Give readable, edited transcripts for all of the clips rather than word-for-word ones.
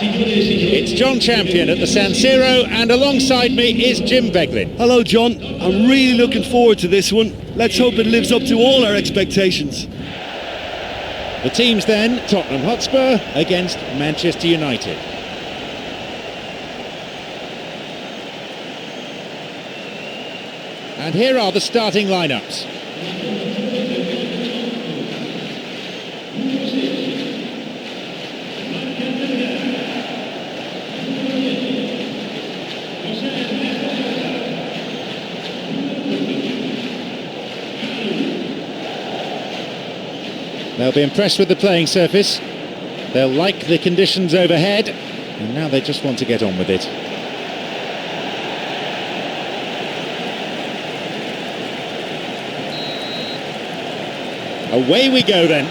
It's John Champion at the San Siro, and alongside me is Jim Beglin. Hello John, I'm really looking forward to this one. Let's hope it lives up to all our expectations. The teams then, Tottenham Hotspur against Manchester United. And here are the starting lineups. They'll be impressed with the playing surface. They'll like the conditions overhead, and now they just want to get on with it. Away we go then.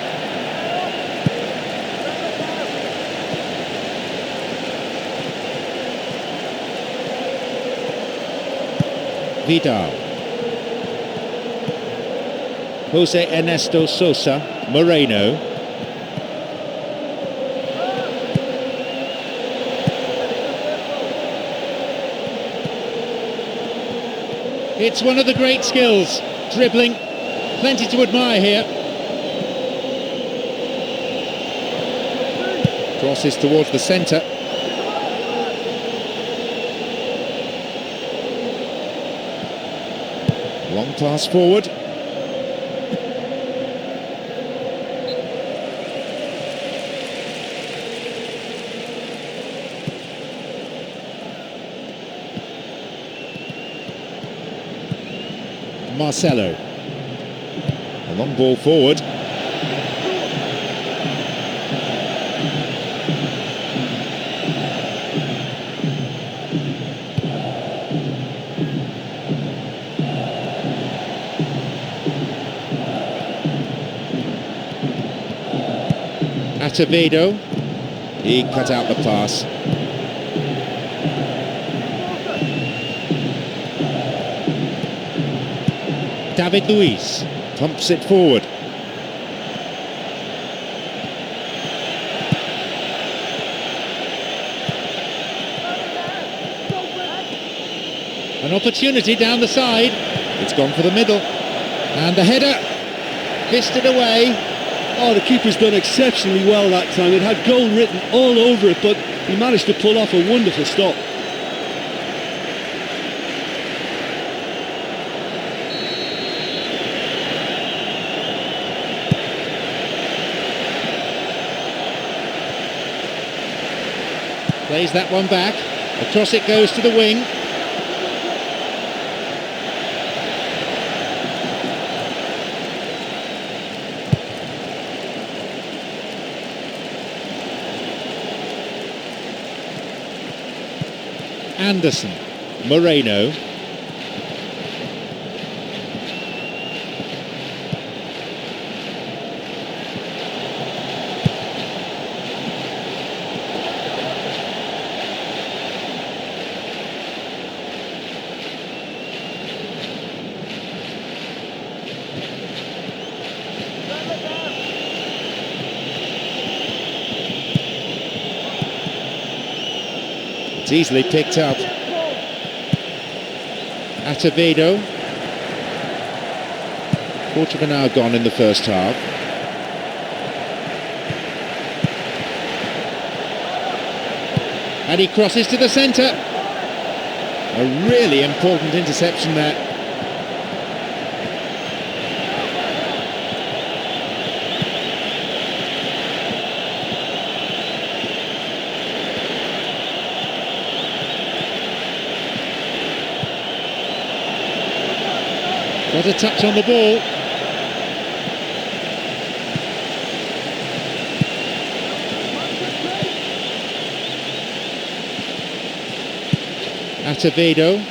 Vidal. Jose Ernesto Sosa. Moreno. It's one of the great skills. Dribbling. Plenty to admire here. Crosses towards the centre. Long pass forward. Marcelo. A long ball forward. Acevedo. He cut out the pass. David Luiz pumps it forward. An opportunity down the side. It's gone for the middle. And the header fisted away. Oh, the keeper's done exceptionally well that time. It had goal written all over it, but he managed to pull off a wonderful stop. Plays that one back. Across it goes to the wing. Anderson. Moreno. Easily picked up. Acevedo. Quarter of an hour gone in the first half. And he crosses to the centre. A really important interception there. Got a touch on the ball. Acevedo.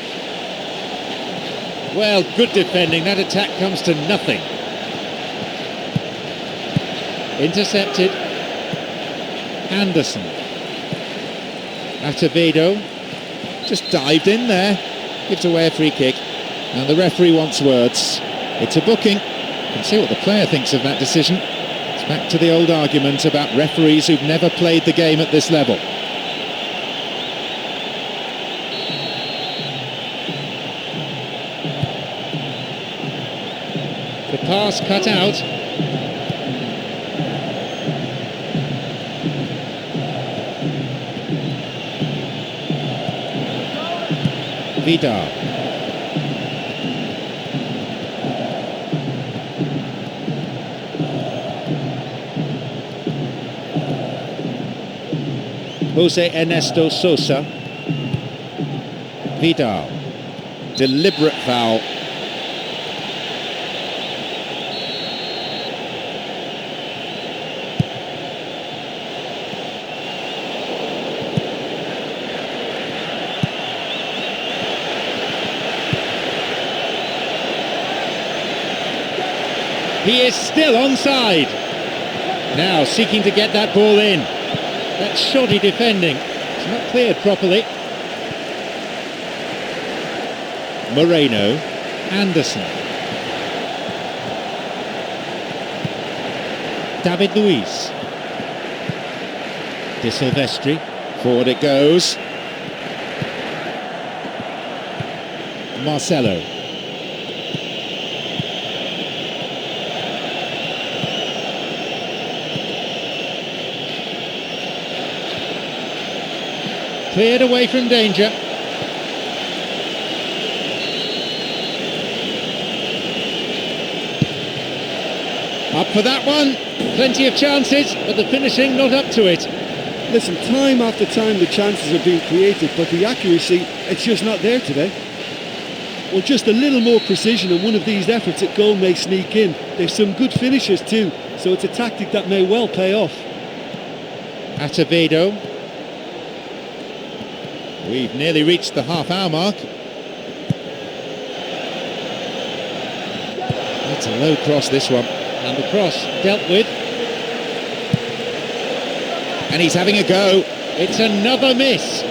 Well, good defending. That attack comes to nothing. Intercepted. Anderson. Acevedo. Just dived in there. Gives away a free kick. And the referee wants words. It's a booking. You can see what the player thinks of that decision. It's back to the old argument about referees who've never played the game at this level. The pass cut out. Vidal. Jose Ernesto Sosa. Vidal. Deliberate foul. He is still onside. Now seeking to get that ball in. That's shoddy defending. It's not cleared properly. Moreno. Anderson. David Luiz. De Silvestri. Forward it goes. Marcelo. Cleared away from danger. Up for that one. Plenty of chances, but the finishing not up to it. Listen, time after time the chances are being created, but the accuracy, it's just not there today. Well, just a little more precision and one of these efforts at goal may sneak in. They've some good finishers too, so it's a tactic that may well pay off. Acevedo. We've nearly reached the half-hour mark. That's a low cross, this one. And the cross dealt with. And he's having a go. It's another miss.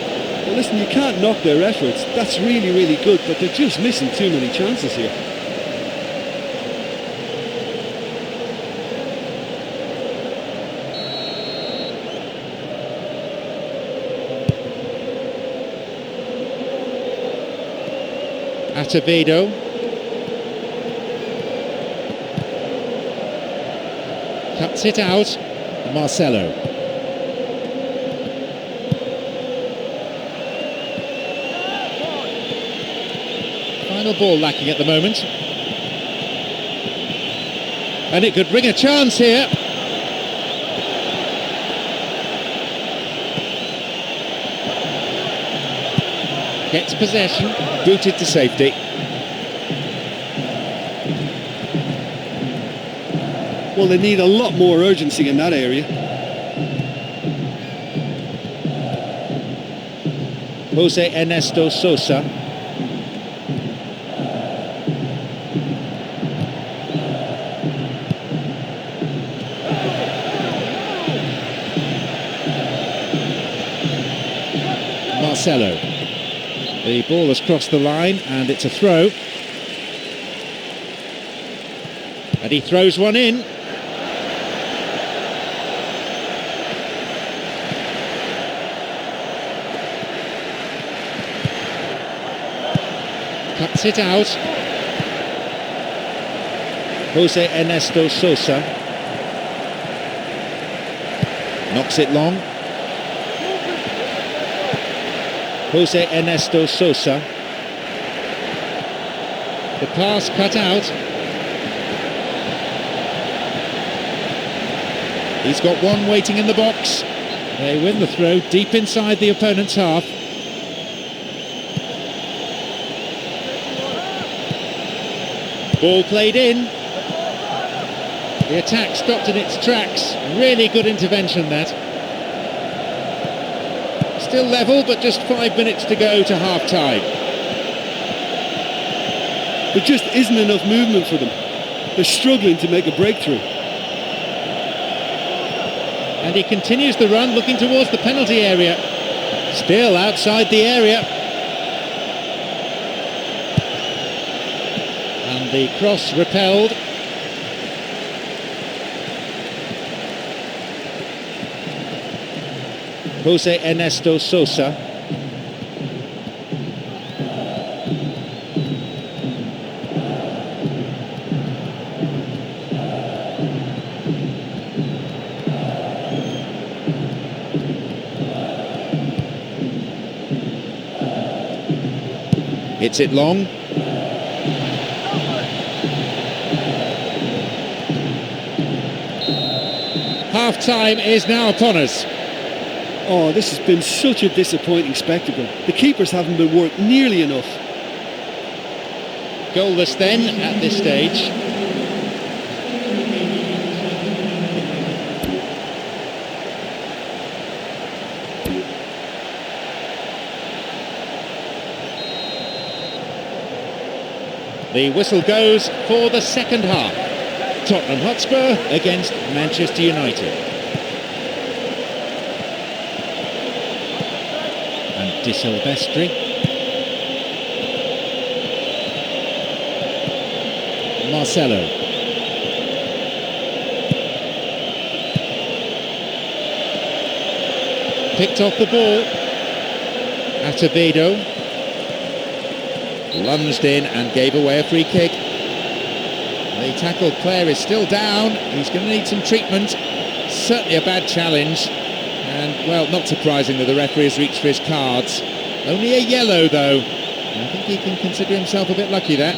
Well, listen, you can't knock their efforts. That's really, really good, but they're just missing too many chances here. Acevedo. Cuts it out. Marcelo. Final ball lacking at the moment. And it could bring a chance here. Gets possession, booted to safety. Well, they need a lot more urgency in that area. Jose Ernesto Sosa. Marcelo. The ball has crossed the line and it's a throw. And he throws one in. Cuts it out. Jose Ernesto Sosa. Knocks it long. Jose Ernesto Sosa. The pass cut out. He's got one waiting in the box. They win the throw deep inside the opponent's half. Ball played in. The attack stopped in its tracks. Really good intervention, that. Still level, but just 5 minutes to go to half-time. There just isn't enough movement for them. They're struggling to make a breakthrough. And he continues the run, looking towards the penalty area. Still outside the area. And the cross repelled. Jose Ernesto Sosa. Hits it long. Half-time is now upon us. Oh, this has been such a disappointing spectacle. The keepers haven't been worked nearly enough. Goalless then at this stage. The whistle goes for the second half. Tottenham Hotspur against Manchester United. And De Silvestri. Marcelo. Picked off the ball. Acevedo. Lunged in and gave away a free kick. The tackled player is still down. He's going to need some treatment. Certainly a bad challenge. And, well, not surprising that the referee has reached for his cards. Only a yellow, though. I think he can consider himself a bit lucky there.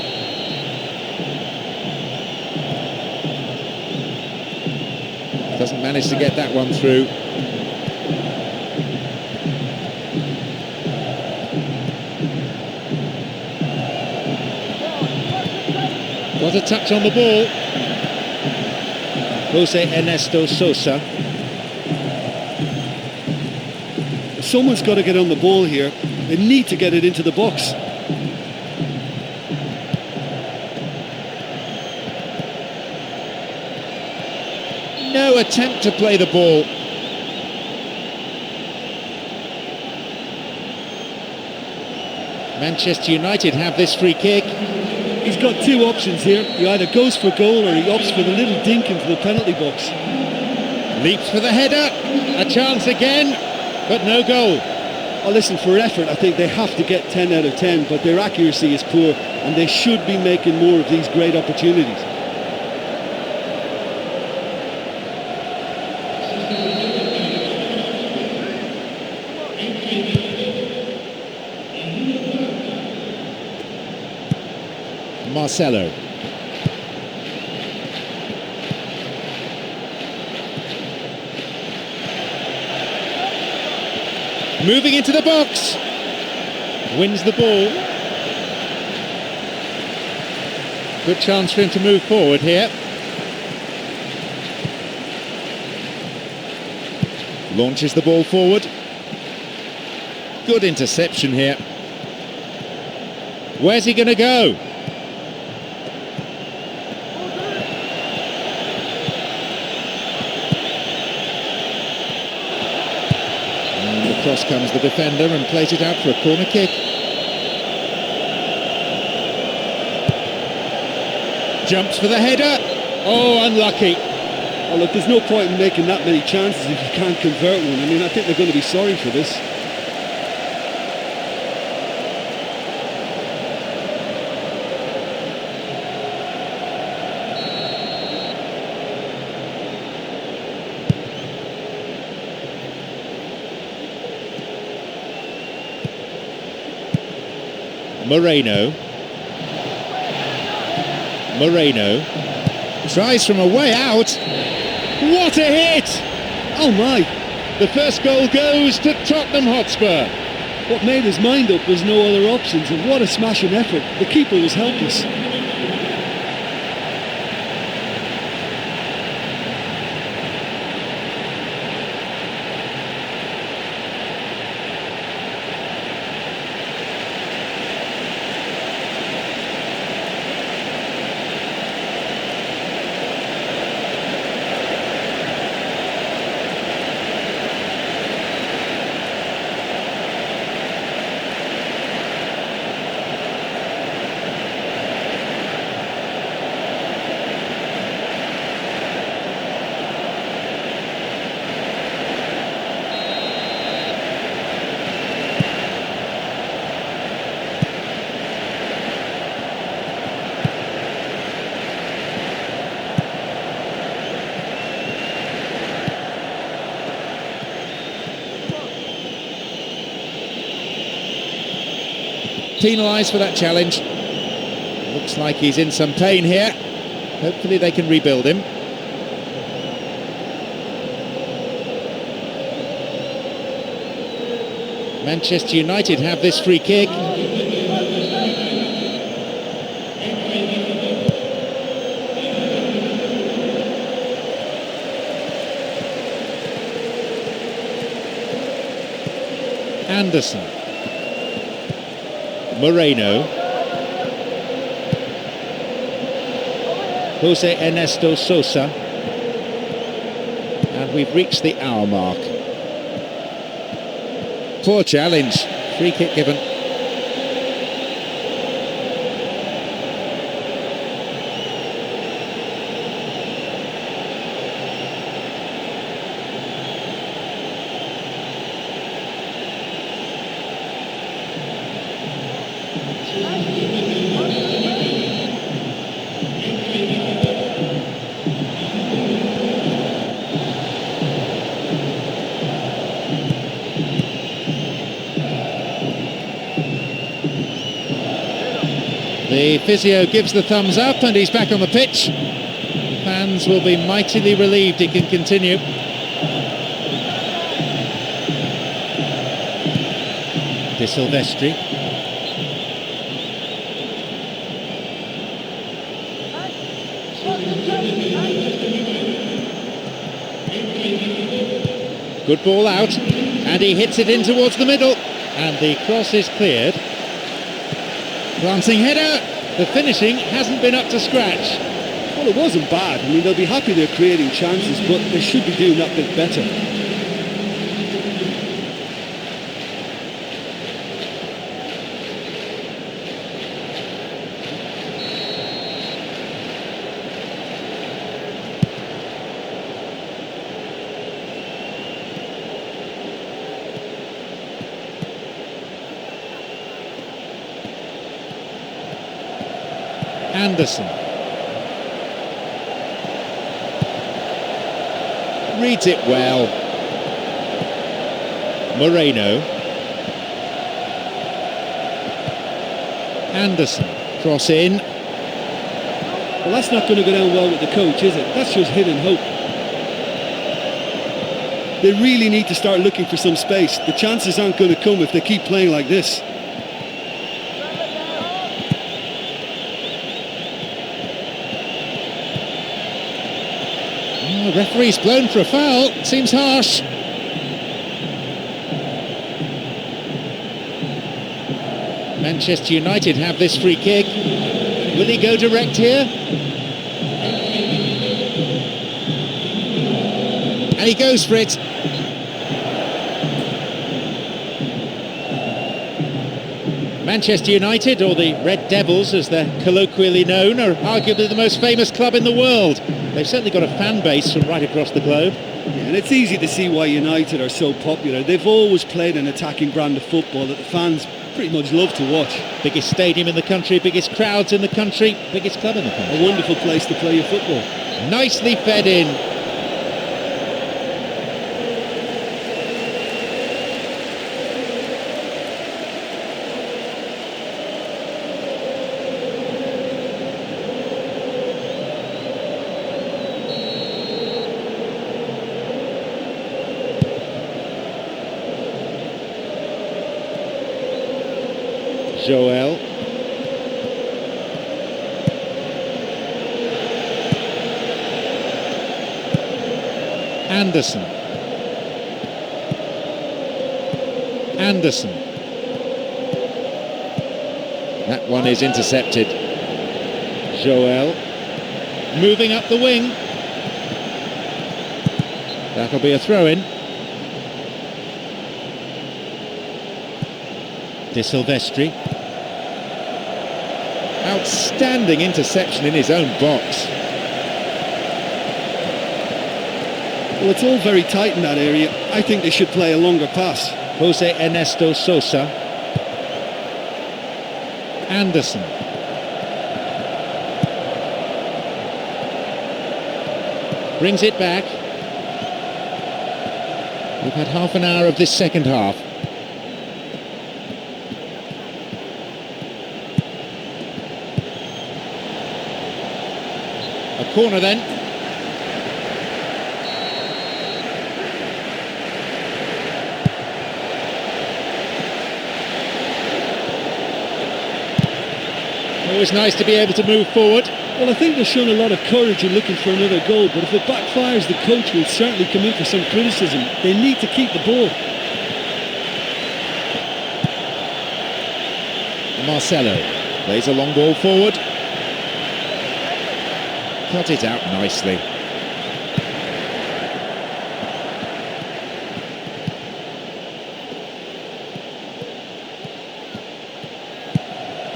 Doesn't manage to get that one through. Got a touch on the ball. Jose Ernesto Sosa. Someone's got to get on the ball here. They need to get it into the box. No attempt to play the ball. Manchester United have this free kick. He's got two options here. He either goes for goal or he opts for the little dink into the penalty box. Leaps for the header. A chance again, but no goal. Oh, listen, for effort, I think they have to get 10 out of 10, but their accuracy is poor and they should be making more of these great opportunities. Marcelo. Moving into the box. Wins the ball. Good chance for him to move forward here. Launches the ball forward. Good interception here. Where's he going to go? Across comes the defender and plays it out for a corner kick. Jumps for the header. Oh, unlucky. Oh, look, there's no point in making that many chances if you can't convert one. I mean, I think they're going to be sorry for this. Moreno tries from a way out. What a hit! Oh my! The first goal goes to Tottenham Hotspur. What made his mind up was no other options, and what a smashing effort. The keeper was helpless. penalised for that challenge. Looks like he's in some pain here. Hopefully they can rebuild him. Manchester United have this free kick. Anderson. Moreno. Jose Ernesto Sosa. And we've reached the hour mark. Poor challenge. Free kick given. The physio gives the thumbs up and he's back on the pitch. Fans will be mightily relieved he can continue. De Silvestri. Good ball out, and he hits it in towards the middle, and the cross is cleared. Glancing header. The finishing hasn't been up to scratch. Well, it wasn't bad. I mean, they'll be happy they're creating chances, but they should be doing that bit better. Anderson. Reads it well. Moreno. Anderson. Cross in. Well, that's not going to go down well with the coach, is it? That's just hit and hope. They really need to start looking for some space. The chances aren't going to come if they keep playing like this. The referee's blown for a foul. Seems harsh. Manchester United have this free kick. Will he go direct here? And he goes for it. Manchester United, or the Red Devils as they're colloquially known, are arguably the most famous club in the world. They've certainly got a fan base from right across the globe. Yeah, and it's easy to see why United are so popular. They've always played an attacking brand of football that the fans pretty much love to watch. Biggest stadium in the country, biggest crowds in the country, biggest club in the country. A wonderful place to play your football. Nicely fed in. Joel. Anderson. Anderson. That one is intercepted. Joel. Moving up the wing. That'll be a throw-in. De Silvestri. Outstanding interception in his own box. Well, it's all very tight in that area. I think they should play a longer pass. Jose Ernesto Sosa. Anderson. Brings it back. We've had half an hour of this second half. A corner then. Always nice to be able to move forward. Well, I think they've shown a lot of courage in looking for another goal, but if it backfires, the coach will certainly come in for some criticism. They need to keep the ball. Marcelo plays a long ball forward. Cut it out nicely.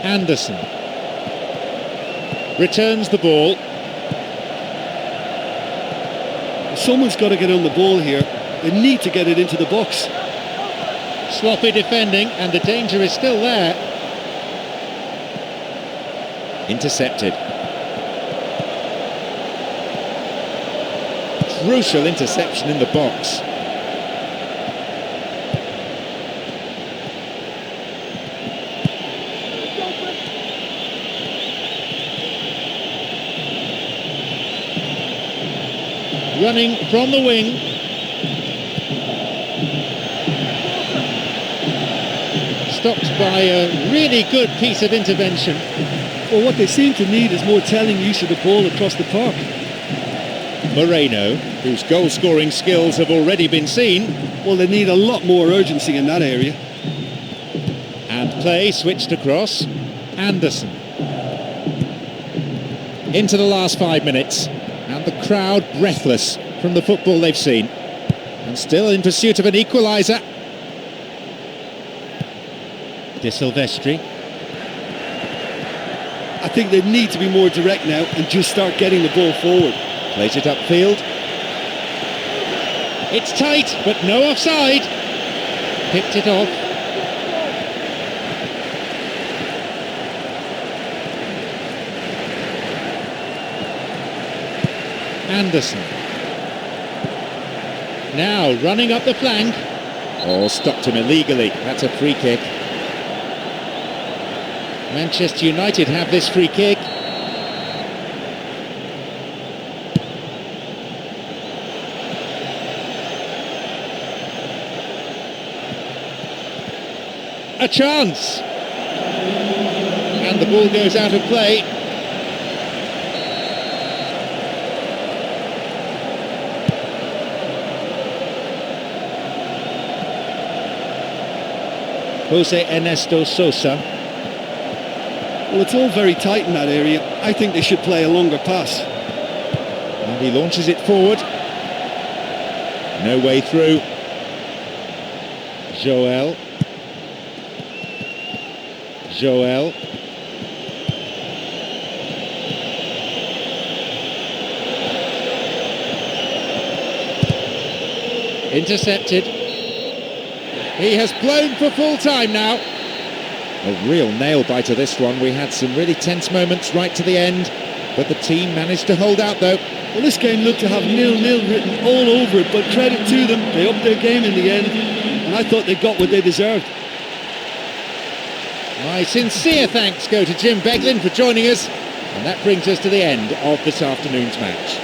Anderson returns the ball. Someone's got to get on the ball here. They need to get it into the box. Sloppy defending, and the danger is still there. Intercepted. Crucial interception in the box. Running from the wing. Stopped by a really good piece of intervention. Well, what they seem to need is more telling use of the ball across the park. Moreno, whose goal-scoring skills have already been seen. Well, they need a lot more urgency in that area. And play switched across. Anderson. Into the last 5 minutes. And the crowd breathless from the football they've seen. And still in pursuit of an equaliser. De Silvestri. I think they need to be more direct now and just start getting the ball forward. Plays it upfield. It's tight, but no offside. Picked it off. Anderson. Now running up the flank. Oh, stopped him illegally. That's a free kick. Manchester United have this free kick. A chance! And the ball goes out of play. Jose Ernesto Sosa. Well, it's all very tight in that area. I think they should play a longer pass. And he launches it forward. No way through. Joel. Intercepted. He has blown for full time now. A real nail-biter this one. We had some really tense moments right to the end, but the team managed to hold out though. Well, this game looked to have 0-0 written all over it, but credit to them, they upped their game in the end, and I thought they got what they deserved. My sincere thanks go to Jim Beglin for joining us, and that brings us to the end of this afternoon's match.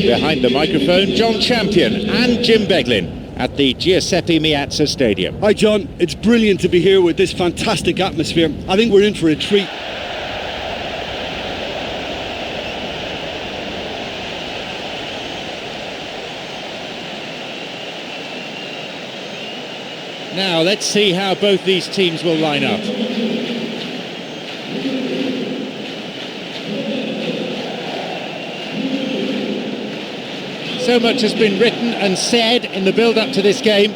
Behind the microphone, John Champion and Jim Beglin at the Giuseppe Meazza Stadium. Hi John, it's brilliant to be here with this fantastic atmosphere. I think we're in for a treat. Now let's see how both these teams will line up. So much has been written and said in the build-up to this game,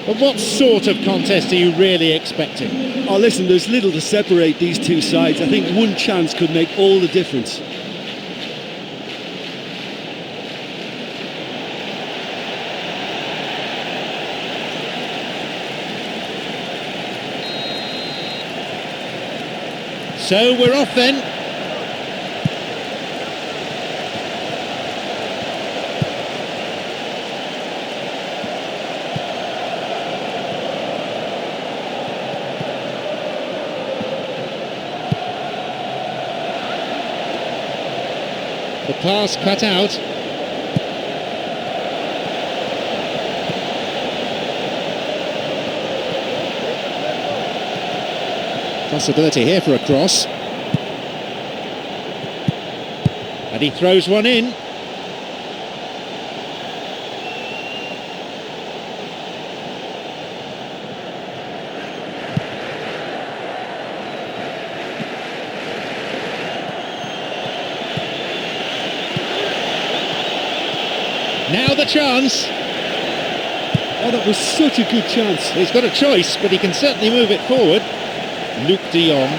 but what sort of contest are you really expecting? Oh listen, there's little to separate these two sides. I think one chance could make all the difference. So we're off then. The pass cut out. Possibility here for a cross. And he throws one in. Now the chance. Oh, that was such a good chance. He's got a choice, but he can certainly move it forward. Luc de Jong.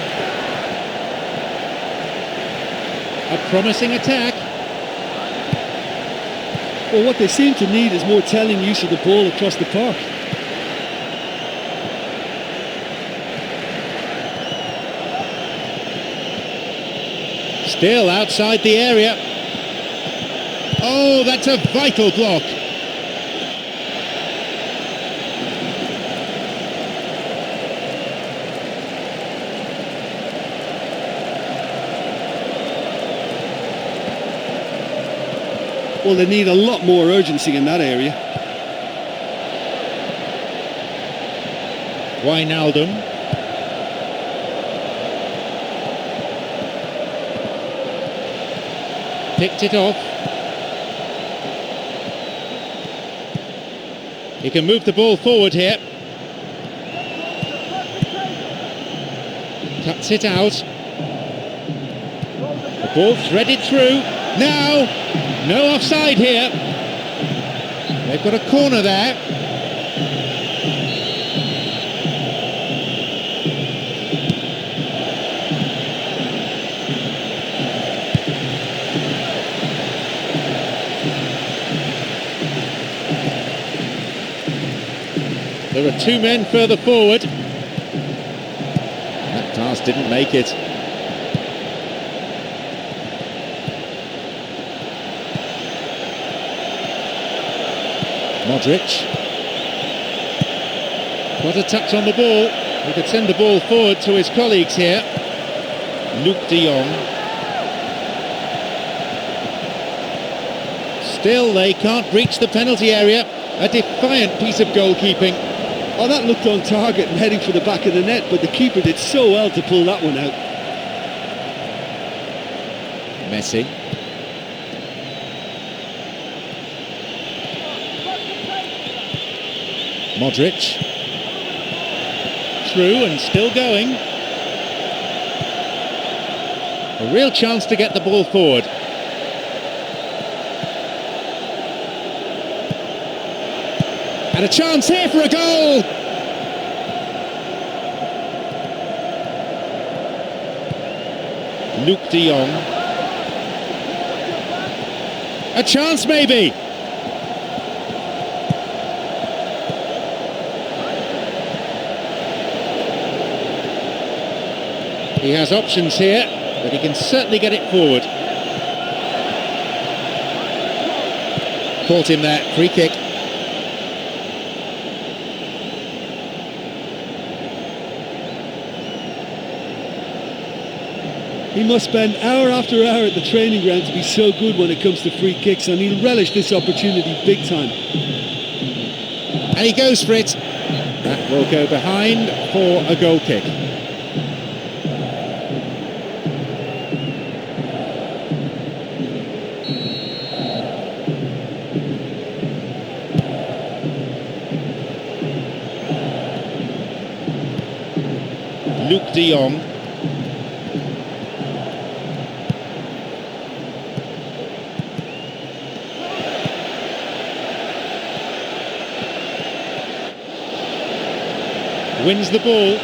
A promising attack. Well, what they seem to need is more telling use of the ball across the park. Still outside the area. Oh, that's a vital block. Well, they need a lot more urgency in that area. Wijnaldum. Picked it off. He can move the ball forward here. Cuts it out. The ball threaded through. Now, no offside here. They've got a corner there. There are two men further forward. That pass didn't make it. Modric. Got a touch on the ball. He could send the ball forward to his colleagues here. Luc de Jong. Still, they can't reach the penalty area. A defiant piece of goalkeeping. Oh, that looked on target and heading for the back of the net, but the keeper did so well to pull that one out. Messi. Modric. Through and still going. A real chance to get the ball forward. And a chance here for a goal! Luc de Jong. A chance maybe! He has options here, but he can certainly get it forward. Caught him there, free kick. He must spend hour after hour at the training ground to be so good when it comes to free kicks, and he'll relish this opportunity big time. And he goes for it. That will go behind for a goal kick. Luc de Jong. Wins the ball.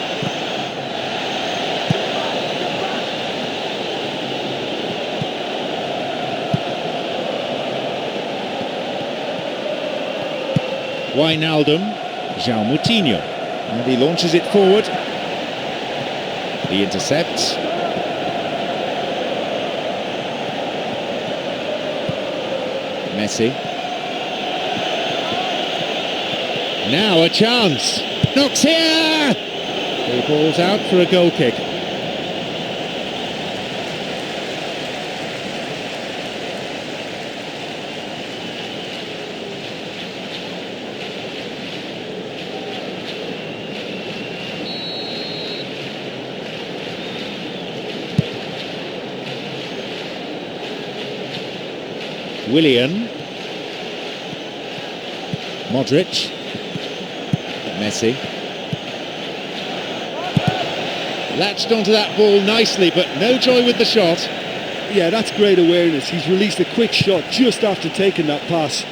Wijnaldum, João Moutinho, and he launches it forward. He intercepts. Messi. Now a chance. Knocks here! The ball's out for a goal kick. Willian. Modric. Messi. Latched onto that ball nicely, but no joy with the shot. Yeah, that's great awareness. He's released a quick shot just after taking that pass.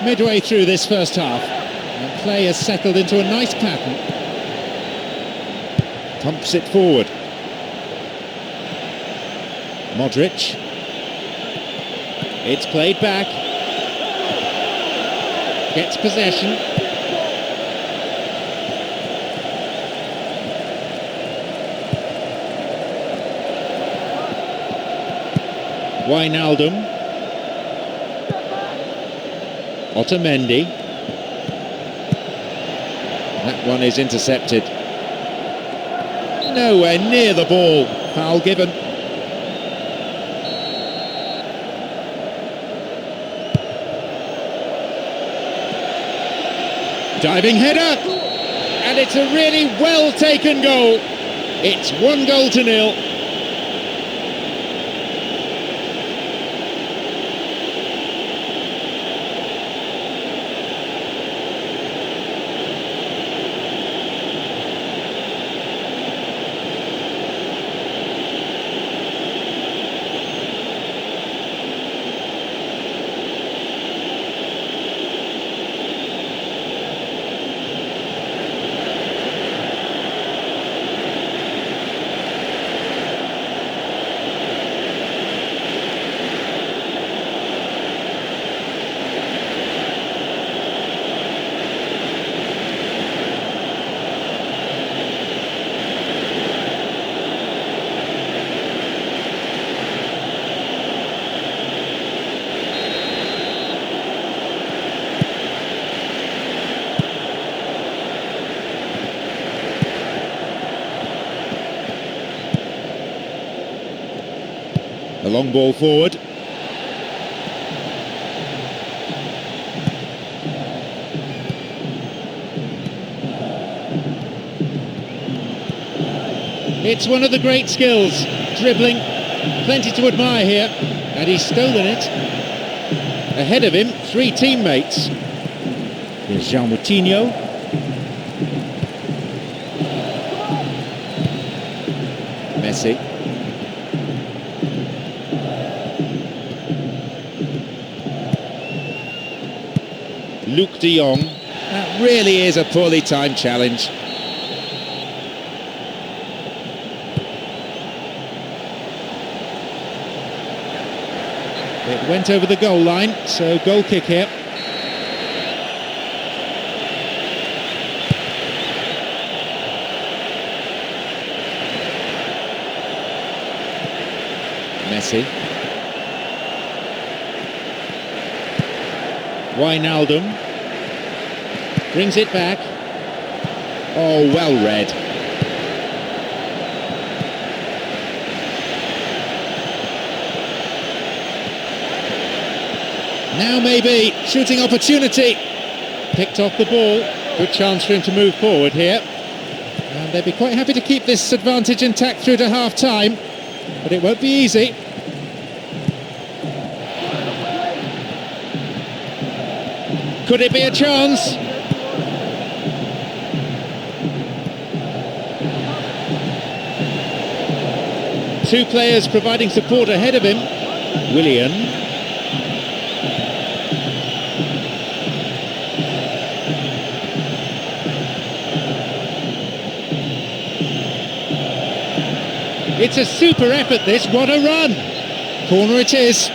Midway through this first half, and play has settled into a nice pattern. Pumps it forward. Modric. It's played back. Gets possession. Wijnaldum. Otamendi. That one is intercepted. Nowhere near the ball. Foul given. Diving header, and it's a really well taken goal. It's 1-0. The long ball forward. It's one of the great skills, dribbling, plenty to admire here, and he's stolen it. Ahead of him, 3 teammates. Here's João Moutinho. Messi. Luc de Jong. That really is a poorly timed challenge. It went over the goal line, so goal kick here. Messi. Wijnaldum. Brings it back. Oh, well read. Now maybe, shooting opportunity. Picked off the ball. Good chance for him to move forward here. And they'd be quite happy to keep this advantage intact through to half-time. But it won't be easy. Could it be a chance? Two players providing support ahead of him. Willian. It's a super effort this, what a run! Corner it is.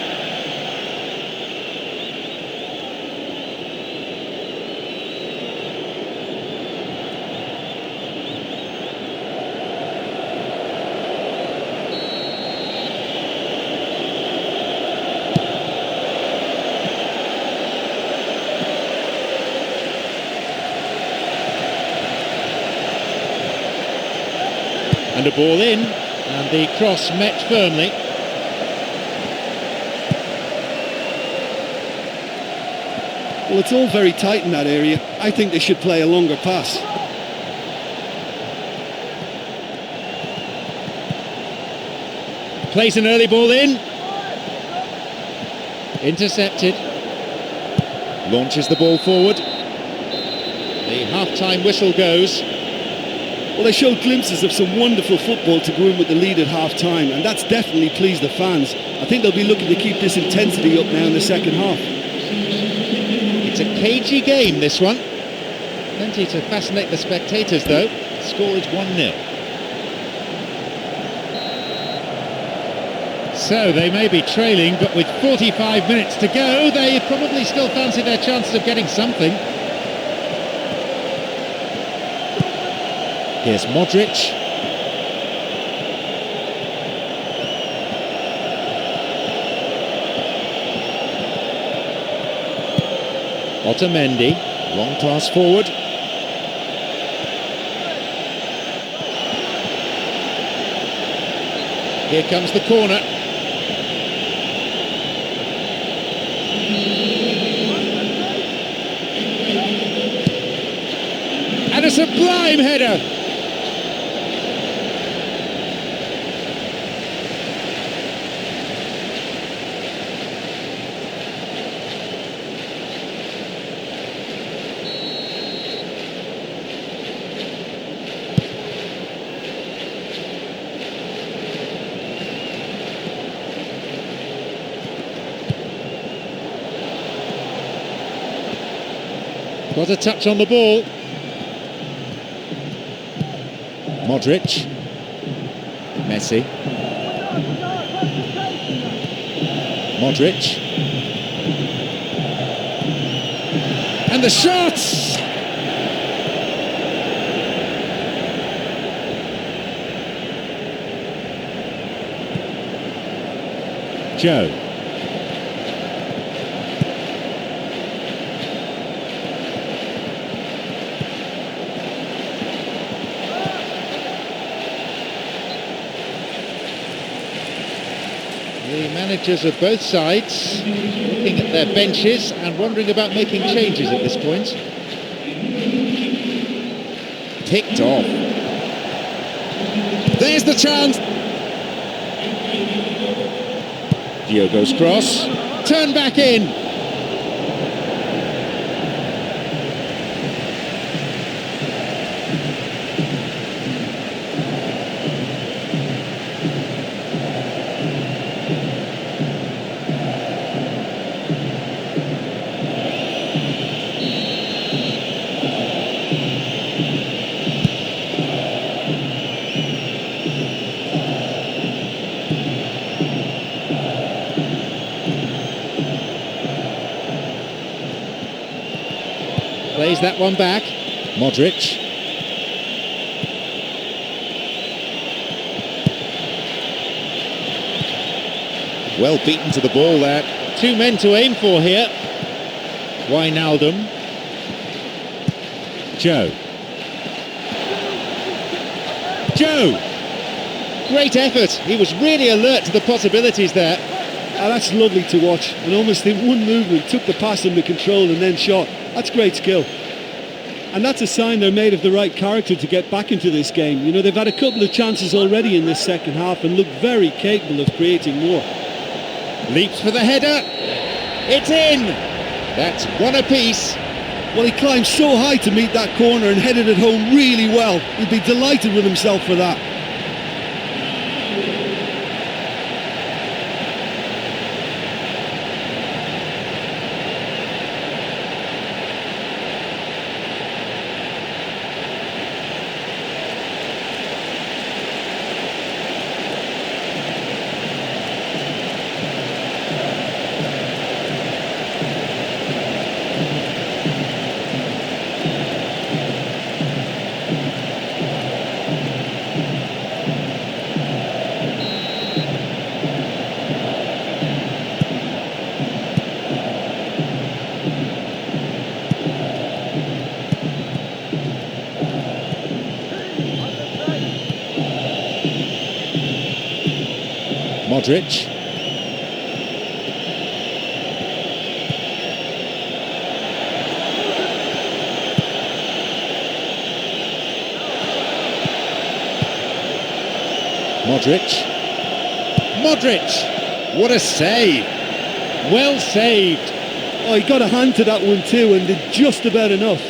And a ball in, and the cross met firmly. Well, it's all very tight in that area. I think they should play a longer pass. Plays an early ball in. Intercepted. Launches the ball forward. The half-time whistle goes. Well, they showed glimpses of some wonderful football to go in with the lead at half-time, and that's definitely pleased the fans. I think they'll be looking to keep this intensity up now in the second half. It's a cagey game, this one. Plenty to fascinate the spectators, though. The score is 1-0. So they may be trailing, but with 45 minutes to go, they probably still fancy their chances of getting something. Here's Modric. Otamendi, long pass forward. Here comes the corner. And a sublime header. Got a touch on the ball. Modric. Messi. Modric. And the shots! Joe. The managers of both sides looking at their benches and wondering about making changes at this point. Picked off. There's the chance. Diogo's cross. Turn back in. Plays that one back. Modric. Well beaten to the ball there. Two men to aim for here. Wijnaldum. Joe. Joe! Great effort. He was really alert to the possibilities there. That's lovely to watch. And almost in one movement, took the pass under control and then shot. That's great skill. And that's a sign they're made of the right character to get back into this game. You know, they've had a couple of chances already in this second half and look very capable of creating more. Leaps for the header. It's in. That's one apiece. Well, he climbed so high to meet that corner and headed it home really well. He'd be delighted with himself for that. Modric. Modric. What a save. Well saved. Oh, he got a hand to that one too and did just about enough.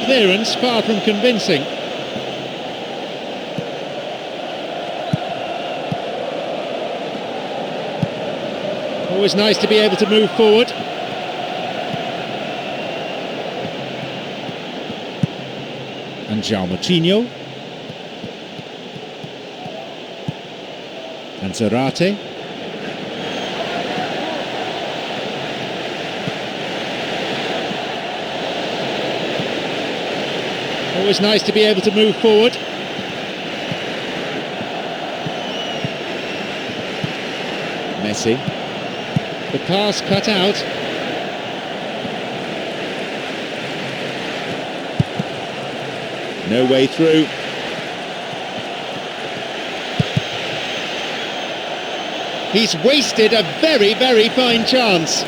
Clearance far from convincing. Always nice to be able to move forward. And João Moutinho. And Zarate. Always nice to be able to move forward. Messi. The pass cut out. No way through. He's wasted a very, very fine chance.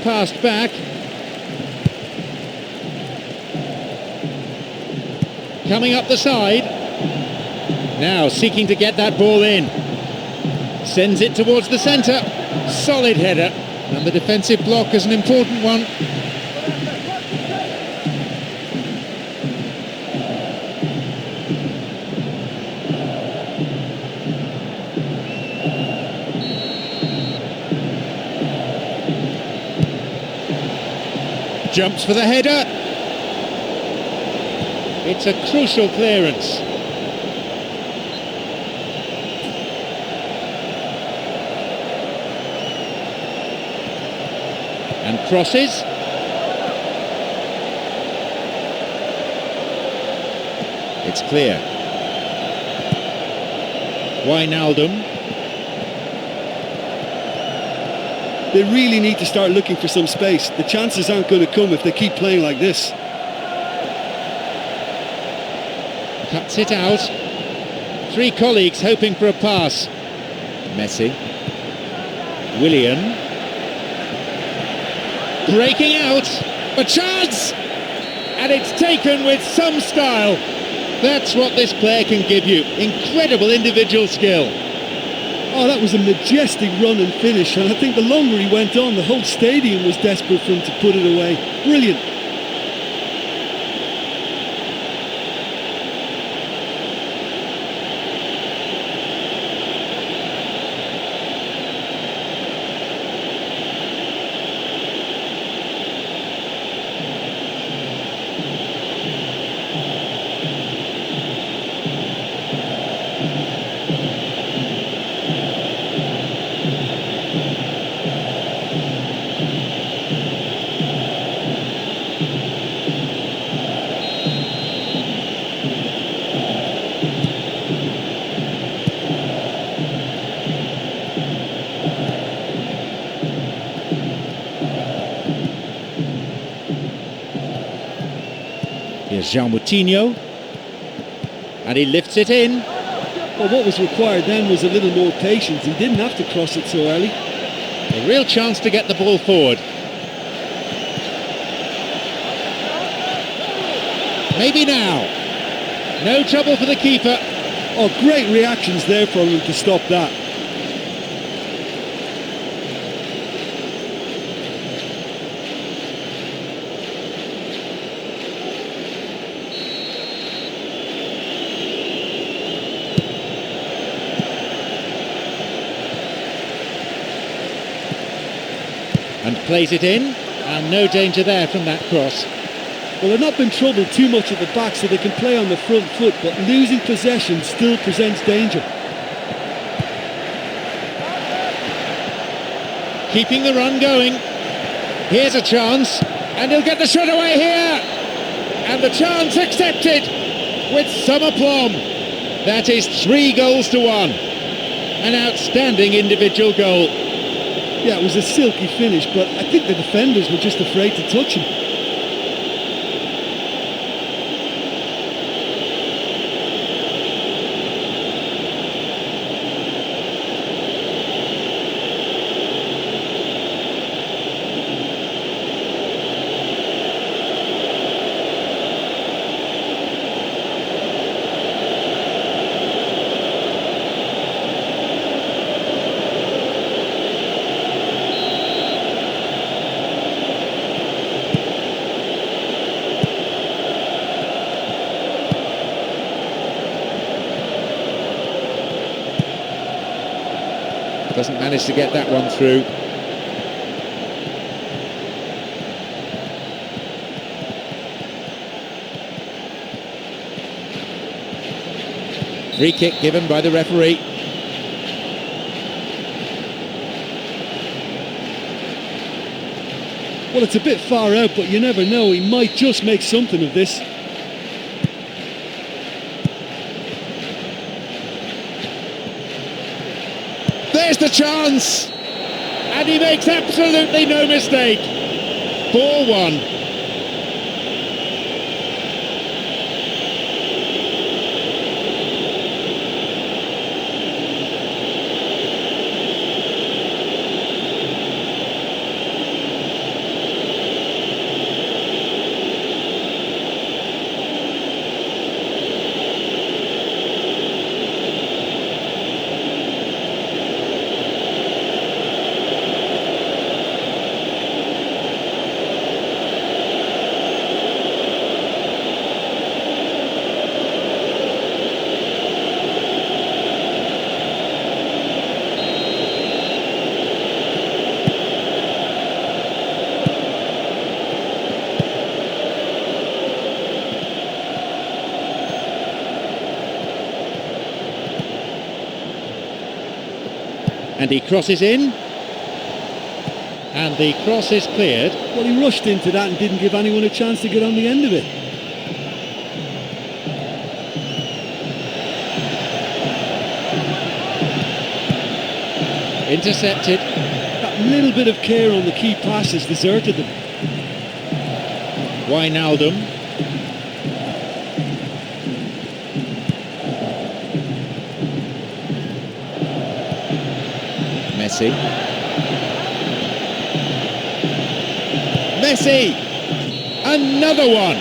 Passed back. Coming up the side. Now seeking to get that ball in. Sends it towards the centre. Solid header. And the defensive block is an important one. Jumps for the header. It's a crucial clearance. And crosses. It's clear. Wijnaldum. They really need to start looking for some space. The chances aren't going to come if they keep playing like this. Cuts it out. Three colleagues hoping for a pass. Messi. Willian. Breaking out. A chance! And it's taken with some style. That's what this player can give you. Incredible individual skill. Oh, that was a majestic run and finish, and I think the longer he went on, the whole stadium was desperate for him to put it away. Brilliant. Jean Moutinho. And he lifts it in. Well, what was required then was a little more patience. He didn't have to cross it so early. A real chance to get the ball forward. Maybe now. No trouble for the keeper. Oh, great reactions there from him to stop that. And plays it in, and no danger there from that cross. Well, they've not been troubled too much at the back, so they can play on the front foot, but losing possession still presents danger. Keeping the run going. Here's a chance, and he'll get the shot away here. And the chance accepted with some aplomb. That is 3 goals to 1. An outstanding individual goal. Yeah, it was a silky finish, but I think the defenders were just afraid to touch him. Doesn't manage to get that one through. Free kick given by the referee. Well, it's a bit far out, but you never know. He might just make something of this. There's the chance! And he makes absolutely no mistake. 4-1. And he crosses in. And the cross is cleared. Well, he rushed into that and didn't give anyone a chance to get on the end of it. Intercepted. That little bit of care on the key pass has deserted them. Wijnaldum. Messi. Messi! Another one!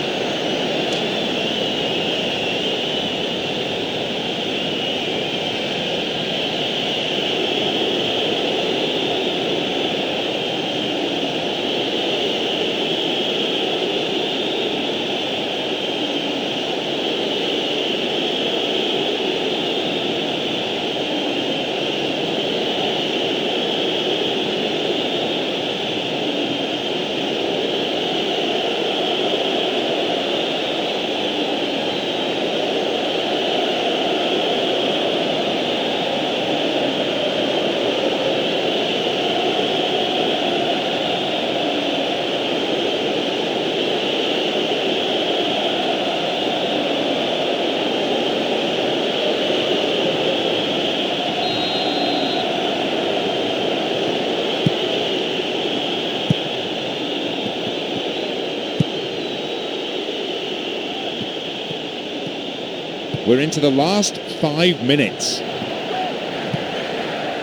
We're into the last 5 minutes.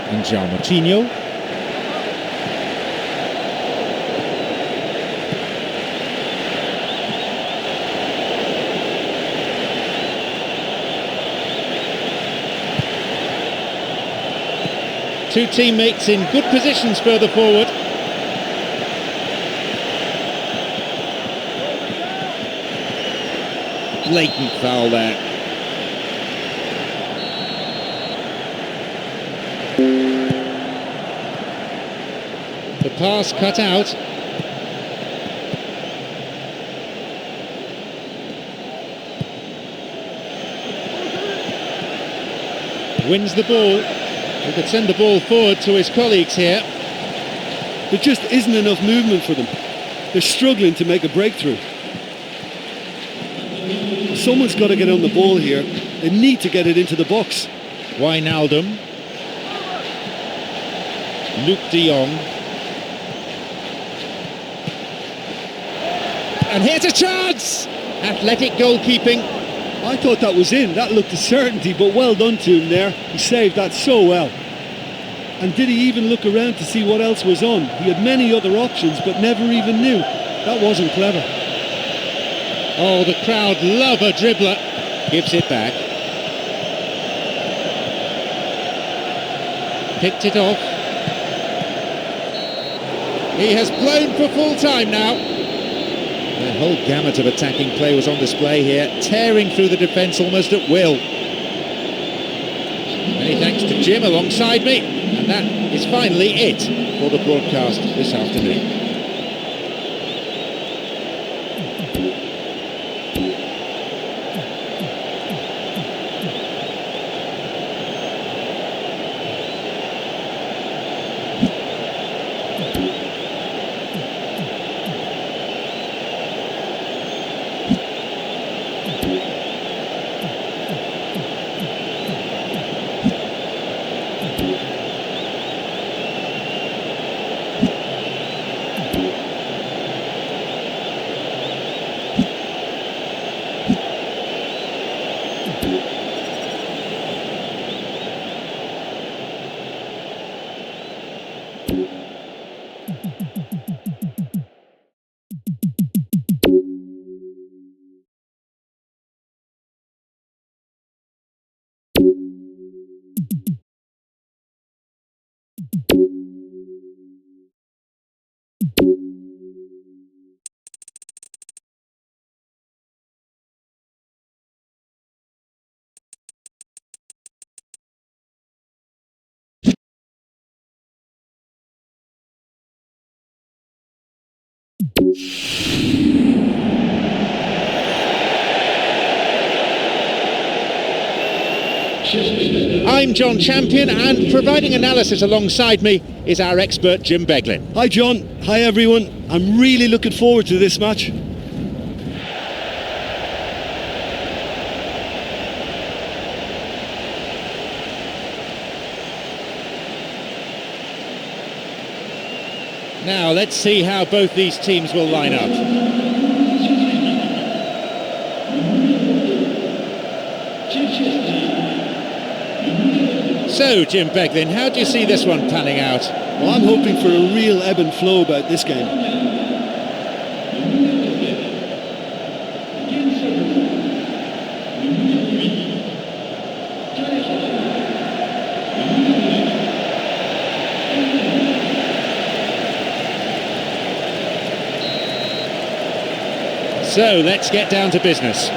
And Martinho. Two teammates in good positions further forward. Blatant foul there. The pass cut out. Wins the ball. He could send the ball forward to his colleagues here. There just isn't enough movement for them. They're struggling to make a breakthrough. Someone's got to get on the ball here. They need to get it into the box. Wijnaldum. Luke de Jong. And here's a chance! Athletic goalkeeping. I thought that was in. That looked a certainty, but well done to him there. He saved that so well. And did he even look around to see what else was on? He had many other options, but never even knew. That wasn't clever. Oh, the crowd love a dribbler. Gives it back. Picked it off. He has blown for full time now. The whole gamut of attacking play was on display here, tearing through the defence almost at will. Many thanks to Jim alongside me, and that is finally it for the broadcast this afternoon. I'm John Champion, and providing analysis alongside me is our expert Jim Beglin. Hi John, hi everyone. I'm really looking forward to this match. Now let's see how both these teams will line up. So, Jim Beglin, how do you see this one panning out? Well, I'm hoping for a real ebb and flow about this game. So, let's get down to business.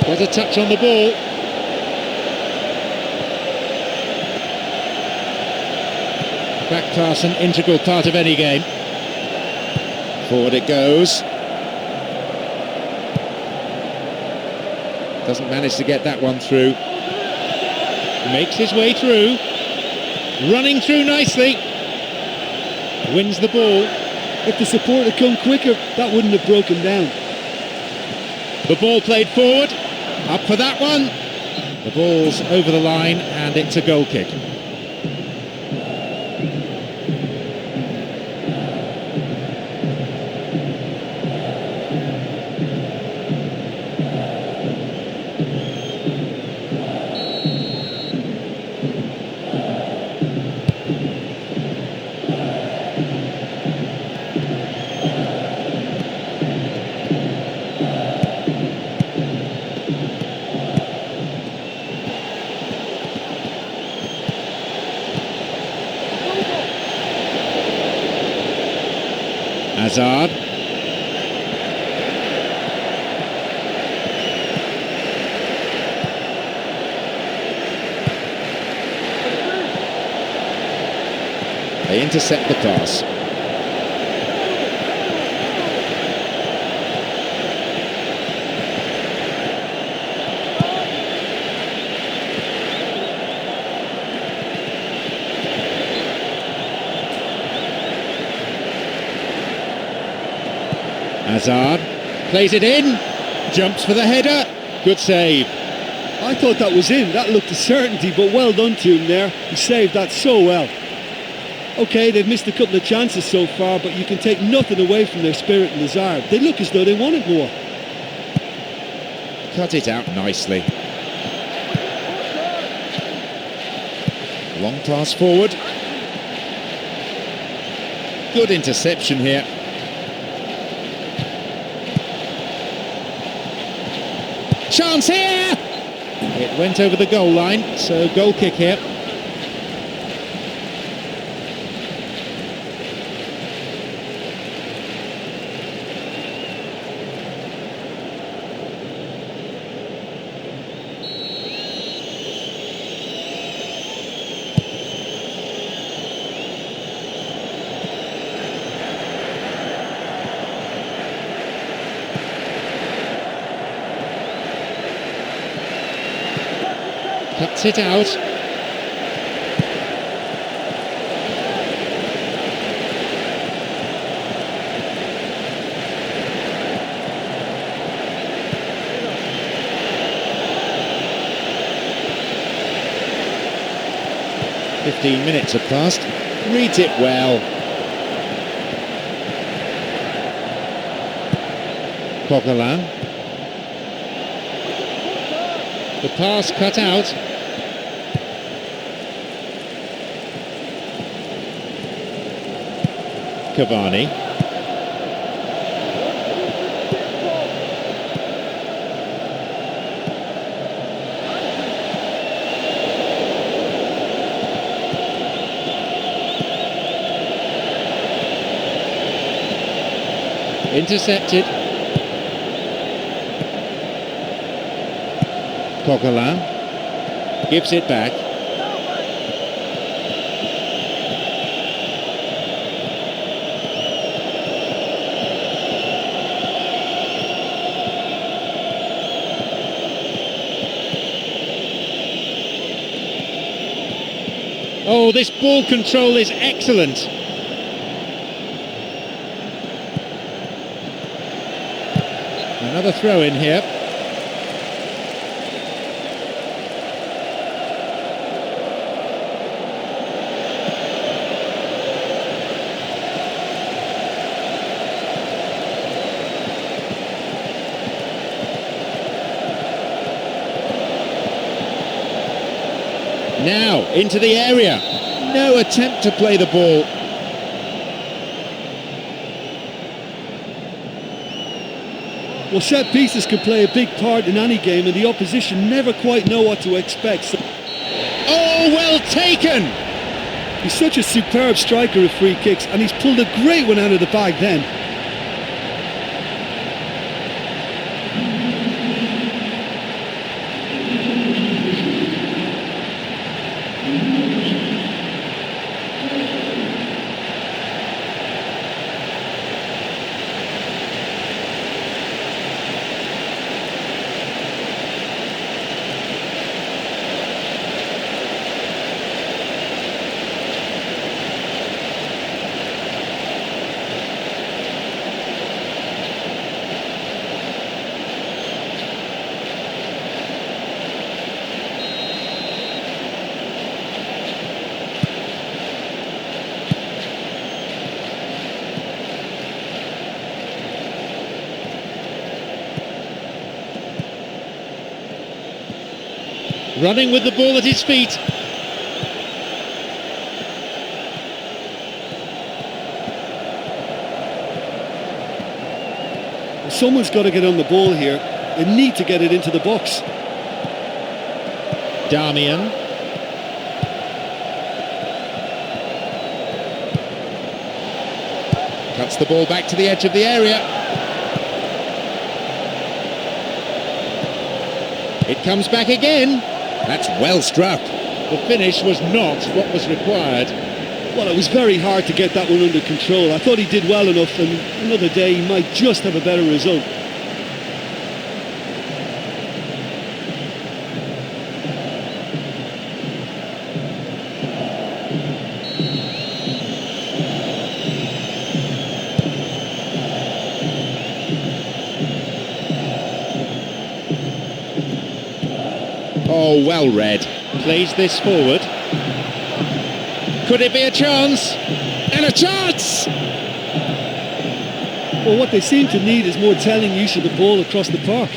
Was a touch on the ball. Back pass, an integral part of any game. Forward it goes. Doesn't manage to get that one through. Makes his way through. Running through nicely. Wins the ball. If the support had come quicker, that wouldn't have broken down. The ball played forward, up for that one. The ball's over the line and it's a goal kick. Hazard. They intercept the pass. Hazard plays it in, jumps for the header, good save. I thought that was in, that looked a certainty, but well done to him there. He saved that so well. OK, they've missed a couple of chances so far, but you can take nothing away from their spirit and desire. They look as though they wanted more. Cut it out nicely. Long pass forward. Good interception here. Chance here! It went over the goal line, so goal kick here. Cuts it out. "15 minutes have passed." Reads it well. Coquelin. The pass cut out. Cavani. Intercepted. Coquelin gives it back. Oh, this ball control is excellent. Another throw in here. Now, into the area. No attempt to play the ball. Well, set pieces can play a big part in any game, and the opposition never quite know what to expect. So Oh, well taken! he's such a superb striker of free kicks, and he's pulled a great one out of the bag then. running with the ball at his feet. Someone's got to get on the ball here. They need to get it into the box. Damian. Cuts the ball back to the edge of the area. It comes back again. That's well struck. The finish was not what was required. Well, it was very hard to get that one under control. I thought he did well enough, and another day he might just have a better result. Oh, well read. Plays this forward. Could it be a chance? And a chance! Well, what they seem to need is more telling use of the ball across the park.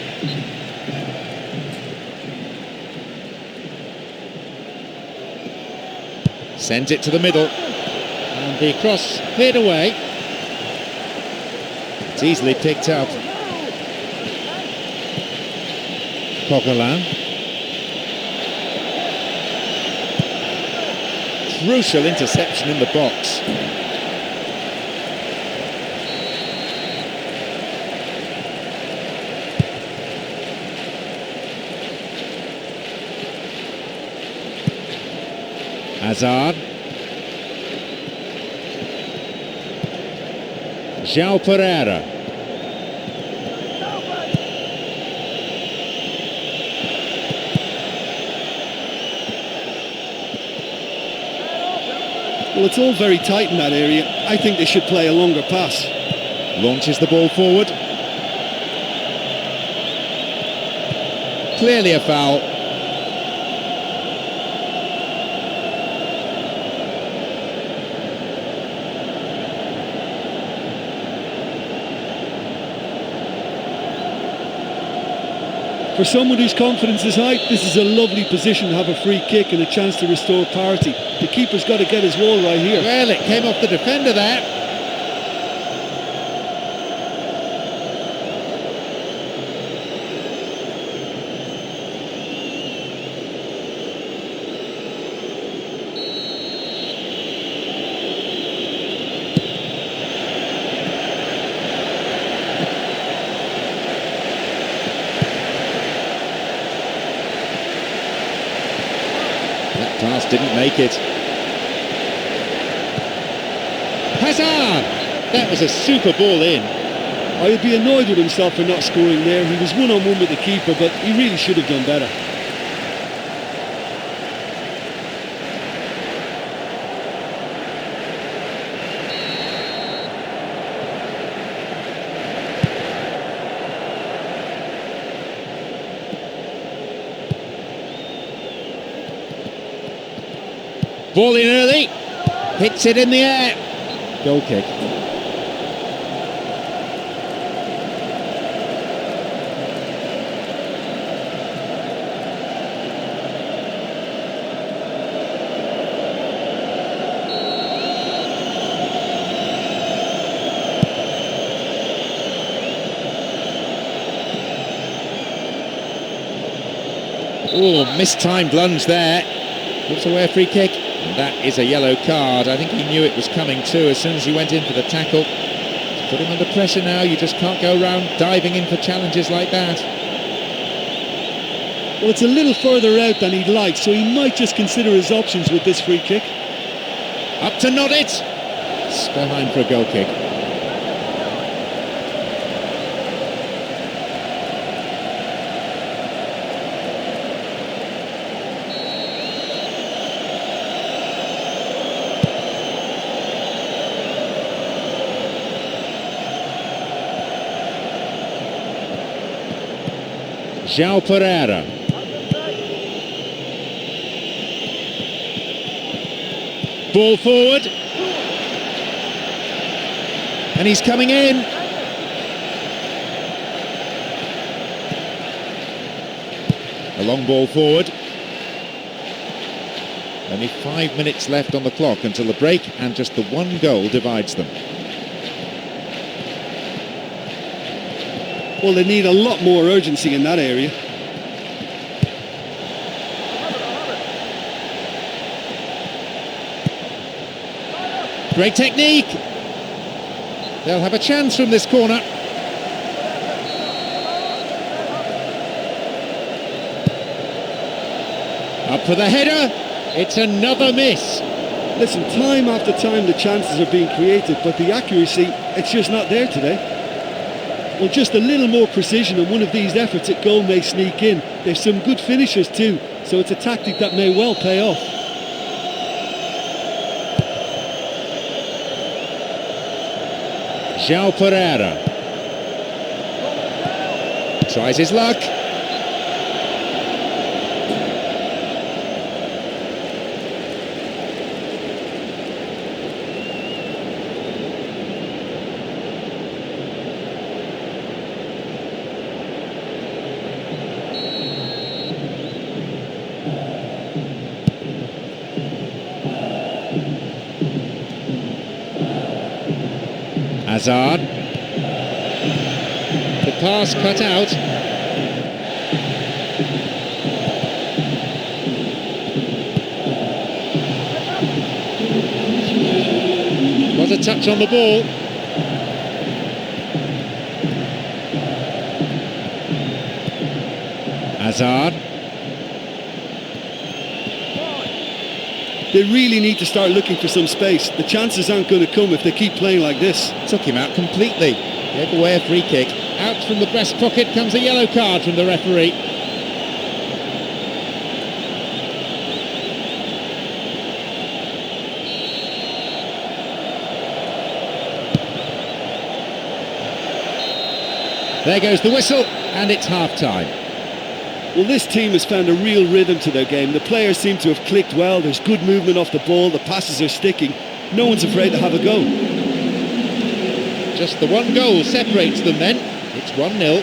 Sends it to the middle. And the cross cleared away. It's easily picked up. Coquelin. Crucial interception in the box. Hazard. João Pereira. Well, it's all very tight in that area. I think they should play a longer pass. Launches the ball forward. Clearly a foul. For someone whose confidence is high, this is a lovely position to have a free kick and a chance to restore parity. The keeper's got to get his wall right here. Well, it came off the defender there. Pass didn't make it. Hazard! That was a super ball in. I'd be annoyed with himself for not scoring there. He was one-on-one with the keeper, but he really should have done better. Ball in early, hits it in the air. Goal kick. Oh, mistimed lunge there. Looks away a free kick. And that is a yellow card. I think he knew it was coming too as soon as he went in for the tackle. It's put him under pressure now. You just can't go around diving in for challenges like that. Well, it's a little further out than he'd like, so he might just consider his options with this free kick. Up to nod it. It's behind for a goal kick. João Pereira. Ball forward. And he's coming in. A long ball forward. Only 5 minutes left on the clock until the break, and just the one goal divides them. Well, they need a lot more urgency in that area. Great technique. They'll have a chance from this corner. Up for the header. It's another miss. Listen, time after time the chances are being created, but the accuracy, it's just not there today. Well, just a little more precision on one of these efforts at goal may sneak in. There's some good finishers too, so it's a tactic that may well pay off. João Pereira tries his luck. Hazard. The pass cut out. What a touch on the ball. Hazard. They really need to start looking for some space. The chances aren't going to come if they keep playing like this. Took him out completely. Gave away a free kick. Out from the breast pocket comes a yellow card from the referee. There goes the whistle, and it's half-time. Well, this team has found a real rhythm to their game. The players seem to have clicked well. There's good movement off the ball. The passes are sticking. No one's afraid to have a go. Just the one goal separates them then. It's 1-0.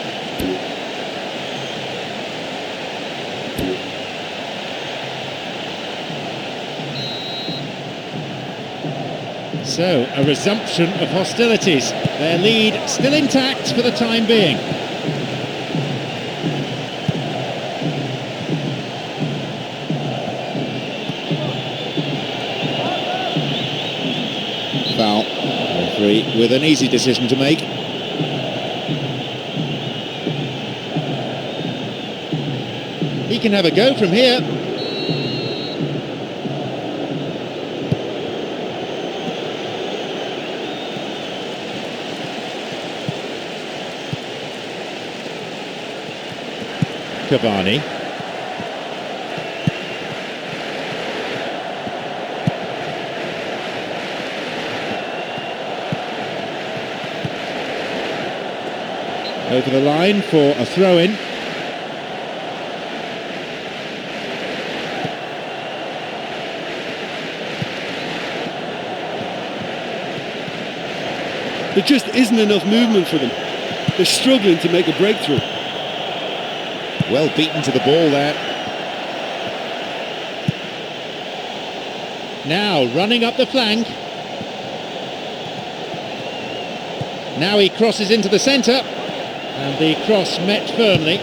So, a resumption of hostilities. Their lead still intact for the time being. Foul. Referee with an easy decision to make. He can have a go from here. Cavani. Over the line for a throw-in. There just isn't enough movement for them. They're struggling to make a breakthrough. Well beaten to the ball there. Now running up the flank. Now he crosses into the centre. And the cross met firmly.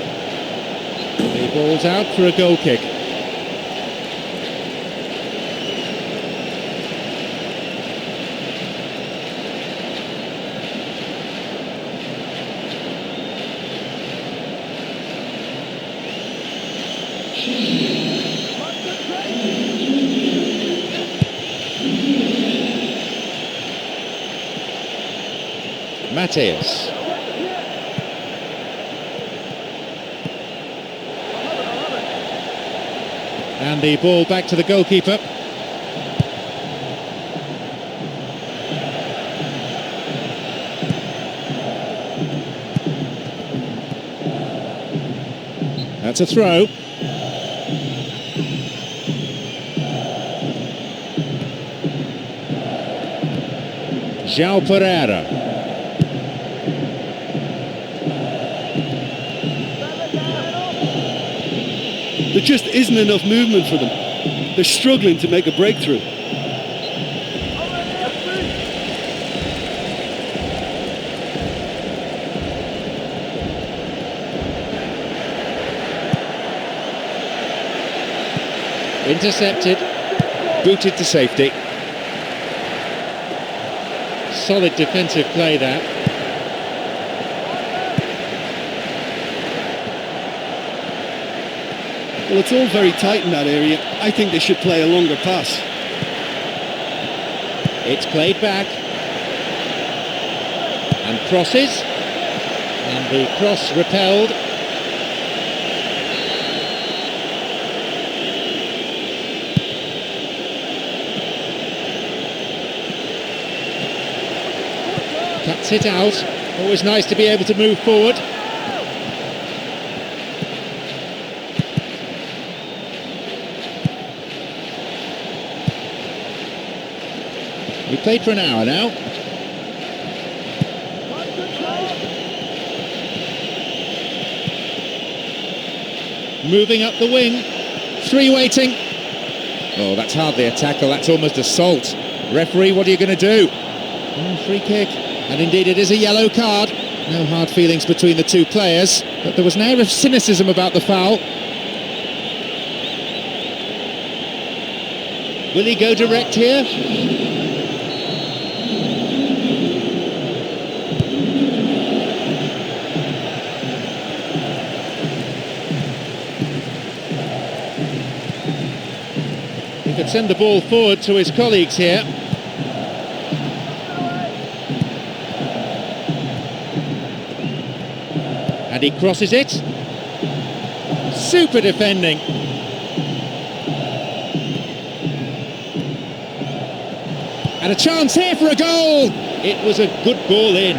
The ball's out for a goal kick. Mateus. And the ball back to the goalkeeper. That's a throw. João Pereira. There just isn't enough movement for them. They're struggling to make a breakthrough. Intercepted, booted to safety. Solid defensive play there. Well, it's all very tight in that area. I think they should play a longer pass. It's played back. And crosses. And the cross repelled. Cuts it out. Always nice to be able to move forward. We played for an hour now. Moving up the wing. Three waiting. Oh, that's hardly a tackle. That's almost assault. Referee, what are you going to do? Oh, free kick. And indeed it is a yellow card. No hard feelings between the two players, but there was an air of cynicism about the foul. Will he go direct here? He could send the ball forward to his colleagues here. And he crosses it. Super defending. And a chance here for a goal. It was a good ball in.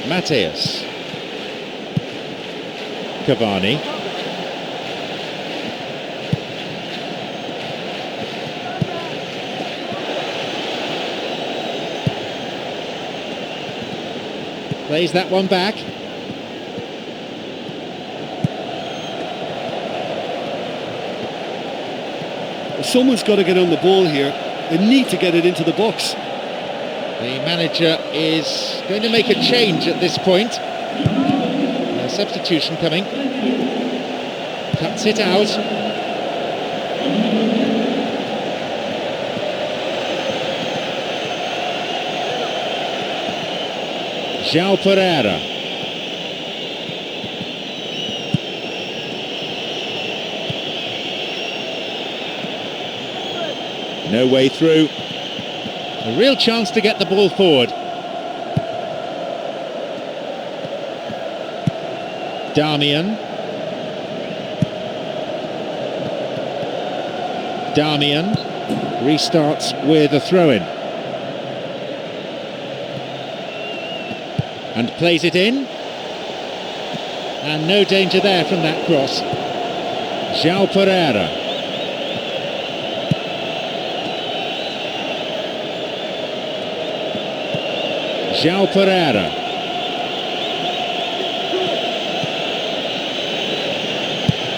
Matthias. Cavani. Plays that one back. Well, someone's got to get on the ball here. They need to get it into the box. The manager is going to make a change at this point. A substitution coming. Cuts it out. João Pereira. No way through. A real chance to get the ball forward. Damian. Restarts with a throw-in. And plays it in. And no danger there from that cross. João Pereira. João Pereira.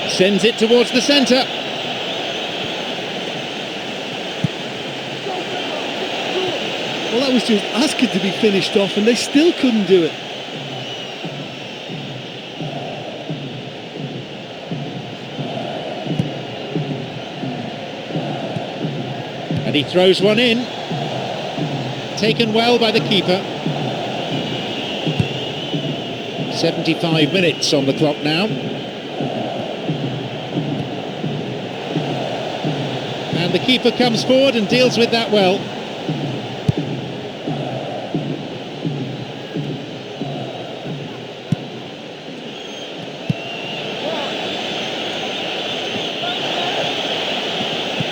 Sends it towards the centre. Well, that was just asking to be finished off and they still couldn't do it. And he throws one in. Taken well by the keeper. 75 minutes on the clock now. And the keeper comes forward and deals with that well.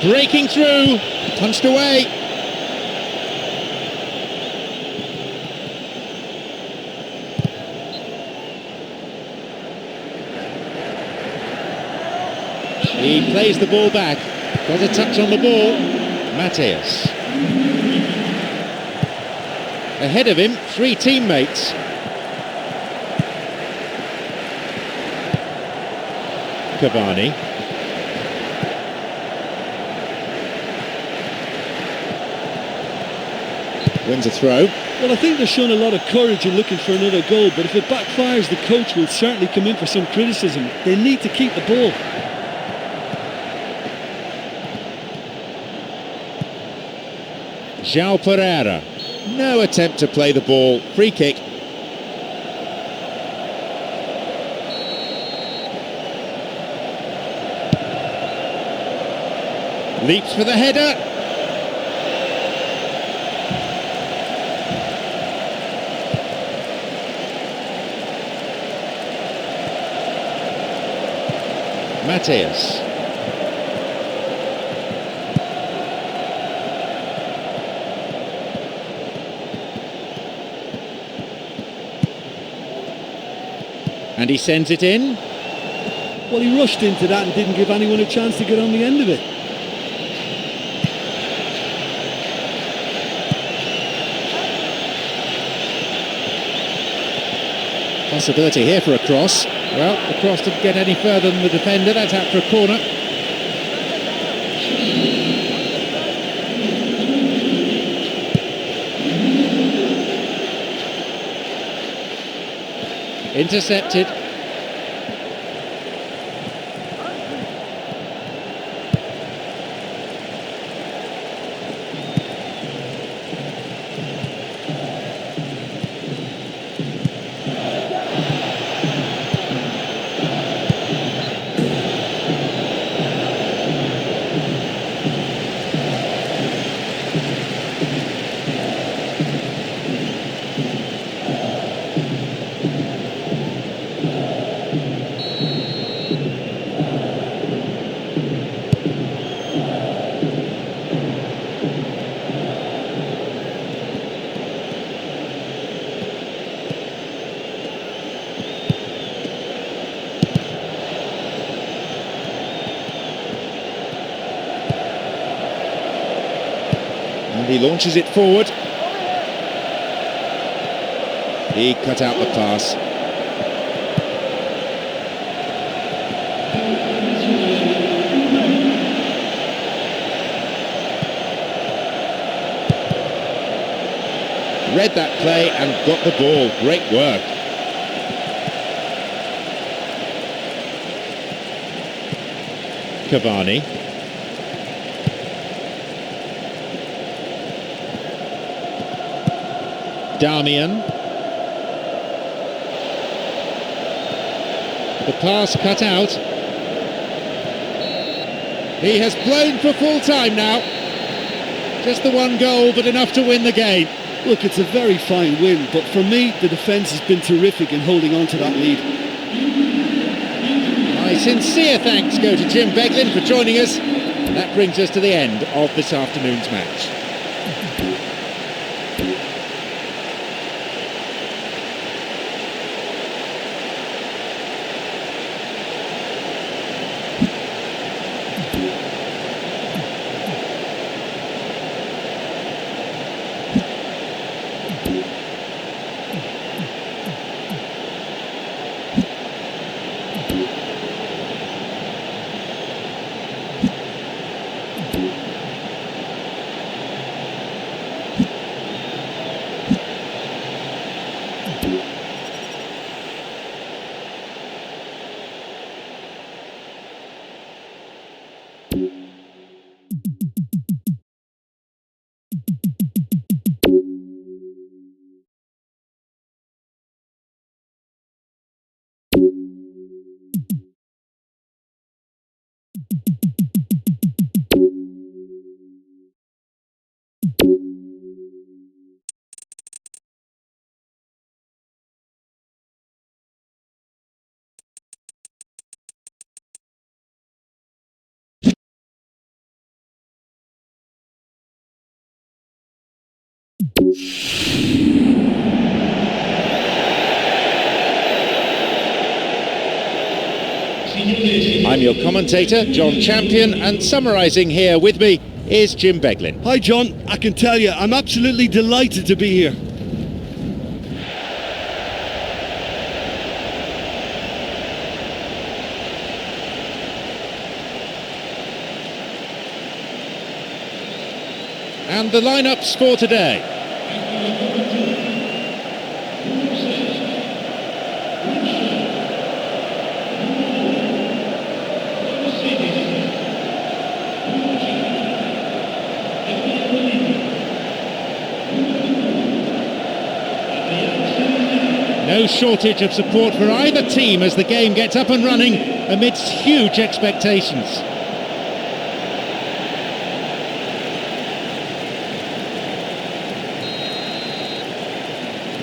Breaking through, punched away. He plays the ball back. Got a touch on the ball. Mateus. Ahead of him, 3 teammates. Cavani. Wins a throw. Well, I think they've shown a lot of courage in looking for another goal, but if it backfires, the coach will certainly come in for some criticism. They need to keep the ball. João Pereira. No attempt to play the ball. Free kick. Leaps for the header. Mateus. And he sends it in. Well, he rushed into that and didn't give anyone a chance to get on the end of it. Possibility here for a cross. Well, the cross didn't get any further than the defender. That's out for a corner. Intercepted. And he launches it forward. He cut out the pass. Read that play and got the ball. Great work. Cavani. Damian. The pass cut out. He has blown for full time now. Just the one goal, but enough to win the game. Look, it's a very fine win, but for me, the defence has been terrific in holding on to that lead. My sincere thanks go to Jim Beglin for joining us. And that brings us to the end of this afternoon's match. I'm your commentator, John Champion, and summarising here with me is Jim Beglin. Hi John, I can tell you, I'm absolutely delighted to be here. And the lineups for today. No shortage of support for either team as the game gets up and running amidst huge expectations.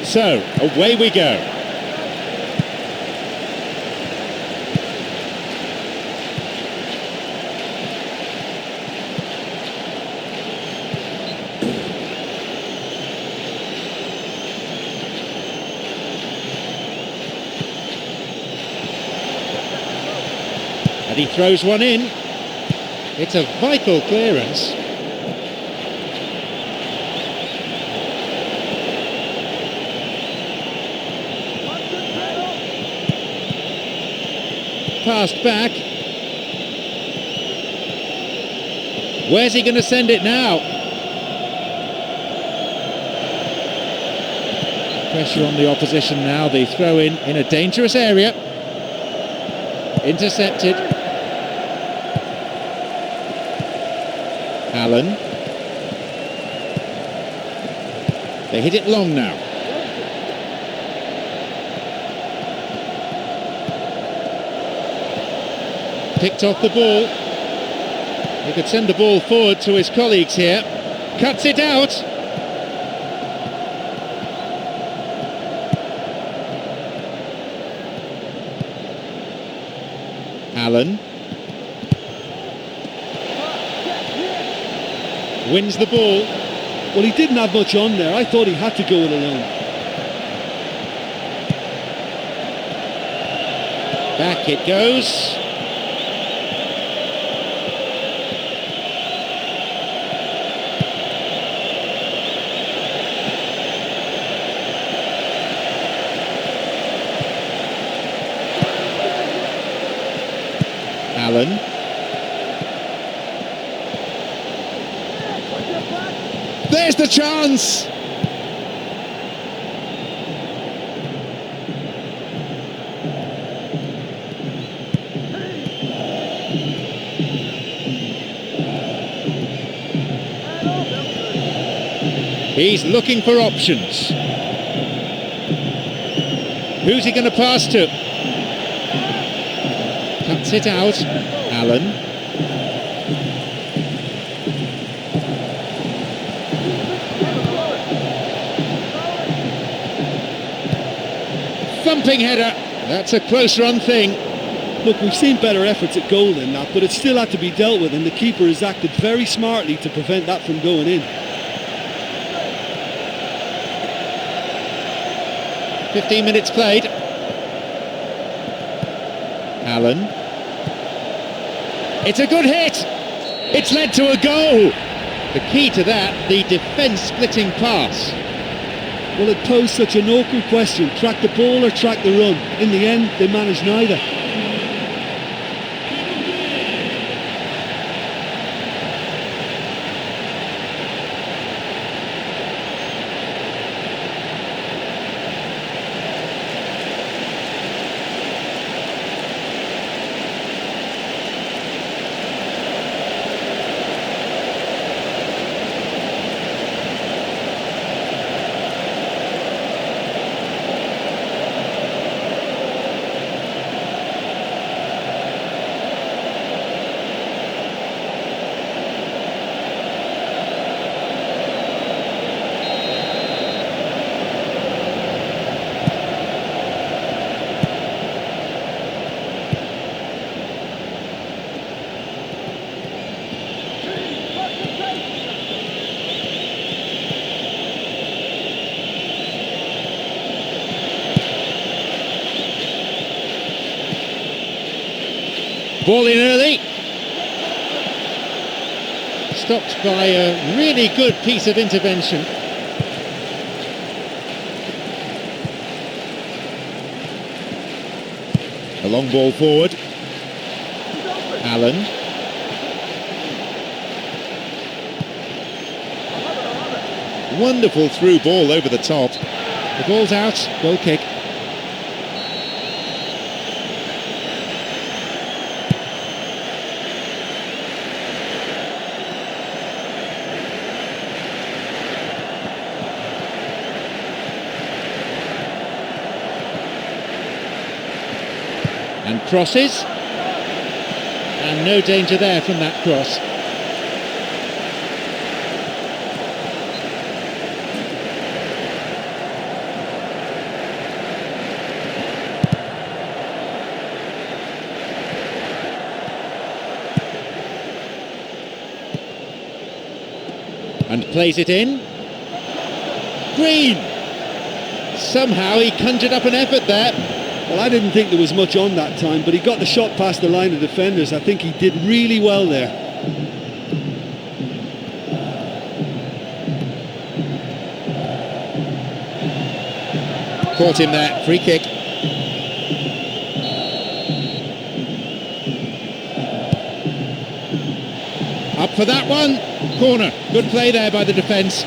So, away we go. And he throws one in. It's a vital clearance. Passed back. Where's he going to send it now? Pressure on the opposition now. The throw in a dangerous area. Intercepted. Allen. They hit it long now. Picked off the ball. He could send the ball forward to his colleagues here. Cuts it out. Allen. Wins the ball. Well, he didn't have much on there. I thought he had to go it alone. Back it goes. Allen. There's the chance! He's looking for options. Who's he going to pass to? Cuts it out. Allen. Thumping header. That's a close run thing. Look, we've seen better efforts at goal than that, but it still had to be dealt with, and the keeper has acted very smartly to prevent that from going in. 15 minutes played. Allen. It's a good hit. It's led to a goal. The key to that, the defence-splitting pass. Well, it posed such an awkward question. Track the ball or track the run? In the end, they managed neither. Ball in early. Stopped by a really good piece of intervention. A long ball forward. Allen. Wonderful through ball over the top. The ball's out, goal kick. And crosses. And no danger there from that cross. And plays it in. Green! Somehow he conjured up an effort there. Well, I didn't think there was much on that time, but he got the shot past the line of defenders. I think he did really well there. Caught him there, free kick. Up for that one, corner. Good play there by the defence.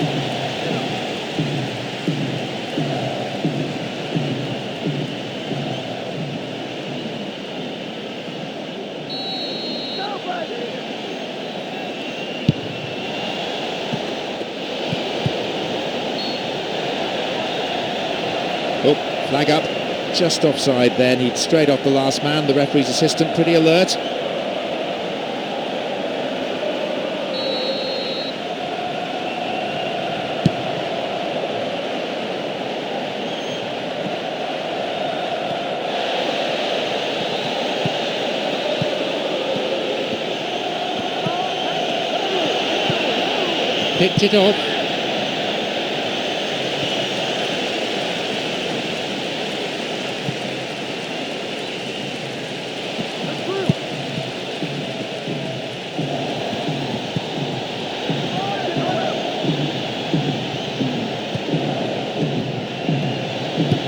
Oh, flag up, just offside then. He'd straight off the last man. The referee's assistant pretty alert. Picked it off.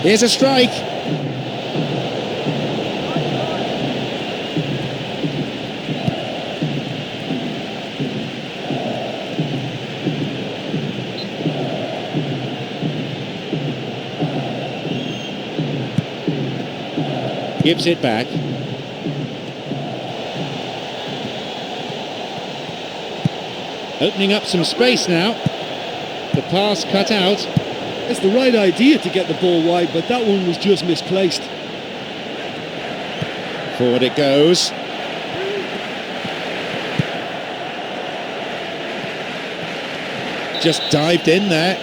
Here's a strike. Gives it back. Opening up some space now. The pass cut out. It's the right idea to get the ball wide, but that one was just misplaced. Forward it goes. Just dived in there.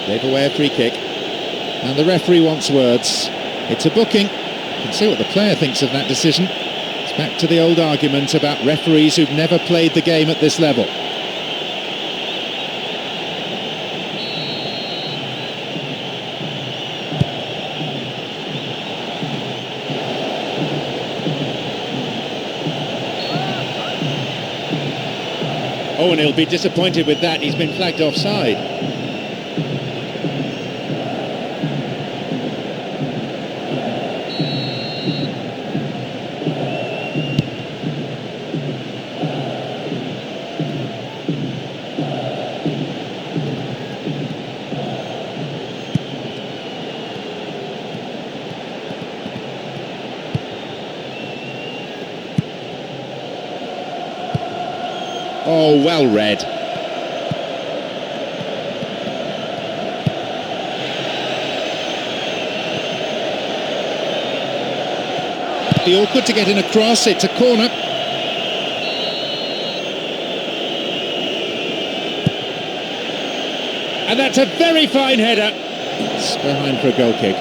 Gave away a free kick. And the referee wants words. It's a booking. You can see what the player thinks of that decision. It's back to the old argument about referees who've never played the game at this level. Oh, and he'll be disappointed with that. He's been flagged offside. Oh, well read. Be awkward to get in a cross. It's a corner. And that's a very fine header. It's behind for a goal kick.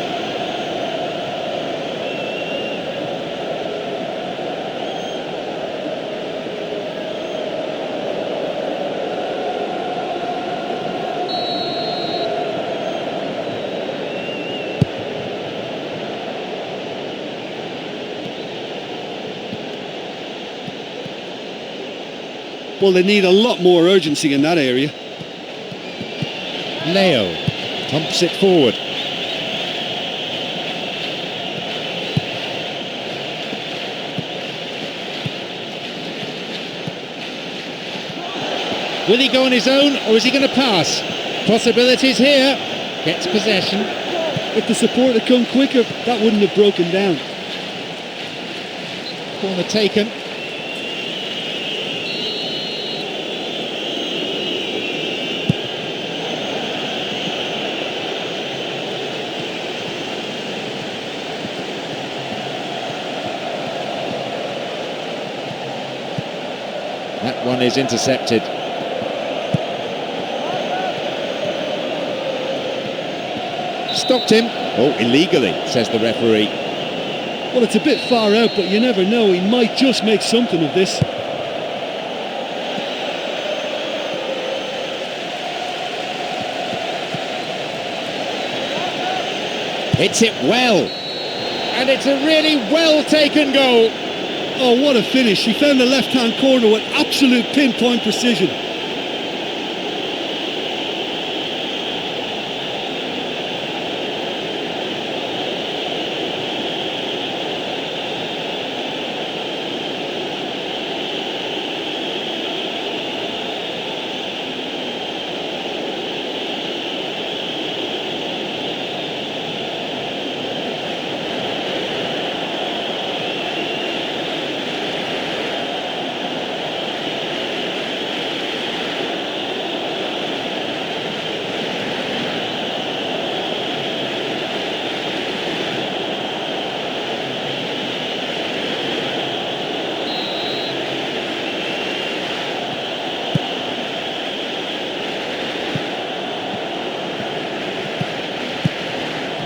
Well, they need a lot more urgency in that area. Leo pumps it forward. Will he go on his own, or is he going to pass? Possibilities here. Gets possession. If the support had come quicker, that wouldn't have broken down. Corner taken. That one is intercepted. Stopped him. Oh, illegally, says the referee. Well, it's a bit far out, but you never know. He might just make something of this. Hits it well. And it's a really well-taken goal. Oh, what a finish. He found the left-hand corner with absolute pinpoint precision.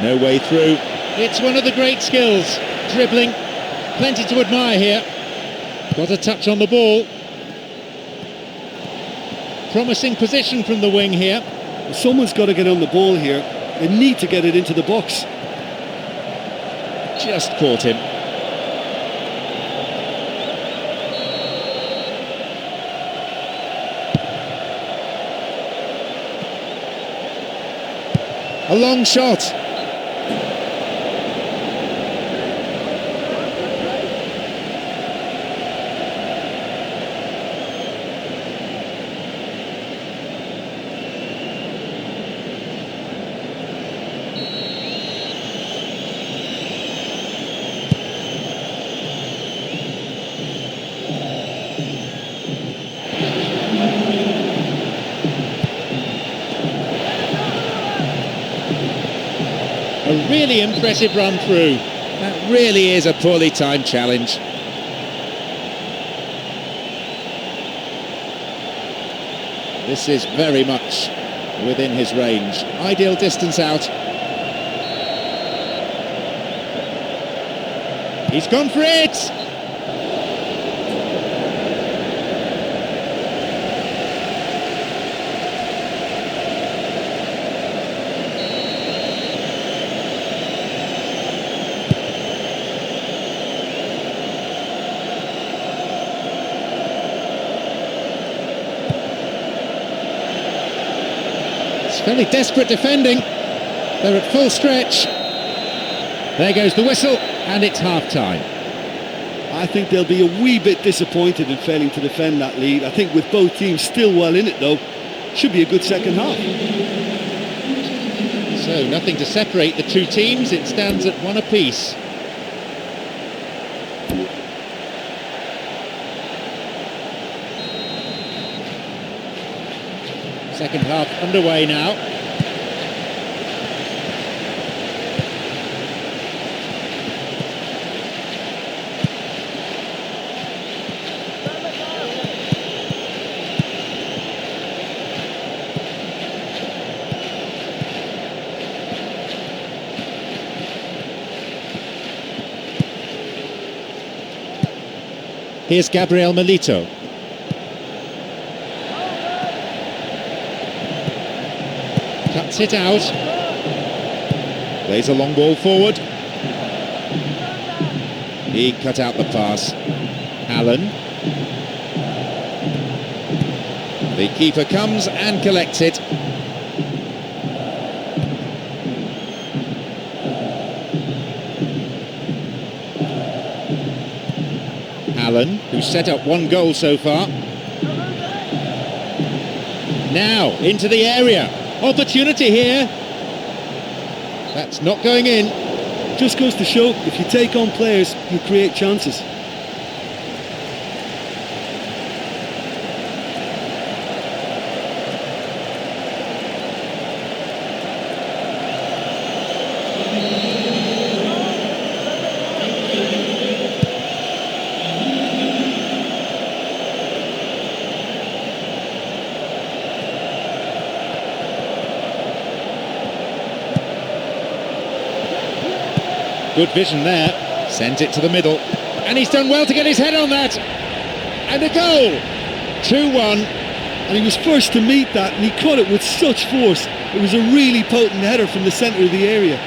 No way through. It's one of the great skills. Dribbling. Plenty to admire here. Got a touch on the ball. Promising position from the wing here. Someone's got to get on the ball here. They need to get it into the box. Just caught him. A long shot. A really impressive run through. That really is a poorly timed challenge. This is very much within his range. Ideal distance out. He's gone for it! Fairly desperate defending. They're at full stretch. There goes the whistle, and it's half-time. I think they'll be a wee bit disappointed in failing to defend that lead. I think with both teams still well in it, though, should be a good second half. So, nothing to separate the two teams. It stands at one apiece. Second half underway now. Here's Gabriel Milito. Cuts it out. Plays a long ball forward. He cut out the pass. Allen. The keeper comes and collects it. Allen, who's set up one goal so far. Now, into the area. Opportunity here. That's not going in. Just goes to show, if you take on players, you create chances. Good vision there. Sent it to the middle. And he's done well to get his head on that. And a goal. 2-1. And he was first to meet that, and he caught it with such force. It was a really potent header from the centre of the area.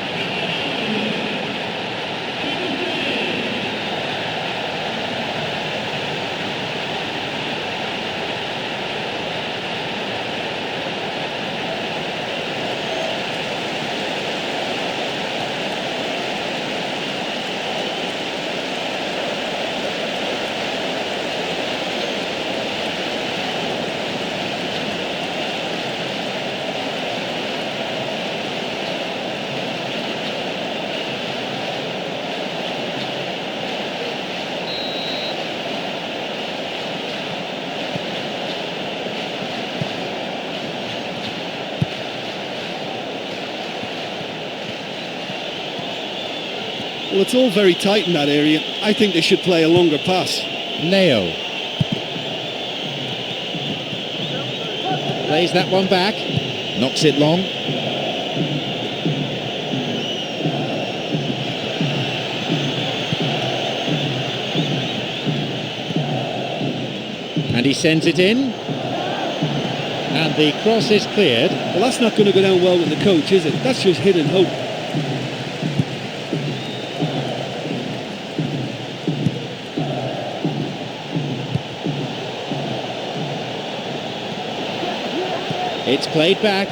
Well, it's all very tight in that area. I think they should play a longer pass. Leo. Plays that one back. Knocks it long. And he sends it in. And the cross is cleared. Well, that's not going to go down well with the coach, is it? That's just hit and hope. It's played back.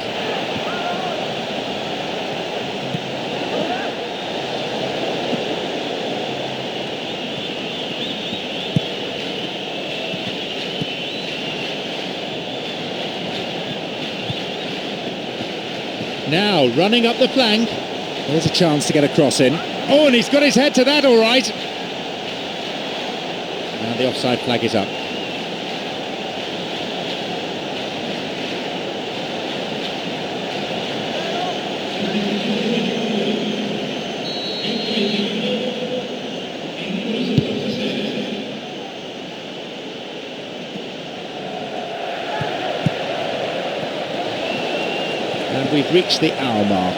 Now running up the flank. There's a chance to get a cross in. Oh, and he's got his head to that, all right. And the offside flag is up. And we've reached the hour mark.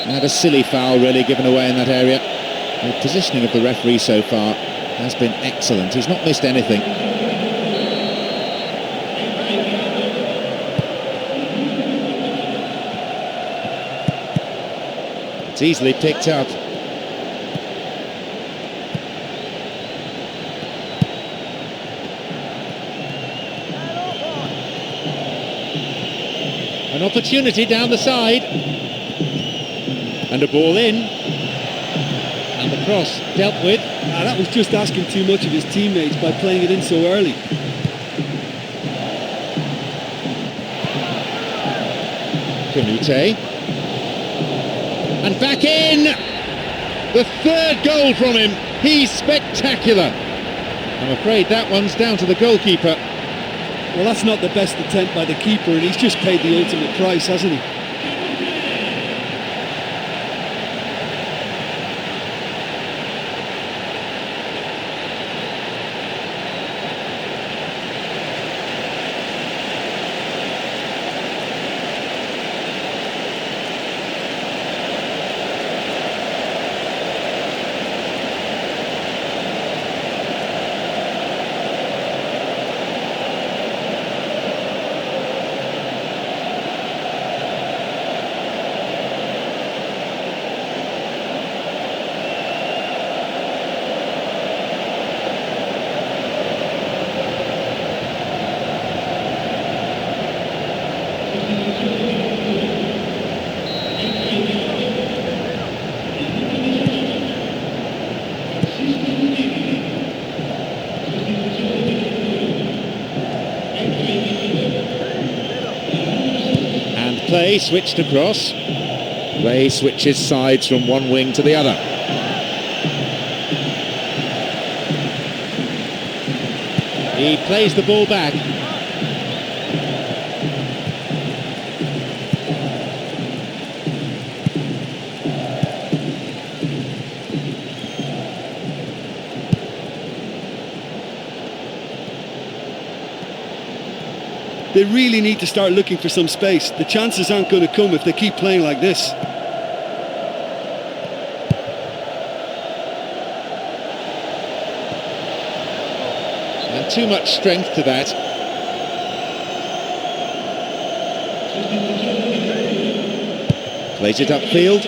And a silly foul really given away in that area. The positioning of the referee so far has been excellent. He's not missed anything. It's easily picked up. An opportunity down the side. And a ball in. And the cross dealt with. That was just asking too much of his teammates by playing it in so early. Canute. And back in! The third goal from him. He's spectacular. I'm afraid that one's down to the goalkeeper. Well, that's not the best attempt by the keeper, and he's just paid the ultimate price, hasn't he? play switched across. Play switches sides from one wing to the other. He plays the ball back. They really need to start looking for some space. The chances aren't going to come if they keep playing like this. And too much strength to that. Plays it upfield.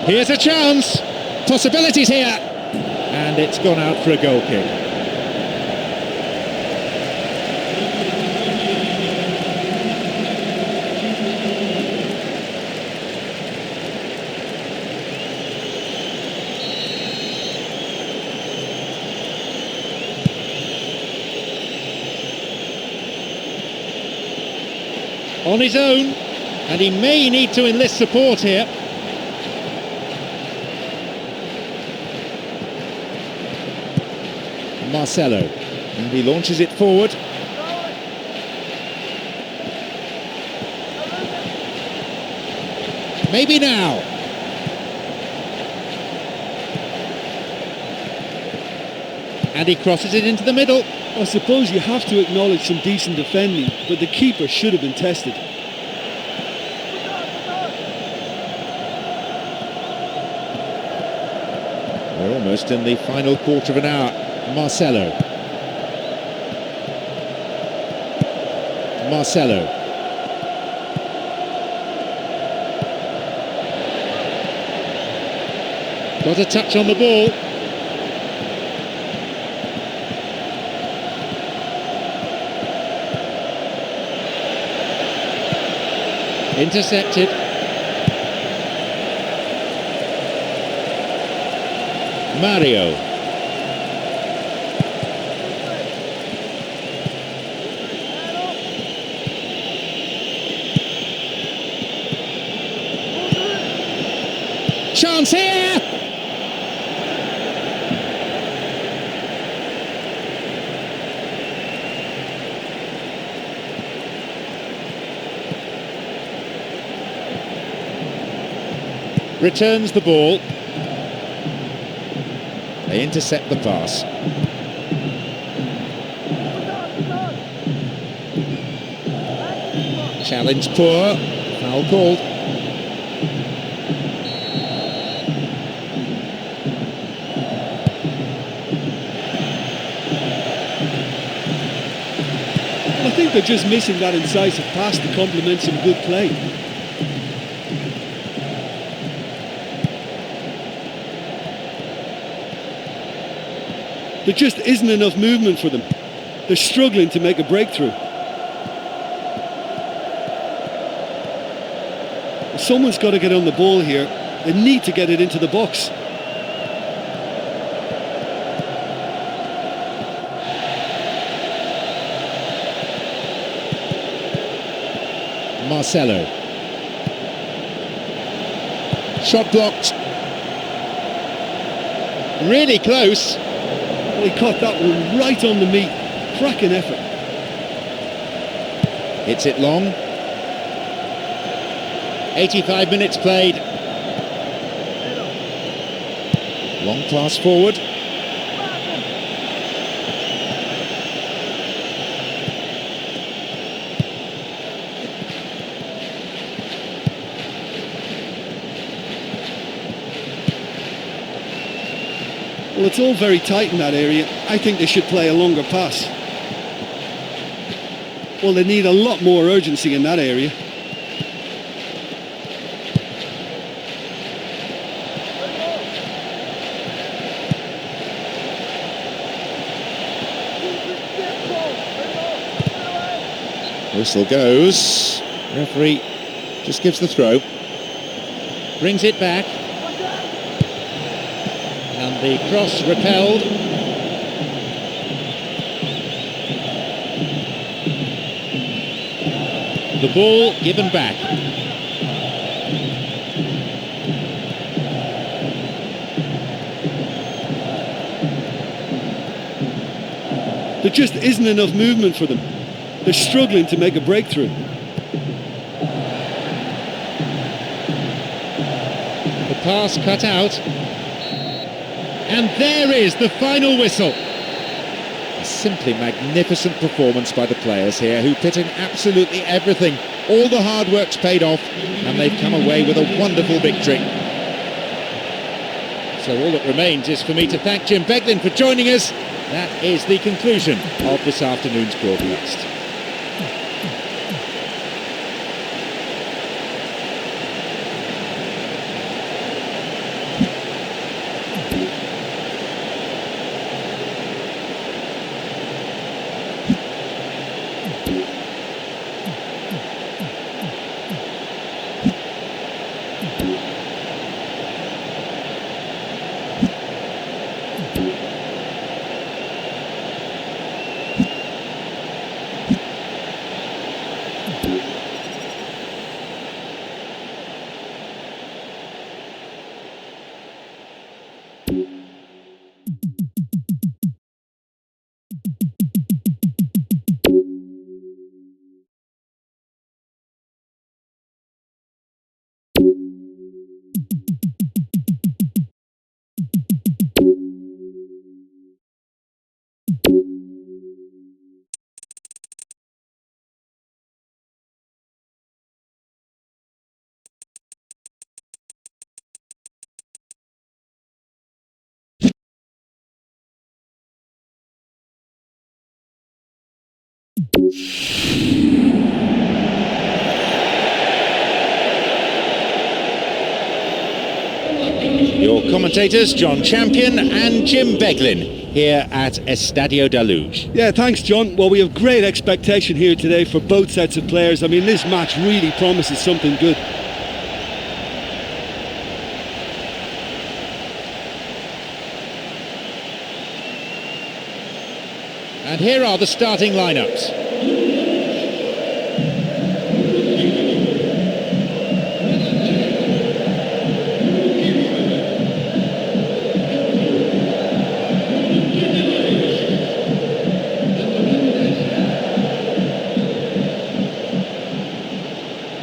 Here's a chance. Possibilities here. And it's gone out for a goal kick. On his own, and he may need to enlist support here. Marcelo, and he launches it forward. Maybe now. And he crosses it into the middle. I suppose you have to acknowledge some decent defending, but the keeper should have been tested. We're almost in the final quarter of an hour. Marcelo. Got a touch on the ball. Intercepted. Mario. Chance here! Returns the ball. They intercept the pass. Challenge poor. Foul called. I think they're just missing that incisive pass to complement some good play. There just isn't enough movement for them. They're struggling to make a breakthrough. Someone's got to get on the ball here. They need to get it into the box. Marcelo. Shot blocked. Really close. Well, he caught that one right on the meat. Cracking effort. Hits it long. 85 minutes played. Long pass forward. Well, it's all very tight in that area. I think they should play a longer pass. Well, they need a lot more urgency in that area. Whistle goes. Referee just gives the throw. Brings it back. And the cross repelled. The ball given back. There just isn't enough movement for them. They're struggling to make a breakthrough. The pass cut out. And there is the final whistle. A simply magnificent performance by the players here, who put in absolutely everything. All the hard work's paid off, and they've come away with a wonderful victory. So all that remains is for me to thank Jim Beglin for joining us. That is the conclusion of this afternoon's broadcast. Your commentators, John Champion and Jim Beglin, here at Estadio da Luz. Yeah, thanks, John. Well, we have great expectation here today for both sets of players. I mean, this match really promises something good. And here are the starting lineups.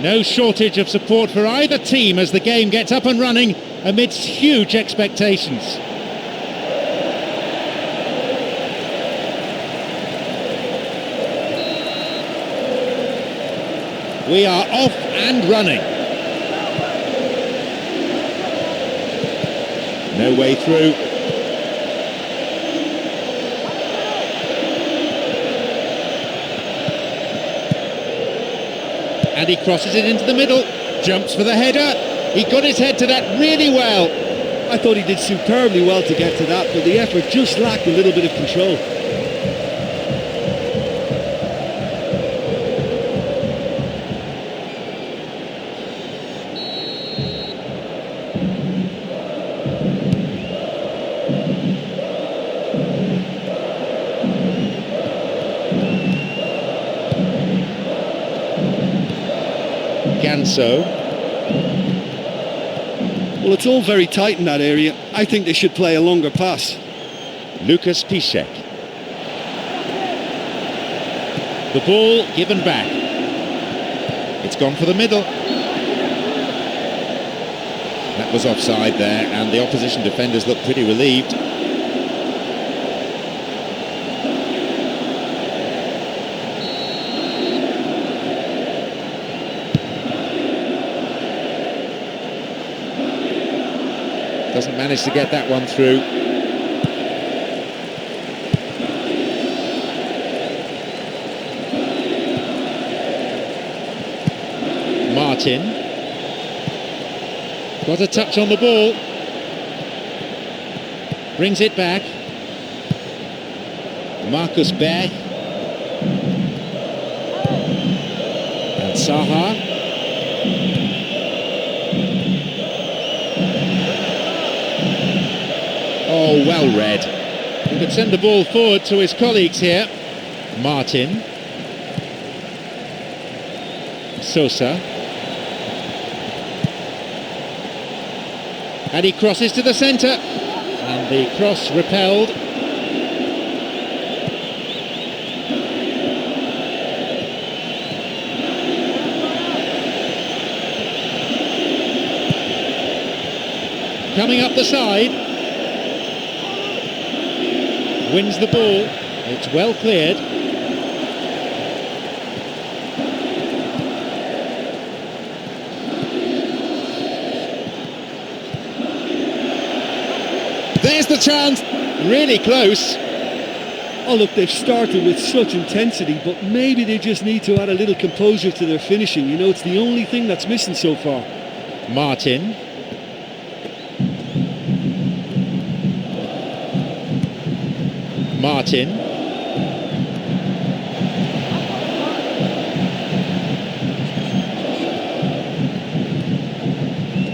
No shortage of support for either team as the game gets up and running amidst huge expectations. We are off and running. No way through. And he crosses it into the middle, jumps for the header. He got his head to that really well. I thought he did superbly well to get to that, but the effort just lacked a little bit of control. Well, it's all very tight in that area. I think they should play a longer pass. Lucas Piszczek. The ball given back. It's gone for the middle. That was offside there, and the opposition defenders look pretty relieved. Doesn't manage to get that one through. Martin. Got a touch on the ball. Brings it back. Marcus Berg. And Saha. Oh, well read. He could send the ball forward to his colleagues here. Martin. Sosa. And he crosses to the centre. And the cross repelled. Coming up the side. Wins the ball. It's well cleared. There's the chance. Really close. Oh look, they've started with such intensity, but maybe they just need to add a little composure to their finishing. You know, it's the only thing that's missing so far. Martin. Martin.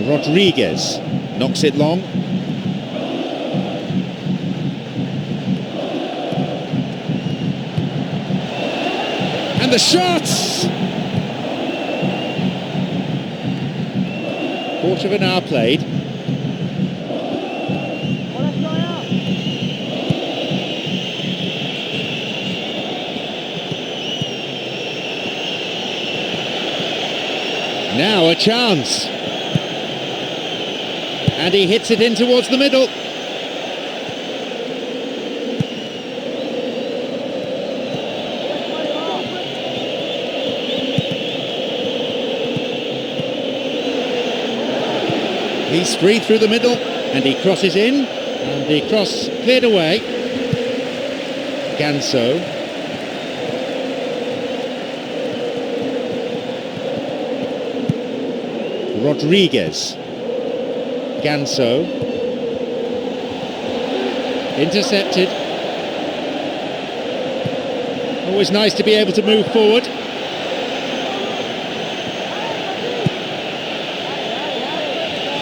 Rodriguez knocks it long. And the shots! Quarter of an hour played. Now a chance. And he hits it in towards the middle. He's free through the middle, and he crosses in, and the cross cleared away. Ganso. Rodriguez. Ganso. Intercepted. Always nice to be able to move forward.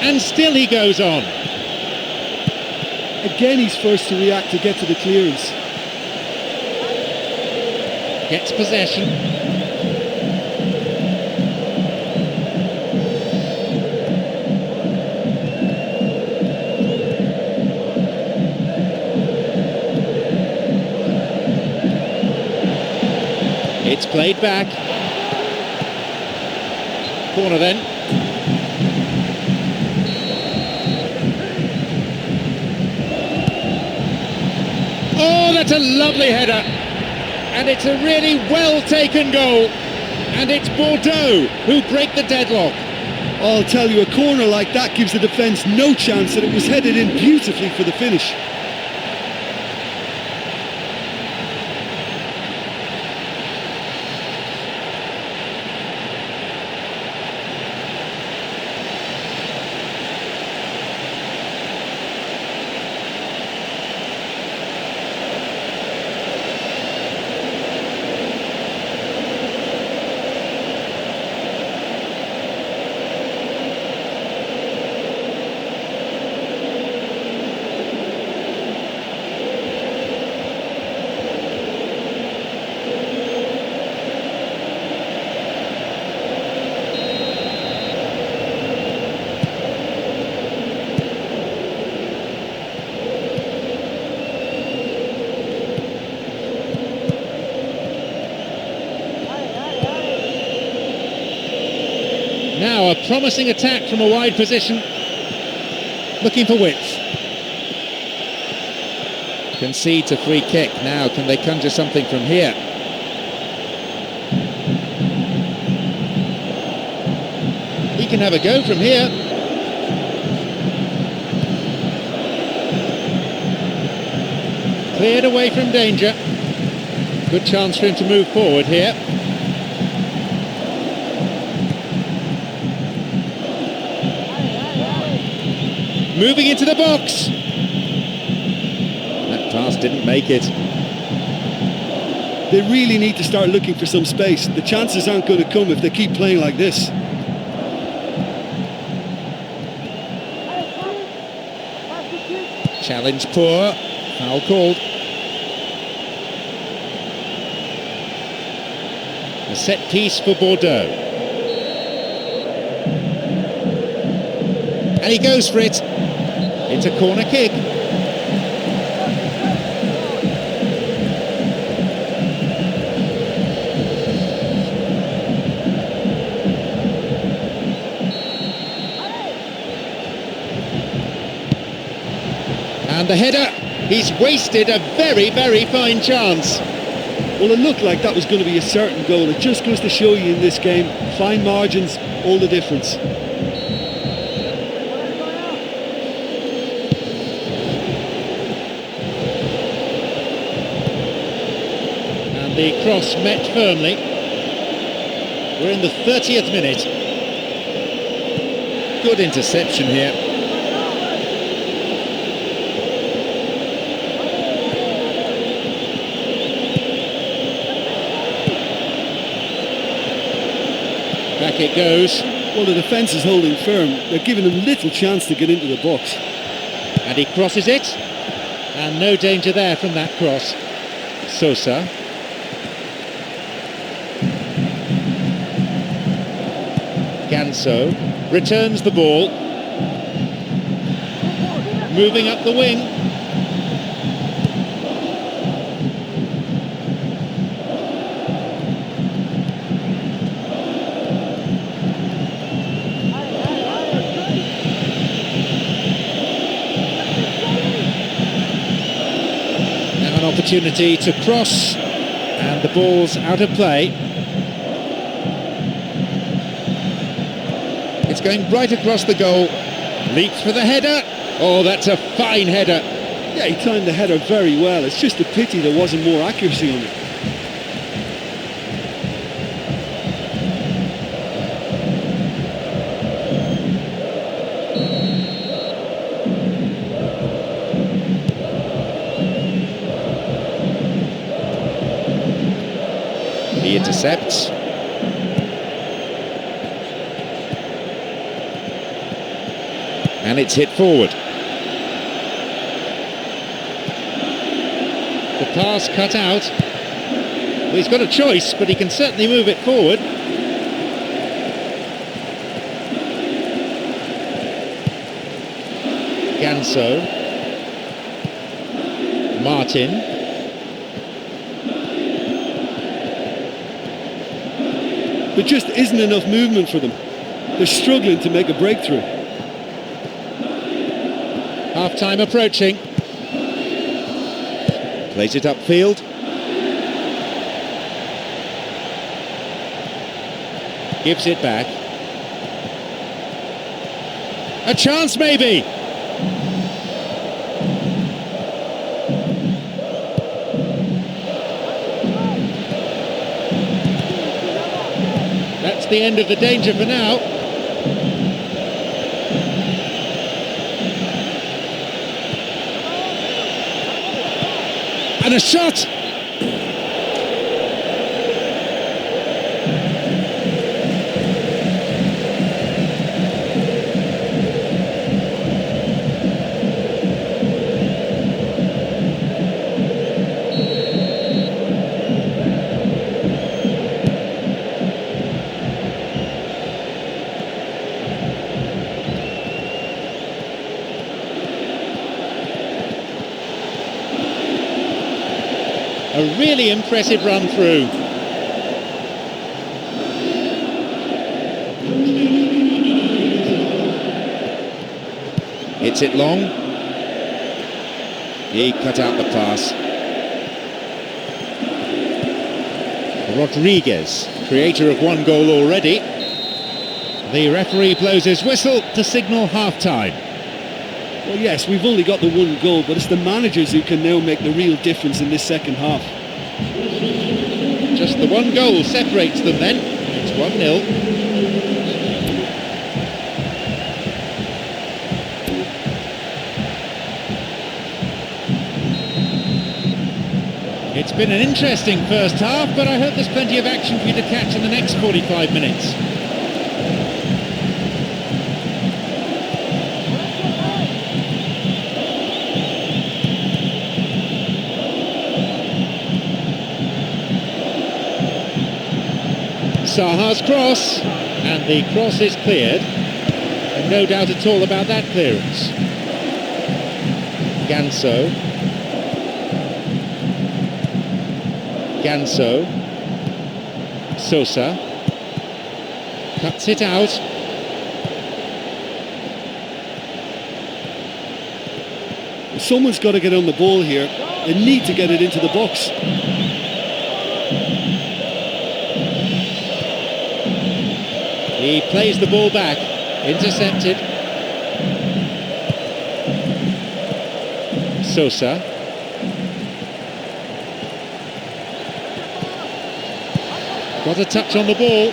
And still he goes on. Again, he's first to react to get to the clearance. Gets possession. It's played back. Corner then. Oh, that's a lovely header. And it's a really well-taken goal. And it's Bordeaux who break the deadlock. I'll tell you, a corner like that gives the defence no chance, and it was headed in beautifully for the finish. Now a promising attack from a wide position, looking for width. Concedes a free kick. Now can they conjure something from here? He can have a go from here. Cleared away from danger. Good chance for him to move forward here. Moving into the box. That pass didn't make it. They really need to start looking for some space. The chances aren't going to come if they keep playing like this. Challenge poor. Foul called. A set piece for Bordeaux. And he goes for it. It's a corner kick. And the header, he's wasted a very, very fine chance. Well, it looked like that was going to be a certain goal. It just goes to show you in this game, fine margins, all the difference. And the cross met firmly. We're in the 30th minute. Good interception here. Back it goes. Well, the defence is holding firm. They're giving him little chance to get into the box. And he crosses it. And no danger there from that cross. Sosa. Ganso returns the ball. Moving up the wing. Opportunity to cross, and the ball's out of play. It's going right across the goal. Leaps for the header. Oh, that's a fine header. Yeah, he timed the header very well. It's just a pity there wasn't more accuracy on it. He intercepts. And it's hit forward. The pass cut out. Well, he's got a choice, but he can certainly move it forward. Ganso. Martin. There just isn't enough movement for them. They're struggling to make a breakthrough. Half-time approaching. Plays it upfield. Gives it back. A chance maybe! That's the end of the danger for now. And a shot! A really impressive run through. Hits it long. He cut out the pass. Rodriguez, creator of one goal already. The referee blows his whistle to signal half-time. Well, yes, we've only got the one goal, but it's the managers who can now make the real difference in this second half. Just the one goal separates them then. It's 1-0. It's been an interesting first half, but I hope there's plenty of action for you to catch in the next 45 minutes. Saha's cross, and the cross is cleared. No doubt at all about that clearance. Ganso. Sosa. Cuts it out. Someone's got to get on the ball here. They need to get it into the box. He plays the ball back. Intercepted. Sosa. Got a touch on the ball.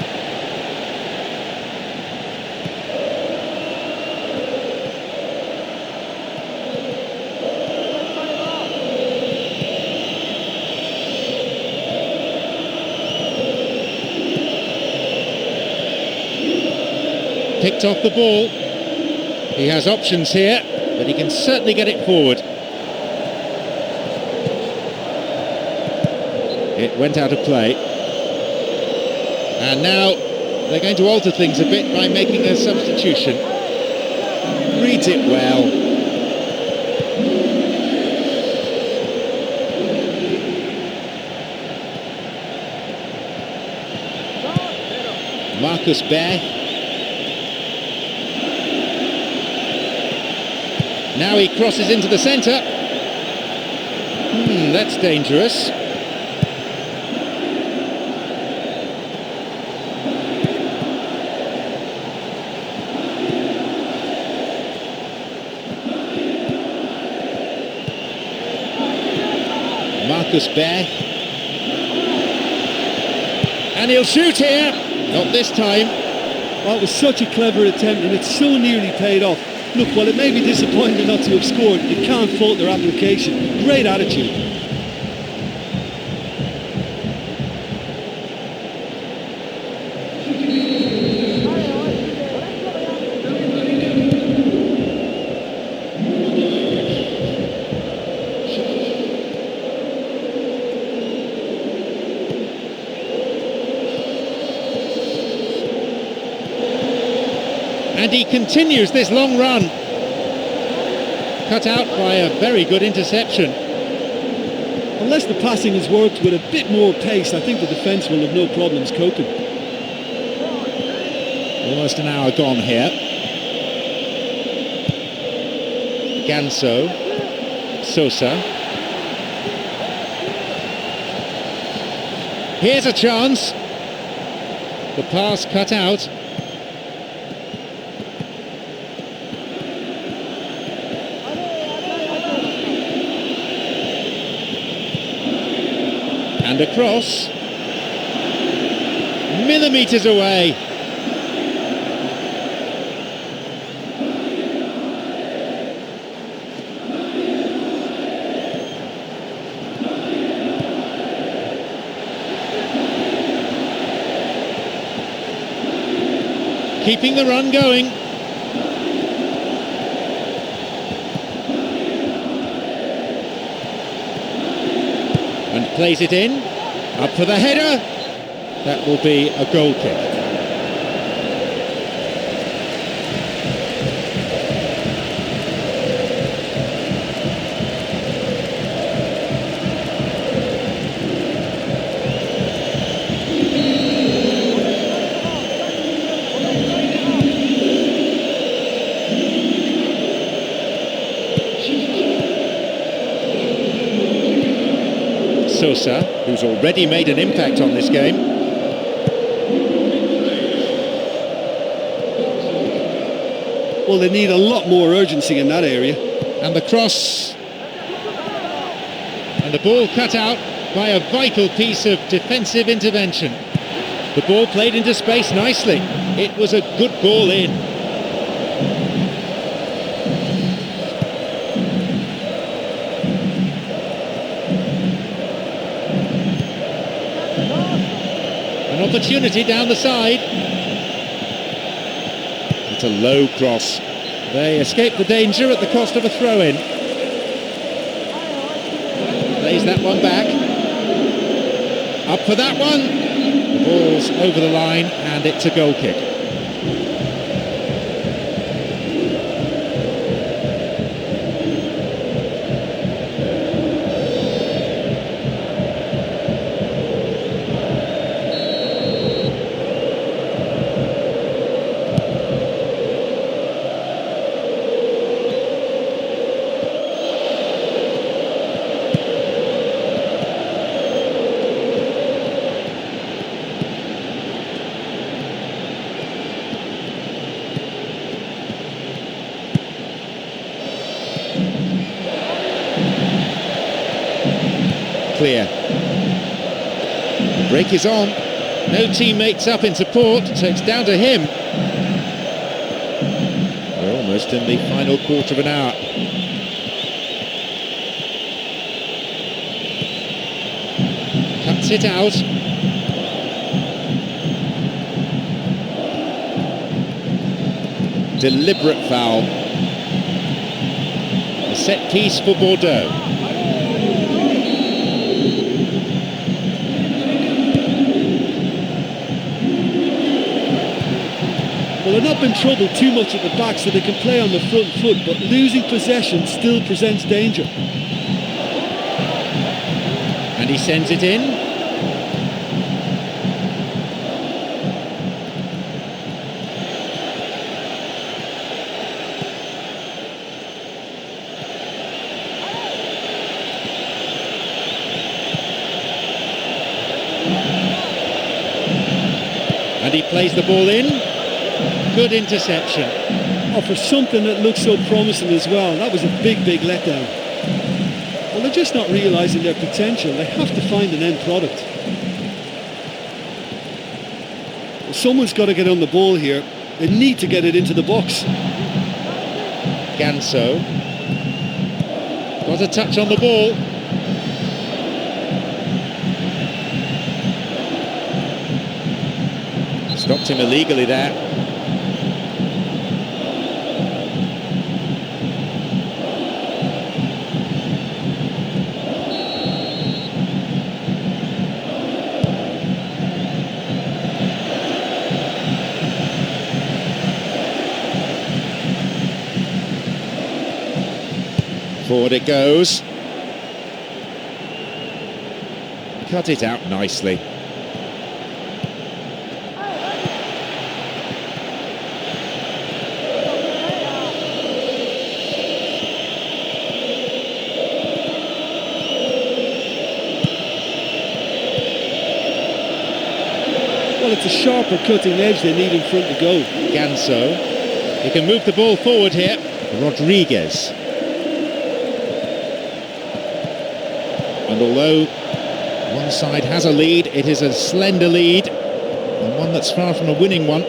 Picked off the ball. He has options here, but he can certainly get it forward. It went out of play. And now they're going to alter things a bit by making a substitution. Reads it well. Marcus Bear. Now he crosses into the centre. That's dangerous. Marcus Bear. And he'll shoot here. Not this time. Oh, it was such a clever attempt and it's so nearly paid off. Look, while it may be disappointing not to have scored, you can't fault their application. Great attitude. And he continues this long run. Cut out by a very good interception. Unless the passing has worked with a bit more pace, I think the defence will have no problems coping. Almost an hour gone here. Ganso. Sosa. Here's a chance. The pass cut out. And across, millimetres away. Keeping the run going. And plays it in. Up for the header. That will be a goal kick. Sosa, who's already made an impact on this game. Well, they need a lot more urgency in that area. And the cross. And the ball cut out by a vital piece of defensive intervention. The ball played into space nicely. It was a good ball in. Opportunity down the side. It's a low cross. They escape the danger at the cost of a throw-in. Plays that one back. Up for that one. The ball's over the line and it's a goal kick. clear. Break is on. No teammates up in support, so it's down to him. We're almost in the final quarter of an hour. Cuts it out. Deliberate foul. A set piece for Bordeaux. Well, they've not been troubled too much at the back, so they can play on the front foot, but losing possession still presents danger. And he sends it in. And he plays the ball in. Good interception. Oh, for something that looks so promising as well. That was a big, big letdown. Well, they're just not realising their potential. They have to find an end product. Well, someone's got to get on the ball here. They need to get it into the box. Ganso. Got a touch on the ball. Stopped him illegally there. Forward it goes. Cut it out nicely. Well, it's a sharper cutting edge they need in front to go. Ganso. He can move the ball forward here. Rodriguez. And although one side has a lead, it is a slender lead, and one that's far from a winning one.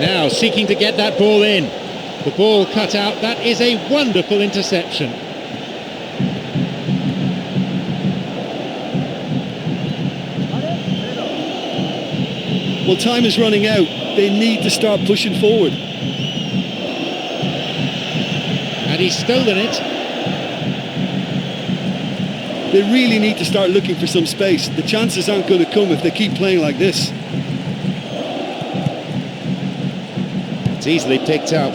Now seeking to get that ball in. The ball cut out. That is a wonderful interception. Well, time is running out. They need to start pushing forward. And he's stolen it. They really need to start looking for some space. The chances aren't going to come if they keep playing like this. It's easily picked up.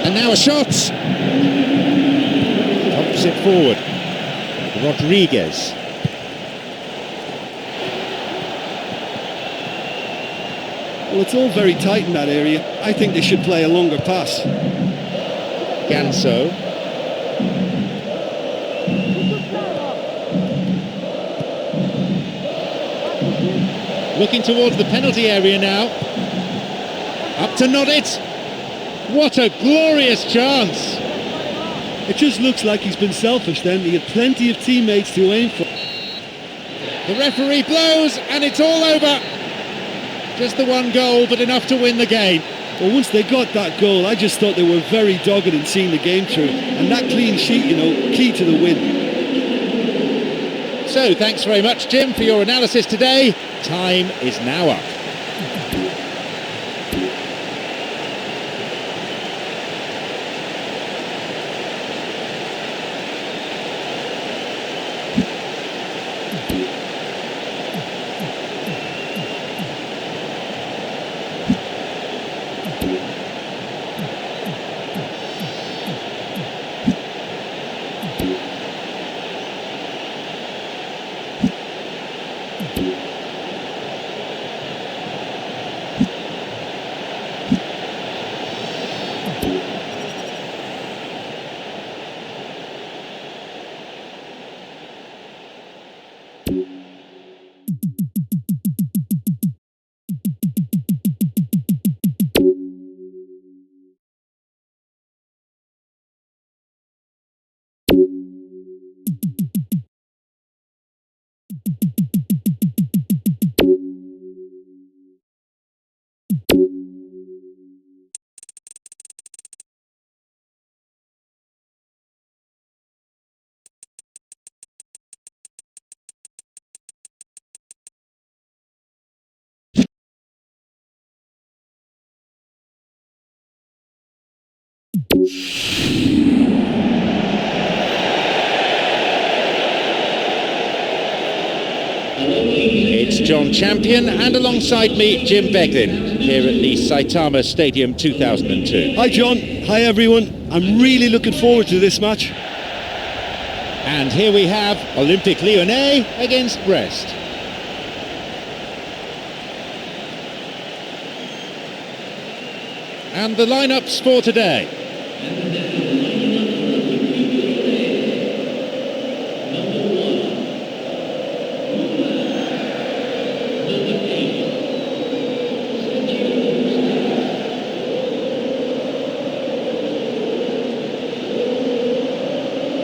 And now a shot. Pops it forward. Rodriguez. Well, it's all very tight in that area. I think they should play a longer pass. Ganso. Looking towards the penalty area now. Up to nod it. What a glorious chance. It just looks like he's been selfish then. He had plenty of teammates to aim for. The referee blows and it's all over. Just the one goal, but enough to win the game. Well, once they got that goal, I just thought they were very dogged in seeing the game through. And that clean sheet, you know, key to the win. So, thanks very much, Jim, for your analysis today. Time is now up. It's John Champion, and alongside me, Jim Beglin, here at the Saitama Stadium 2002. Hi John, hi everyone. I'm really looking forward to this match. And here we have Olympique Lyonnais against Brest. And the lineups for today.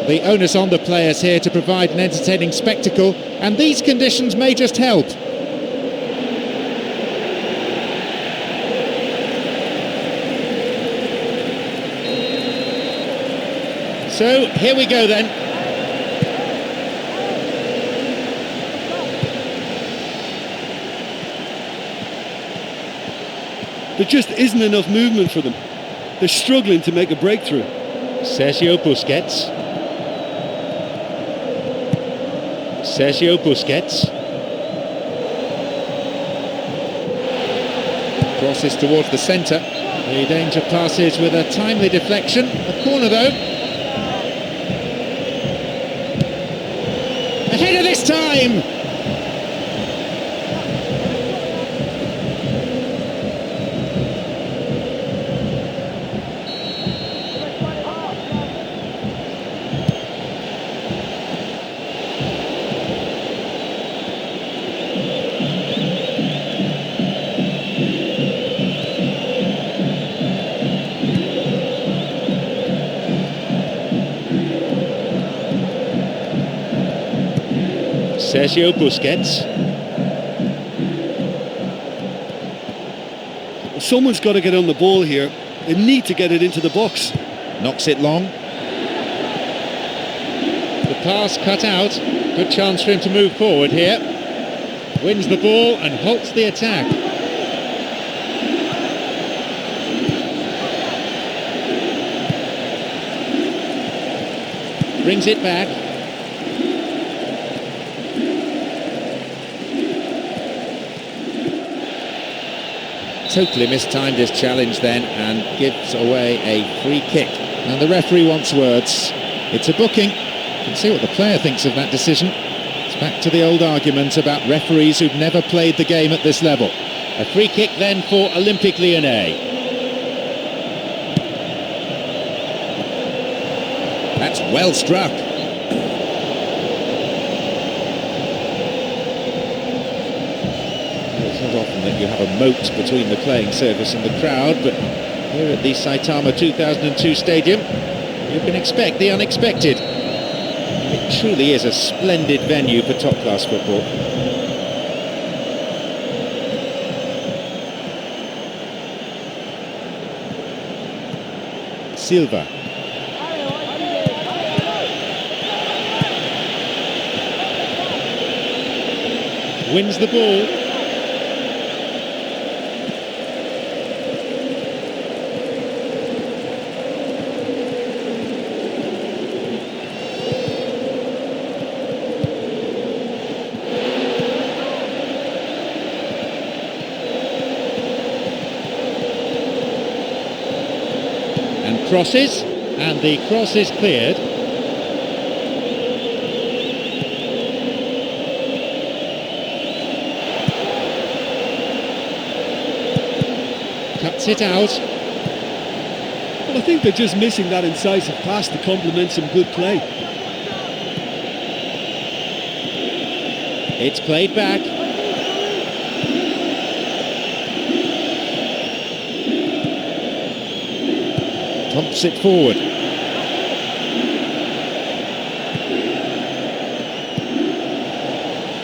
The onus on the players here to provide an entertaining spectacle, and these conditions may just help. So, here we go then. There just isn't enough movement for them. They're struggling to make a breakthrough. Sergio Busquets. Sergio Busquets. Crosses towards the centre. The danger passes with a timely deflection. A corner though. Ahead of this time! Sergio Busquets. Someone's got to get on the ball here. They need to get it into the box. Knocks it long. The pass cut out. Good chance for him to move forward here. Wins the ball and halts the attack. Brings it back. Totally mistimed his challenge then and gives away a free kick. And the referee wants words. It's a booking. You can see what the player thinks of that decision. It's back to the old argument about referees who've never played the game at this level. A free kick then for Olympique Lyonnais. That's well struck. Often that you have a moat between the playing surface and the crowd, but here at the Saitama 2002 Stadium you can expect the unexpected. It truly is a splendid venue for top-class football. Silva. Wins the ball. Crosses, and the cross is cleared. Cuts it out. Well, I think they're just missing that incisive pass to complement some good play. It's played back. Pumps it forward.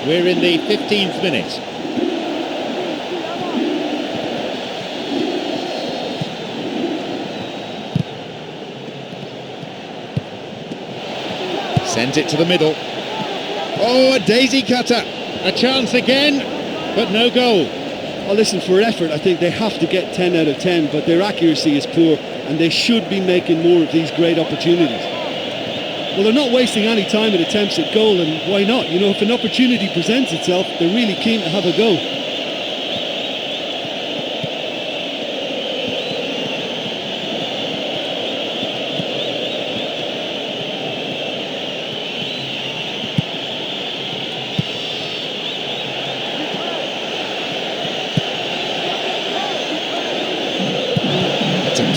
We're in the 15th minute. Sends it to the middle. Oh, a daisy cutter. A chance again, but no goal. Oh, listen, for effort, I think they have to get 10 out of 10, but their accuracy is poor, and they should be making more of these great opportunities. Well, they're not wasting any time at attempts at goal, and why not? You know, if an opportunity presents itself, they're really keen to have a go.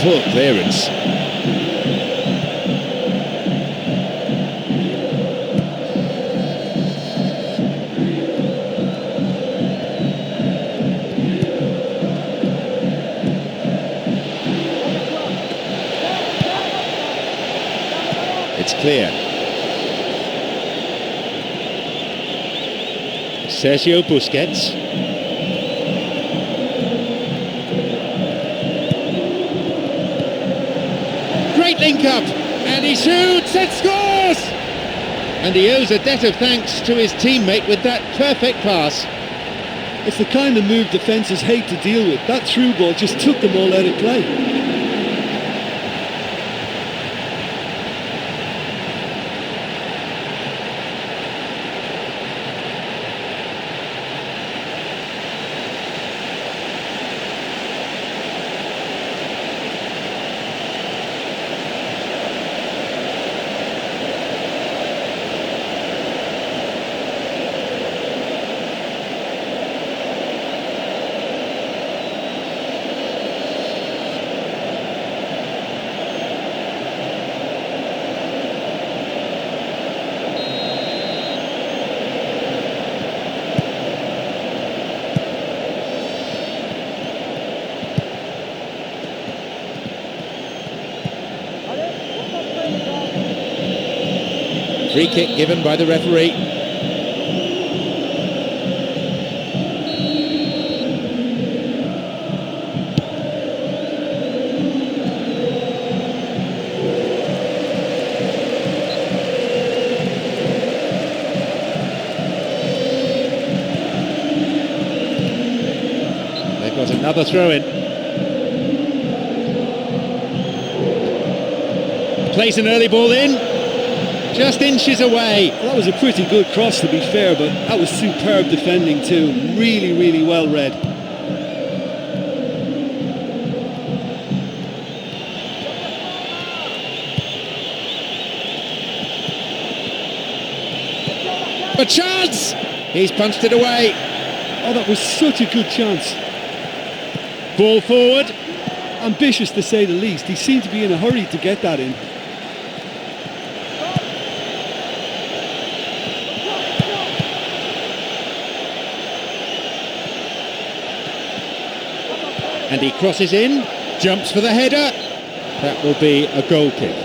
Poor clearance. It's clear. Sergio Busquets. Great link up, and he shoots and scores! And he owes a debt of thanks to his teammate with that perfect pass. It's the kind of move defences hate to deal with. That through ball just took them all out of play. Free kick given by the referee. They've got another throw-in. Plays an early ball in. Just inches away. Well, that was a pretty good cross, to be fair, but that was superb defending too. Really, really well read. A chance! He's punched it away. Oh, that was such a good chance. Ball forward. Ambitious, to say the least. He seemed to be in a hurry to get that in. And he crosses in, jumps for the header. That will be a goal kick.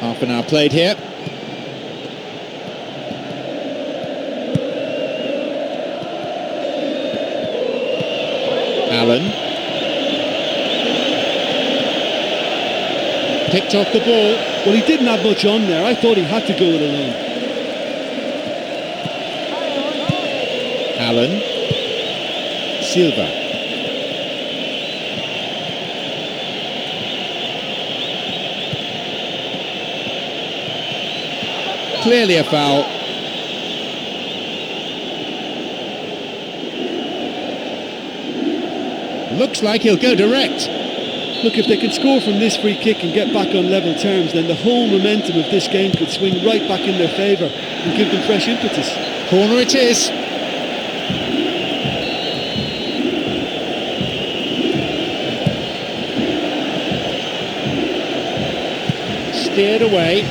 Half an hour played here. Allen picked off the ball. Well, he didn't have much on there. I thought he had to go it alone. Allen, Silva. Clearly a foul. Looks like he'll go direct. Look, if they can score from this free kick and get back on level terms, then the whole momentum of this game could swing right back in their favour and give them fresh impetus. Corner it is. Steered away.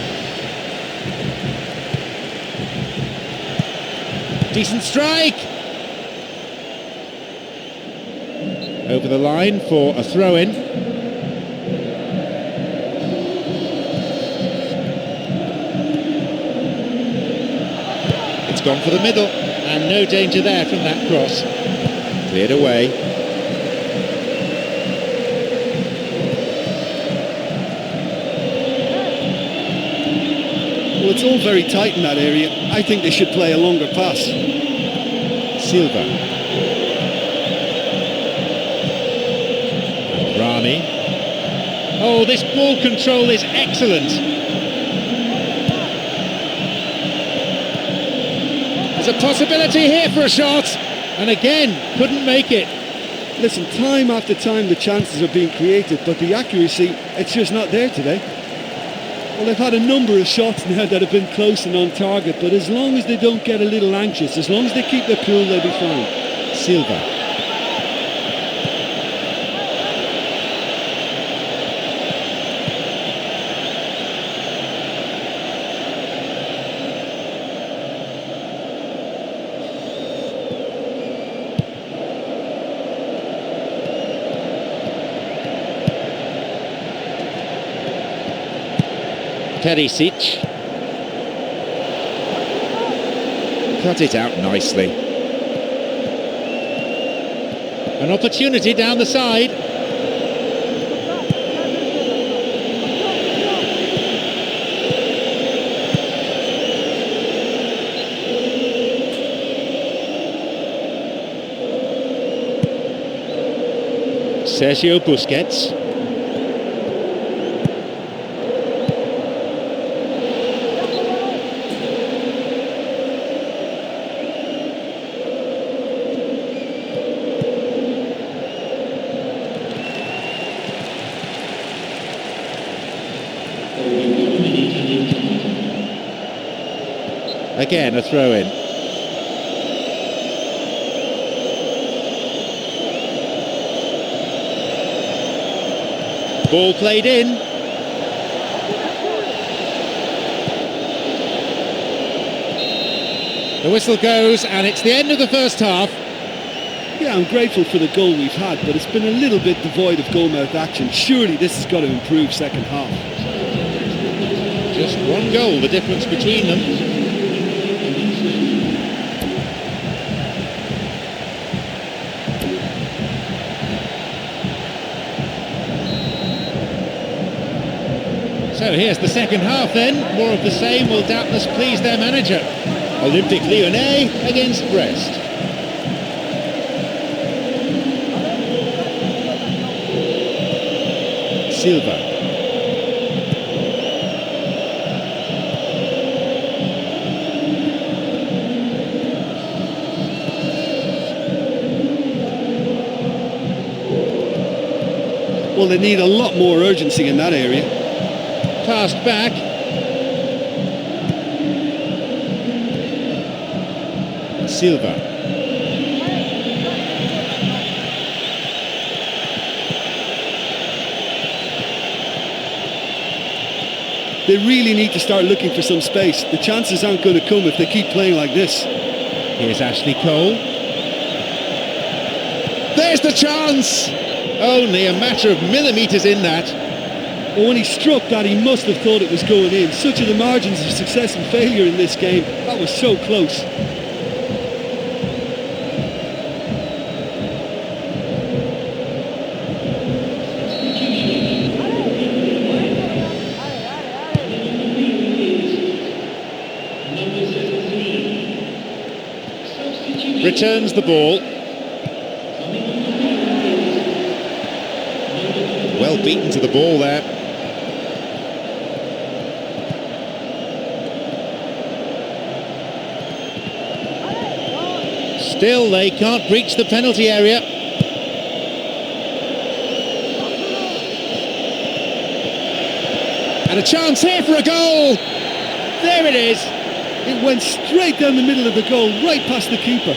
Decent strike. Over the line for a throw-in. It's gone for the middle, And no danger there from that cross. Cleared away. Well, it's all very tight in that area. I think they should play a longer pass. Silva. And Rami. Oh, this ball control is excellent. There's a possibility here for a shot. And again, couldn't make it. Listen, time after time the chances are being created, but the accuracy, it's just not there today. Well, they've had a number of shots now that have been close and on target, but as long as they don't get a little anxious, as long as they keep their cool, they'll be fine. Silva. Perisic. Cut it out nicely. An opportunity down the side. Sergio Busquets. Again, a throw-in. Ball played in. The whistle goes, and it's the end of the first half. Yeah, I'm grateful for the goal we've had, but it's been a little bit devoid of goalmouth action. Surely this has got to improve second half. Just one goal, the difference between them. So here's the second half then. More of the same will doubtless please their manager. Olympique Lyonnais against Brest. Silva. Well, they need a lot more urgency in that area. Passed back. Silva. They really need to start looking for some space. The chances aren't going to come if they keep playing like this. Here's Ashley Cole. There's the chance! Only a matter of millimetres in that. Well, when he struck that, he must have thought it was going in. Such are the margins of success and failure in this game. That was so close. Returns the ball. Well beaten to the ball there. Still, they can't breach the penalty area. And a chance here for a goal. There it is. It went straight down the middle of the goal, right past the keeper.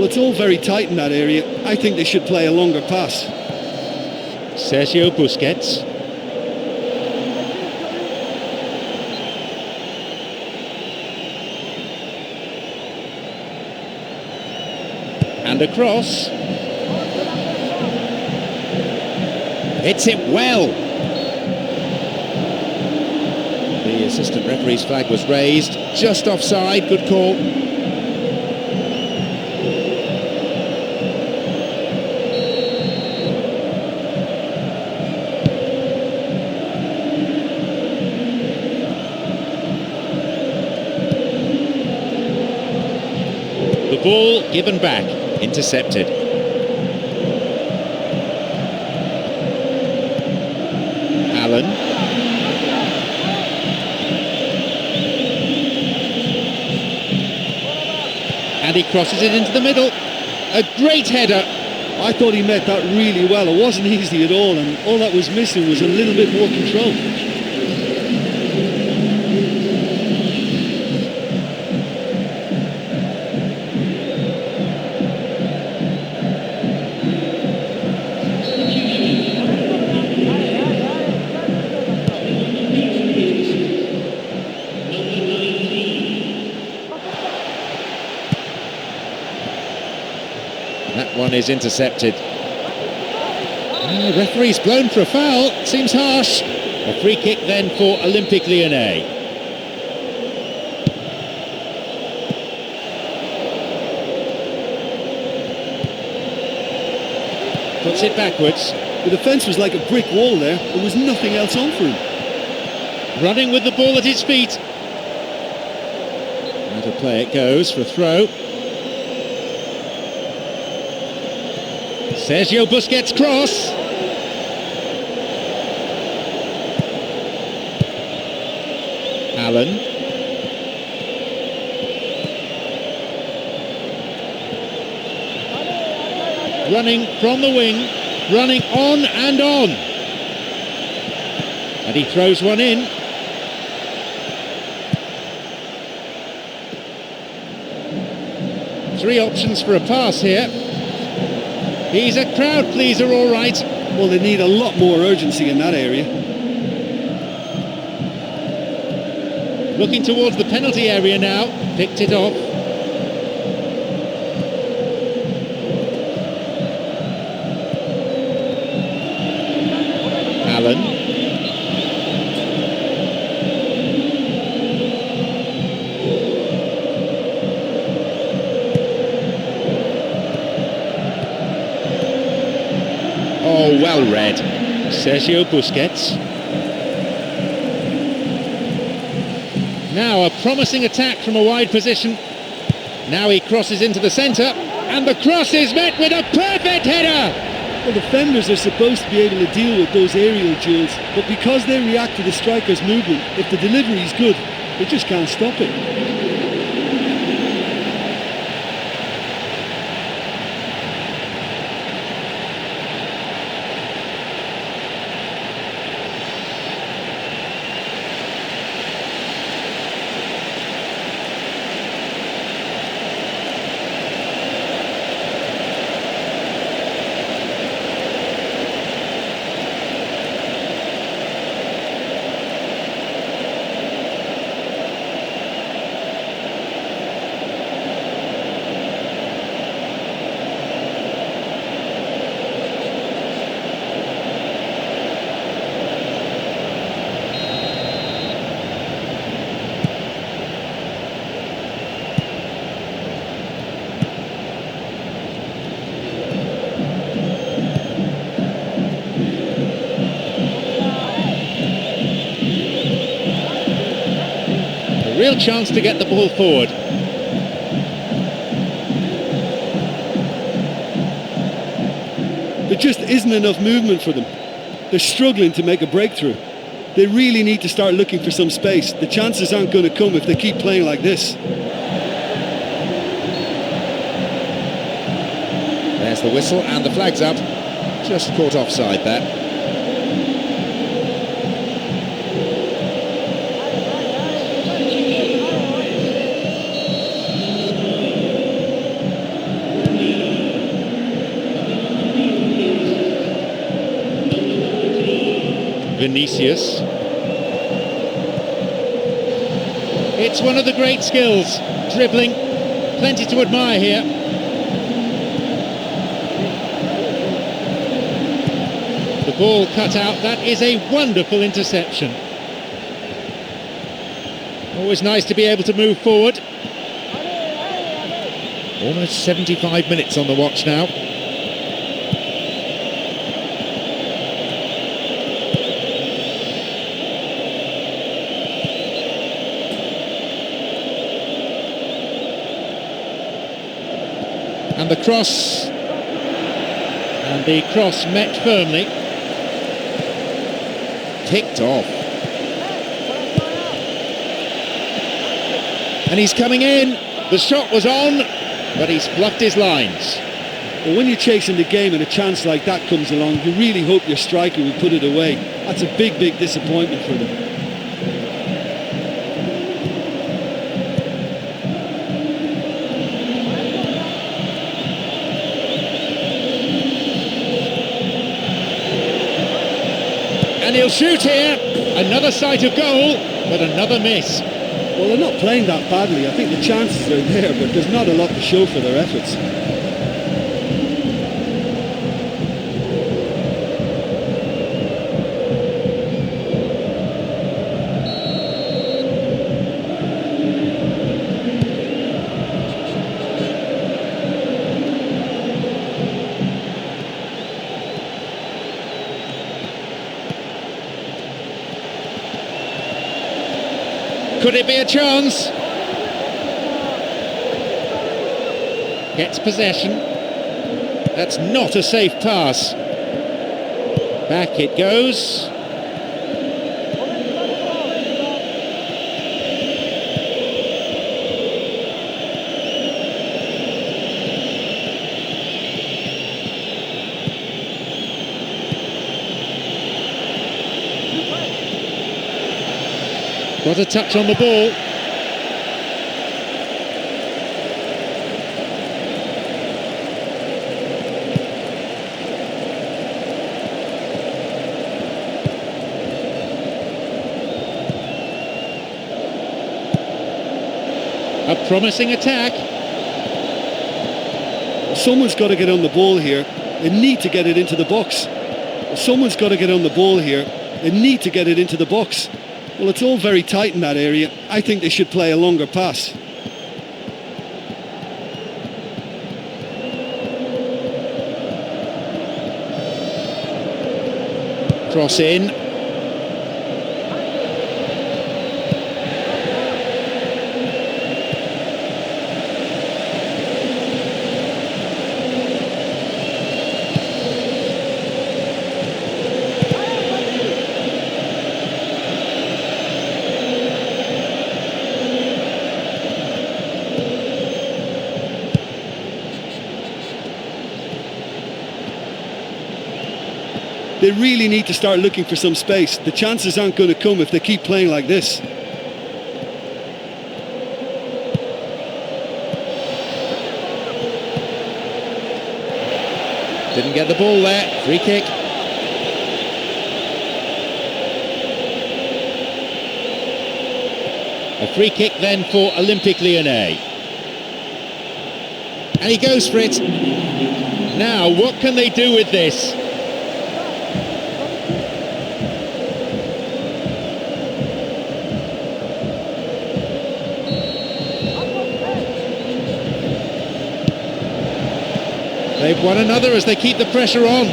Well, it's all very tight in that area. I think they should play a longer pass. Sergio Busquets. And across. Hits it well. The assistant referee's flag was raised, just offside, good call. The ball given back, intercepted. Allen. And he crosses it into the middle. A great header. I thought he met that really well. It wasn't easy at all, and all that was missing was a little bit more control. That one is intercepted. Referee's blown for a foul. Seems harsh. A free kick then for Olympique Lyonnais. Puts it backwards. The defence was like a brick wall there. There was nothing else on for him. Running with the ball at his feet. Out of play it goes for a throw. Sergio Busquets cross. Allen. Running from the wing, running on and on. And he throws one in. Three options for a pass here. He's a crowd pleaser, all right. Well, they need a lot more urgency in that area. Looking towards the penalty area now. Picked it off. Allen. Oh, well read. Sergio Busquets. Now a promising attack from a wide position. Now he crosses into the centre, and the cross is met with a perfect header! Well, defenders are supposed to be able to deal with those aerial duels, but because they react to the striker's movement, if the delivery is good, they just can't stop it. Real chance to get the ball forward. There just isn't enough movement for them. They're struggling to make a breakthrough. They really need to start looking for some space. The chances aren't going to come if they keep playing like this. There's the whistle and the flag's up. Just caught offside there. Vinicius. It's one of the great skills, dribbling, plenty to admire here. The ball cut out, that is a wonderful interception. Always nice to be able to move forward. Almost 75 minutes on the watch now. And the cross, met firmly, picked off, and he's coming in. The shot was on, but he's bluffed his lines. Well, when you're chasing the game and a chance like that comes along, you really hope your striker will put it away. That's a big disappointment for them. And he'll shoot here. Another sight of goal, but another miss. Well, they're not playing that badly. I think the chances are there, but there's not a lot to show for their efforts. Could it be a chance? Gets possession. That's not a safe pass. Back it goes. Got a touch on the ball. A promising attack. Someone's got to get on the ball here. They need to get it into the box. Someone's got to get on the ball here. They need to get it into the box. Well, it's all very tight in that area. I think they should play a longer pass. Cross in. They really need to start looking for some space. The chances aren't going to come if they keep playing like this. Didn't get the ball there. Free kick. A free kick then for Olympique Lyonnais. And he goes for it. Now, what can they do with this? They've won another as they keep the pressure on.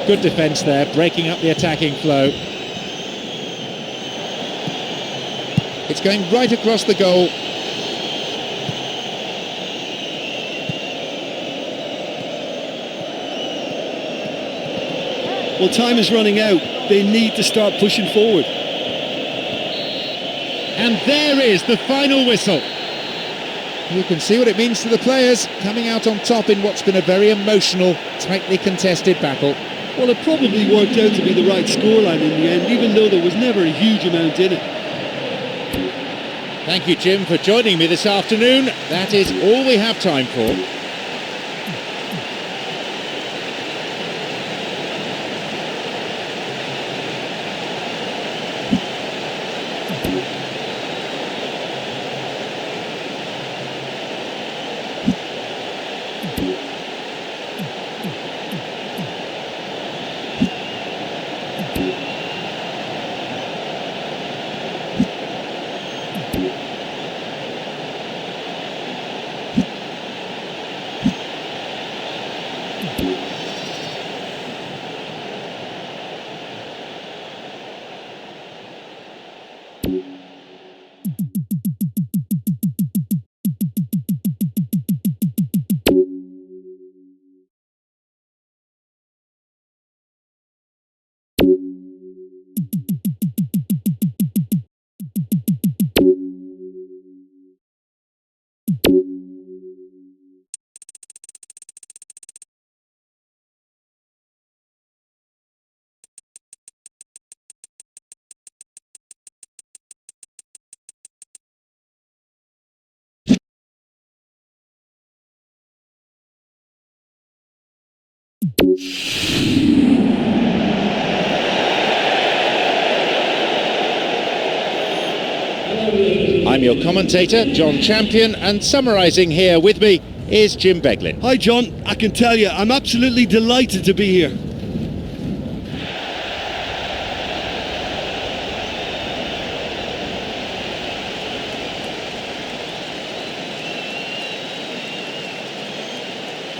Good defence there, breaking up the attacking flow. It's going right across the goal. Well, time is running out. They need to start pushing forward. And there is the final whistle. You can see what it means to the players, coming out on top in what's been a very emotional, tightly contested battle. Well, it probably worked out to be the right scoreline in the end, even though there was never a huge amount in it. Thank you, Jim, for joining me this afternoon. That is all we have time for. I'm your commentator, John Champion, and summarising here with me is Jim Beglin. Hi John, I can tell you, I'm absolutely delighted to be here.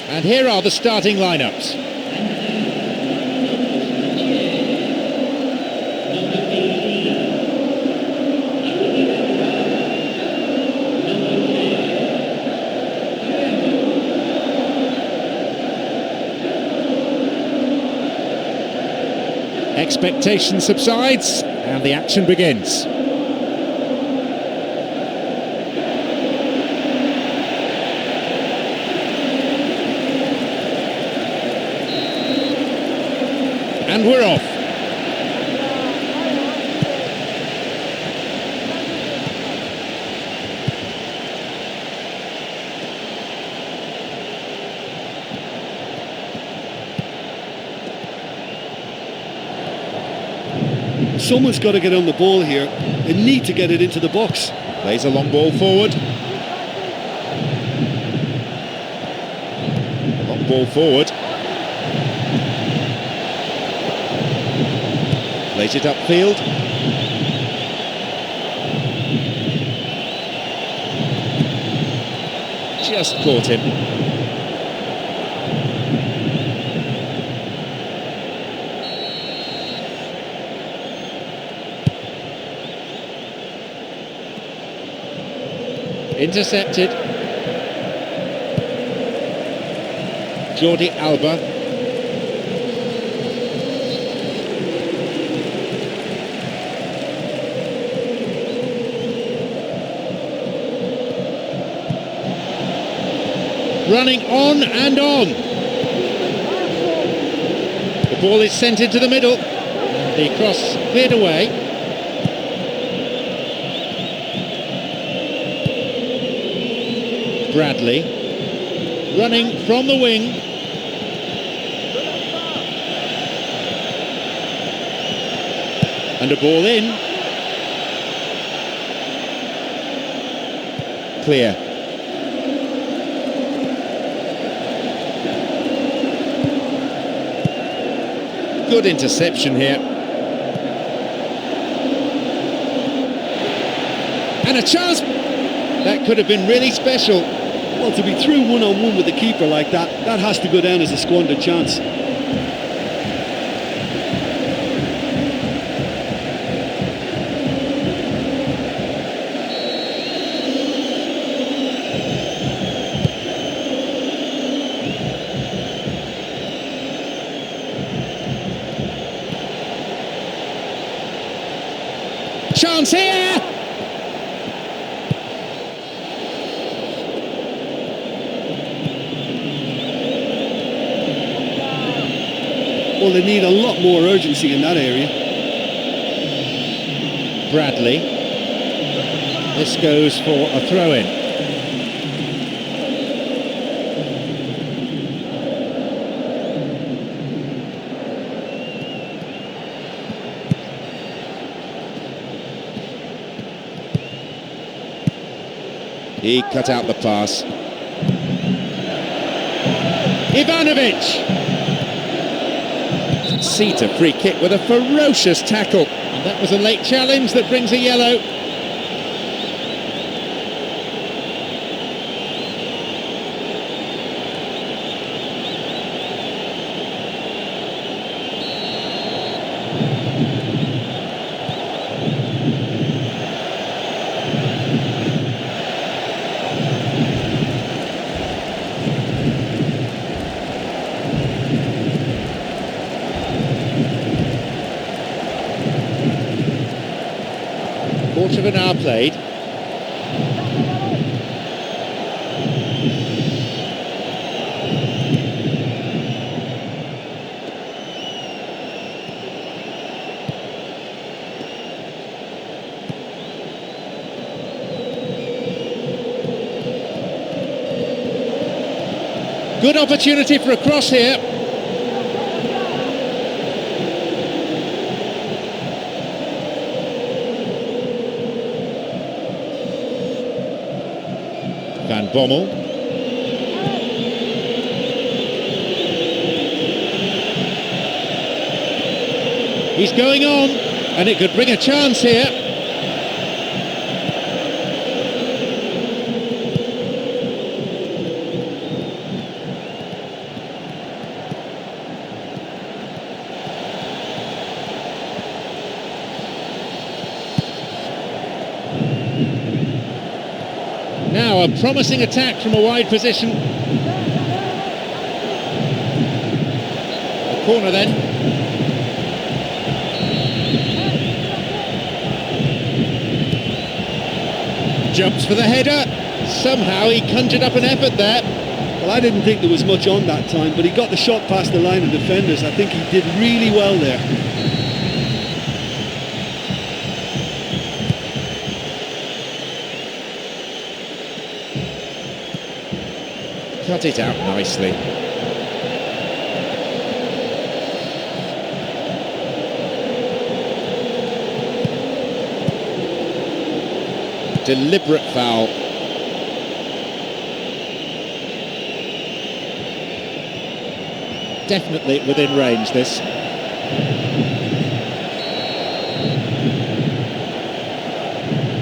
And here are the starting lineups. Expectation subsides and the action begins. And we're off. Someone's got to get on the ball here. They need to get it into the box. Plays a long ball forward. Long ball forward. Plays it upfield. Just caught him. Intercepted. Jordi Alba. Running on and on. The ball is sent into the middle. The cross cleared away. Bradley, running from the wing. And a ball in. Clear. Good interception here. And a chance. That could have been really special. Well, to be through one-on-one with the keeper like that, that has to go down as a squandered chance. Chance here! Well, they need a lot more urgency in that area. Bradley. This goes for a throw-in. He cut out the pass. Ivanovic! Sita free kick with a ferocious tackle. And that was a late challenge that brings a yellow. Quarter of an hour played. Good opportunity for a cross here. Van Bommel. He's going on, and it could bring a chance here. Now a promising attack from a wide position. A corner then. Jumps for the header. Somehow he conjured up an effort there. Well, I didn't think there was much on that time, but he got the shot past the line of defenders. I think he did really well there. Cut it out nicely. Deliberate foul. Definitely within range, this.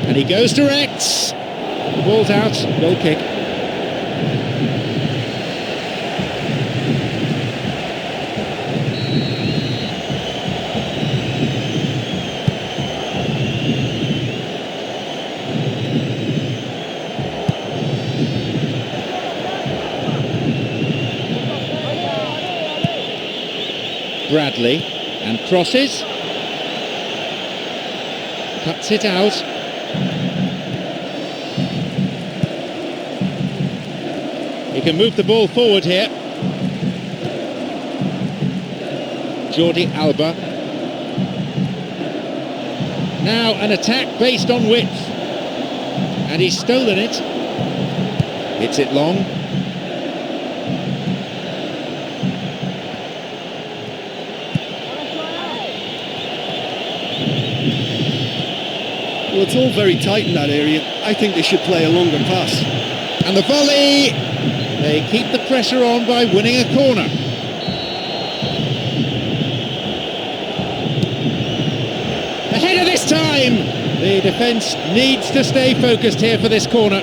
And he goes direct. The ball's out, goal kick. Bradley, and crosses, cuts it out. He can move the ball forward here. Jordi Alba. Now an attack based on width, and he's stolen it. Hits it long. Well, it's all very tight in that area. I think they should play a longer pass. And the volley! They keep the pressure on by winning a corner. The header this time! The defence needs to stay focused here for this corner.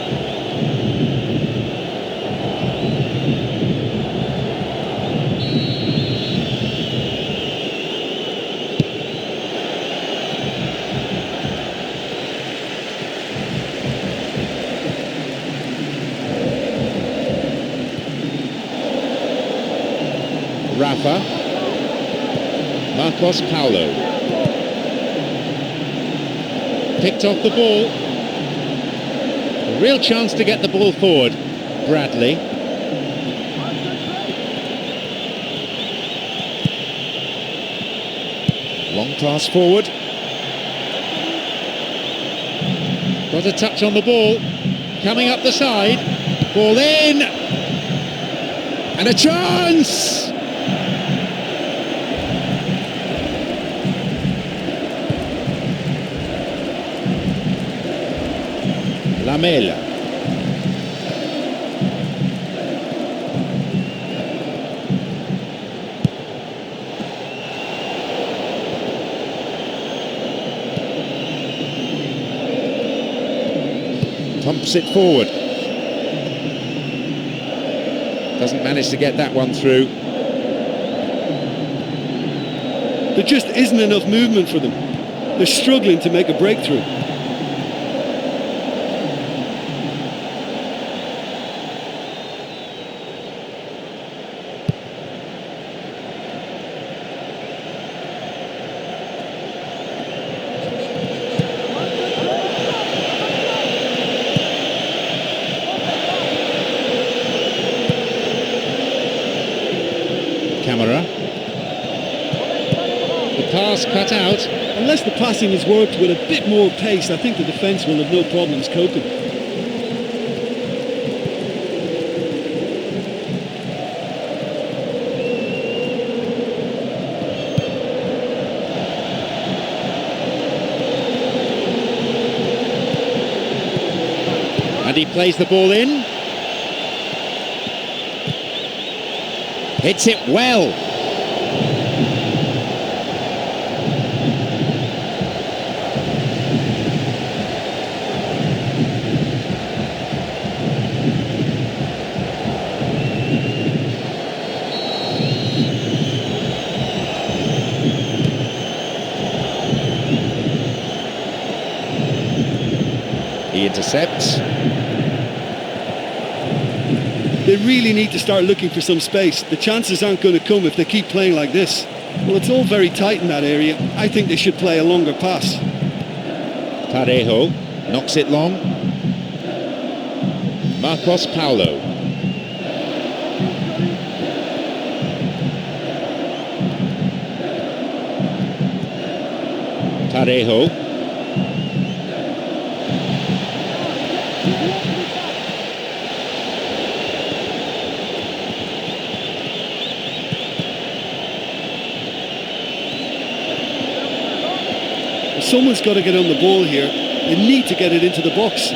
Rafa, Marcos Paulo, picked off the ball, a real chance to get the ball forward. Bradley, long pass forward, Got a touch on the ball. Coming up the side. Ball in. And a chance! Lamela. Pumps it forward. Doesn't manage to get that one through. There just isn't enough movement for them. They're struggling to make a breakthrough. Camera. The pass cut out. Unless the passing is worked with a bit more pace, I think the defence will have no problems coping. And he plays the ball in. Hits it well. He intercepts. They really need to start looking for some space. The chances aren't going to come if they keep playing like this. Well, it's all very tight in that area. I think they should play a longer pass. Parejo knocks it long. Marcos Paulo. Parejo. Someone's got to get on the ball here. They need to get it into the box.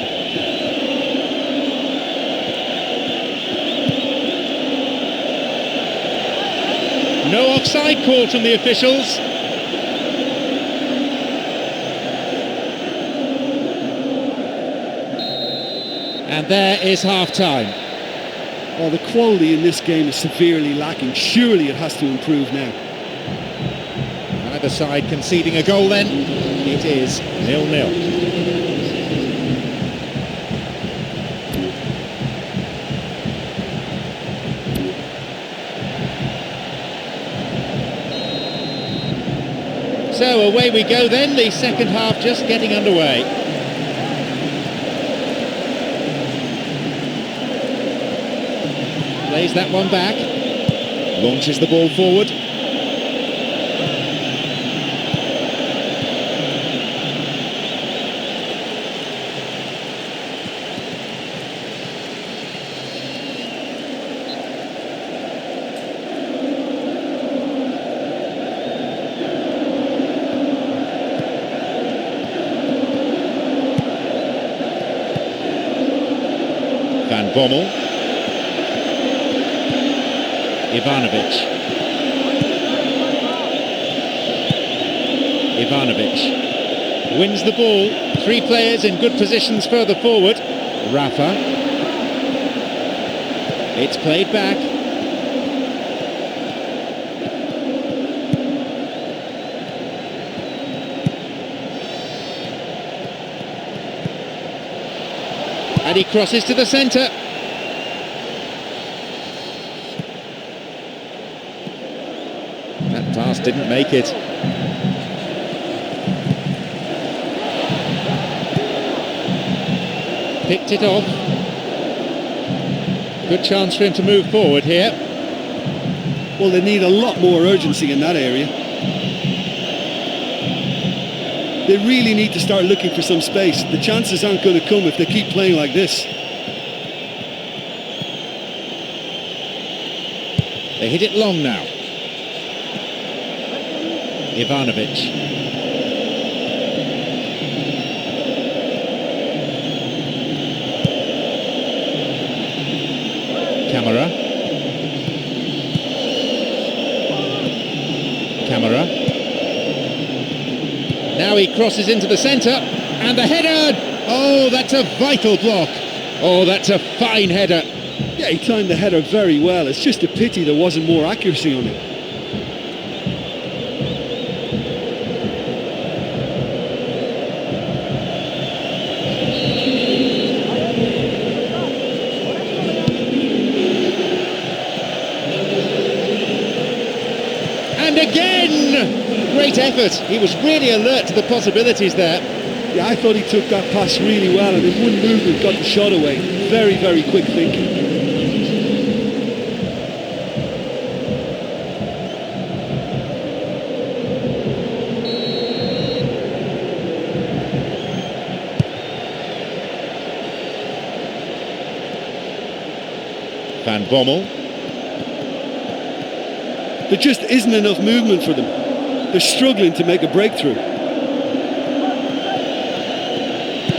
No offside call from the officials. And there is half-time. Oh, the quality in this game is severely lacking. Surely it has to improve now. Either side conceding a goal then. It is 0-0. So away we go then, the second half just getting underway. Plays that one back, launches the ball forward. Van Bommel. Ivanovic wins the ball. Three players in good positions further forward. Rafa. It's played back. And he crosses to the centre. That pass didn't make it. Picked it off. Good chance for him to move forward here. Well, they need a lot more urgency in that area. They really need to start looking for some space. The chances aren't going to come if they keep playing like this. They hit it long now. Ivanovic. Camera. Now he crosses into the centre, and the header! Oh, that's a vital block. Oh, that's a fine header. Yeah, he timed the header very well. It's just a pity there wasn't more accuracy on it. And again! Great effort. He was really alert to the possibilities there. Yeah, I thought he took that pass really well, and in one movement got the shot away. Very, very quick thinking. Van Bommel. There just isn't enough movement for them. They're struggling to make a breakthrough.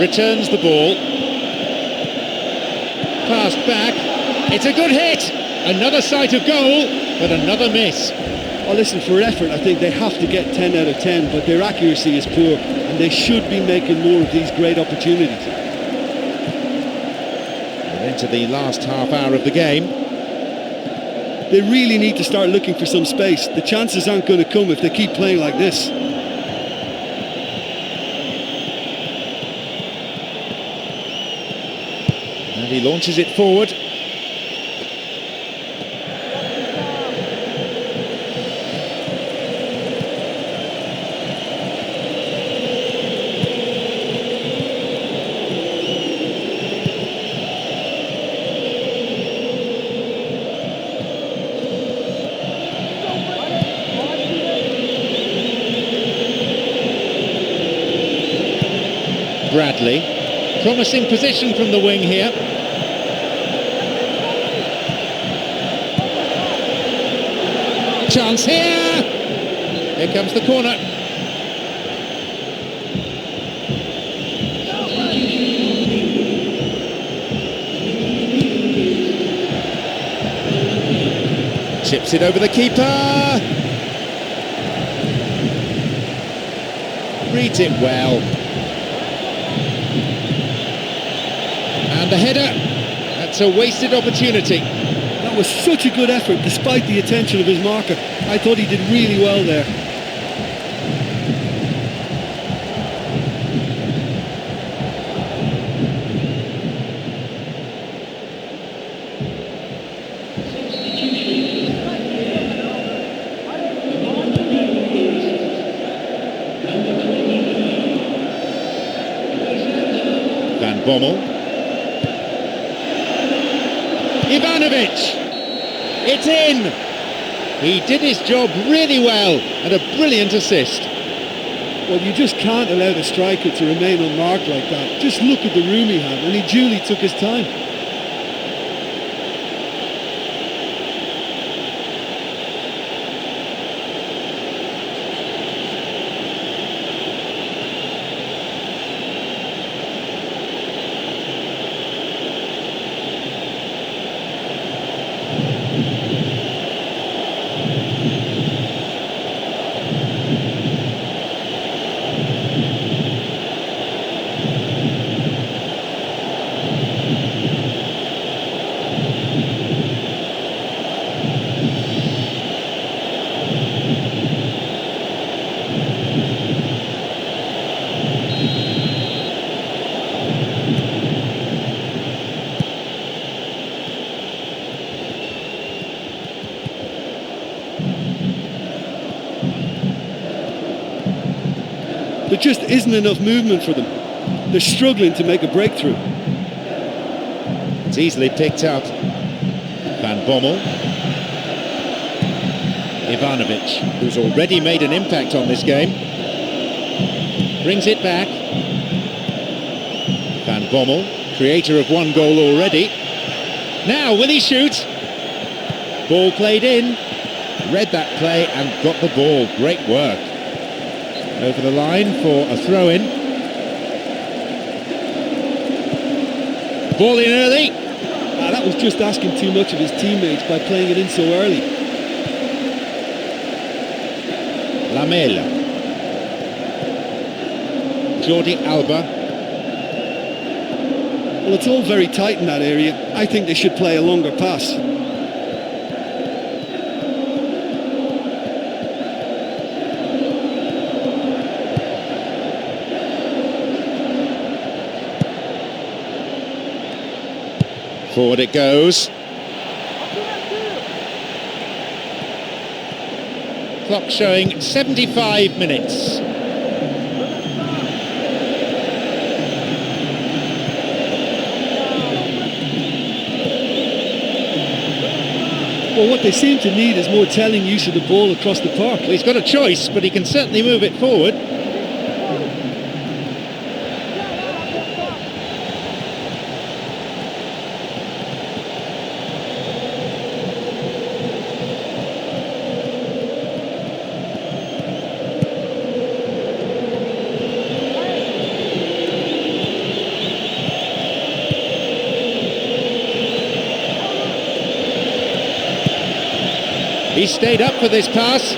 Returns the ball. Passed back. It's a good hit. Another sight of goal, but another miss. Oh, listen, for effort, I think they have to get 10 out of 10, but their accuracy is poor, and they should be making more of these great opportunities. We're into the last half hour of the game. They really need to start looking for some space. The chances aren't going to come if they keep playing like this. And he launches it forward. Bradley, promising position from the wing here. Chance here! Here comes the corner. Chips it over the keeper. Reads it well. And the header, that's a wasted opportunity. That was such a good effort despite the attention of his marker. I thought he did really well there. Van Bommel. Ivanovic, it's in. He did his job really well, and a brilliant assist. Well, you just can't allow the striker to remain unmarked like that. Just look at the room he had, and he duly took his time. There just isn't enough movement for them. They're struggling to make a breakthrough. It's easily picked up. Van Bommel. Ivanovic, who's already made an impact on this game. Brings it back. Van Bommel, creator of one goal already. Now, will he shoot? Ball played in. Read that play and got the ball. Great work. Over the line for a throw-in. Ball in early. That was just asking too much of his teammates by playing it in so early. Lamela. Jordi Alba. Well, it's all very tight in that area. I think they should play a longer pass. Forward it goes. Clock showing 75 minutes. Well, what they seem to need is more telling use of the ball across the park. Well, he's got a choice, but he can certainly move it forward. He stayed up for this pass,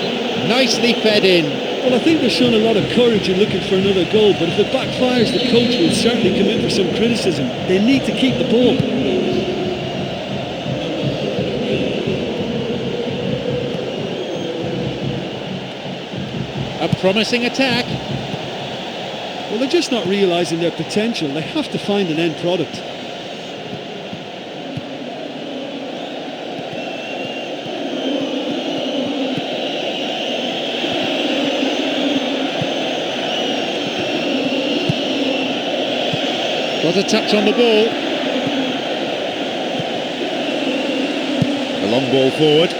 nicely fed in. Well, I think they've shown a lot of courage in looking for another goal, but if it backfires, the coach will certainly come in for some criticism. They need to keep the ball. A promising attack. Well, they're just not realising their potential. They have to find an end product. Got a touch on the ball. A long ball forward.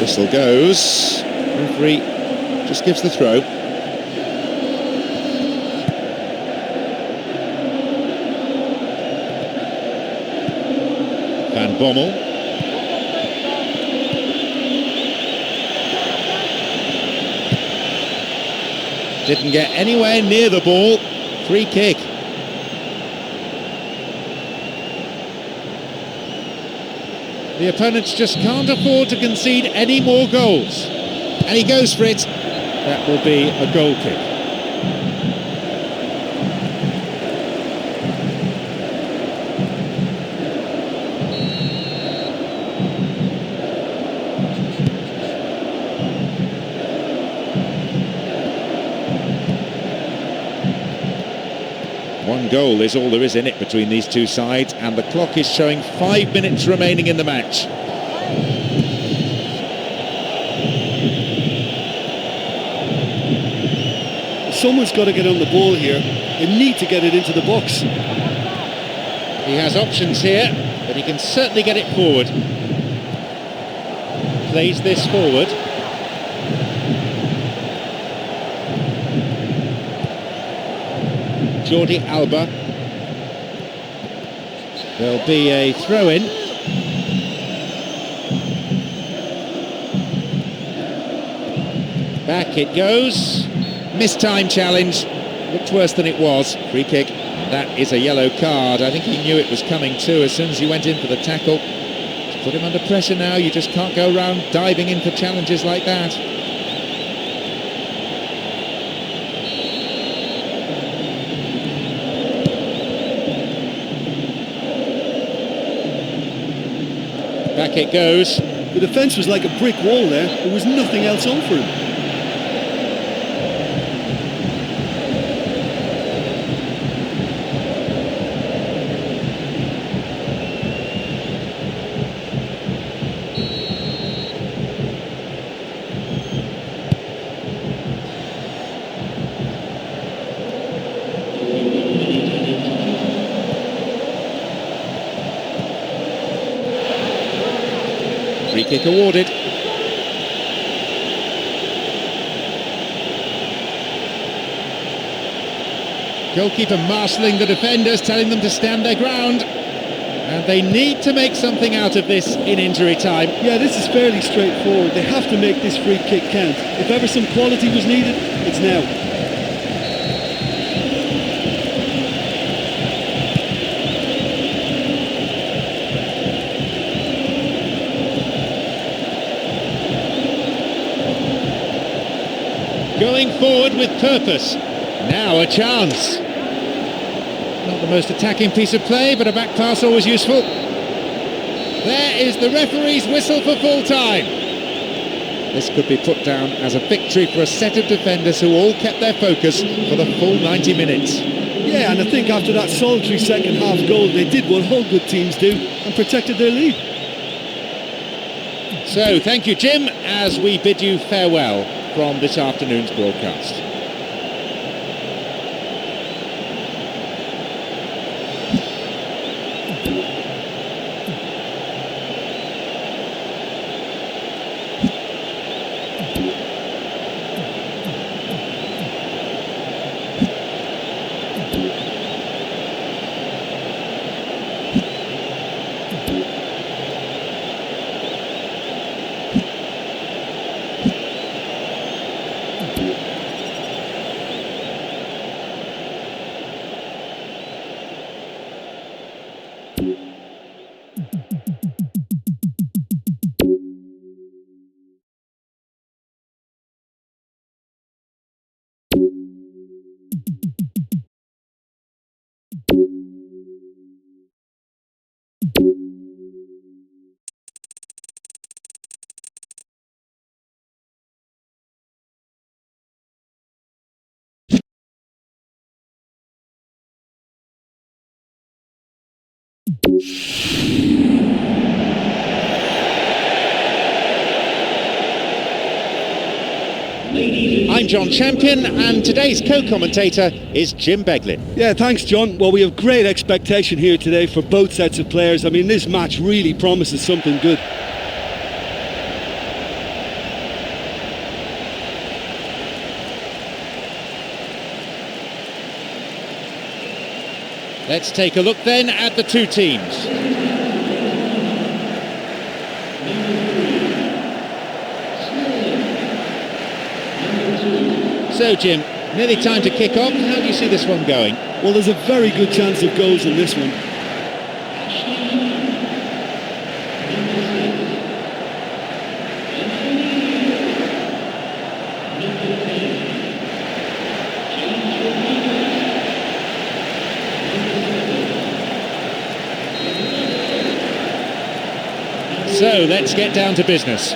Whistle goes. Referee just gives the throw. Van Bommel. Didn't get anywhere near the ball. Free kick. The opponents just can't afford to concede any more goals. And he goes for it. That will be a goal kick. One goal is all there is in it between these two sides, and the clock is showing 5 minutes remaining in the match. Someone's got to get on the ball here. They need to get it into the box. He has options here, but he can certainly get it forward. Plays this forward. Jordi Alba. There'll be a throw-in. Back it goes. Missed time challenge. Looked worse than it was. Free kick. That is a yellow card. I think he knew it was coming too as soon as he went in for the tackle. To put him under pressure now, you just can't go around diving in for challenges like that. Back it goes. The defence was like a brick wall there. There was nothing else on for him. Free kick awarded. Goalkeeper marshalling the defenders, telling them to stand their ground. And they need to make something out of this in injury time. Yeah, this is fairly straightforward. They have to make this free kick count. If ever some quality was needed, it's now. Going forward with purpose. Now a chance. Not the most attacking piece of play, but a back pass always useful. There is the referee's whistle for full time. This could be put down as a victory for a set of defenders who all kept their focus for the full 90 minutes. Yeah, and I think after that solitary second half goal, they did what all good teams do and protected their lead. So, thank you, Jim, as we bid you farewell from this afternoon's broadcast. I'm John Champion, and today's co-commentator is Jim Beglin. Yeah, thanks, John. Well, we have great expectation here today for both sets of players. I mean, this match really promises something good. Let's take a look then at the two teams. So, Jim, nearly time to kick off. How do you see this one going? Well, there's a very good chance of goals in this one. So, let's get down to business.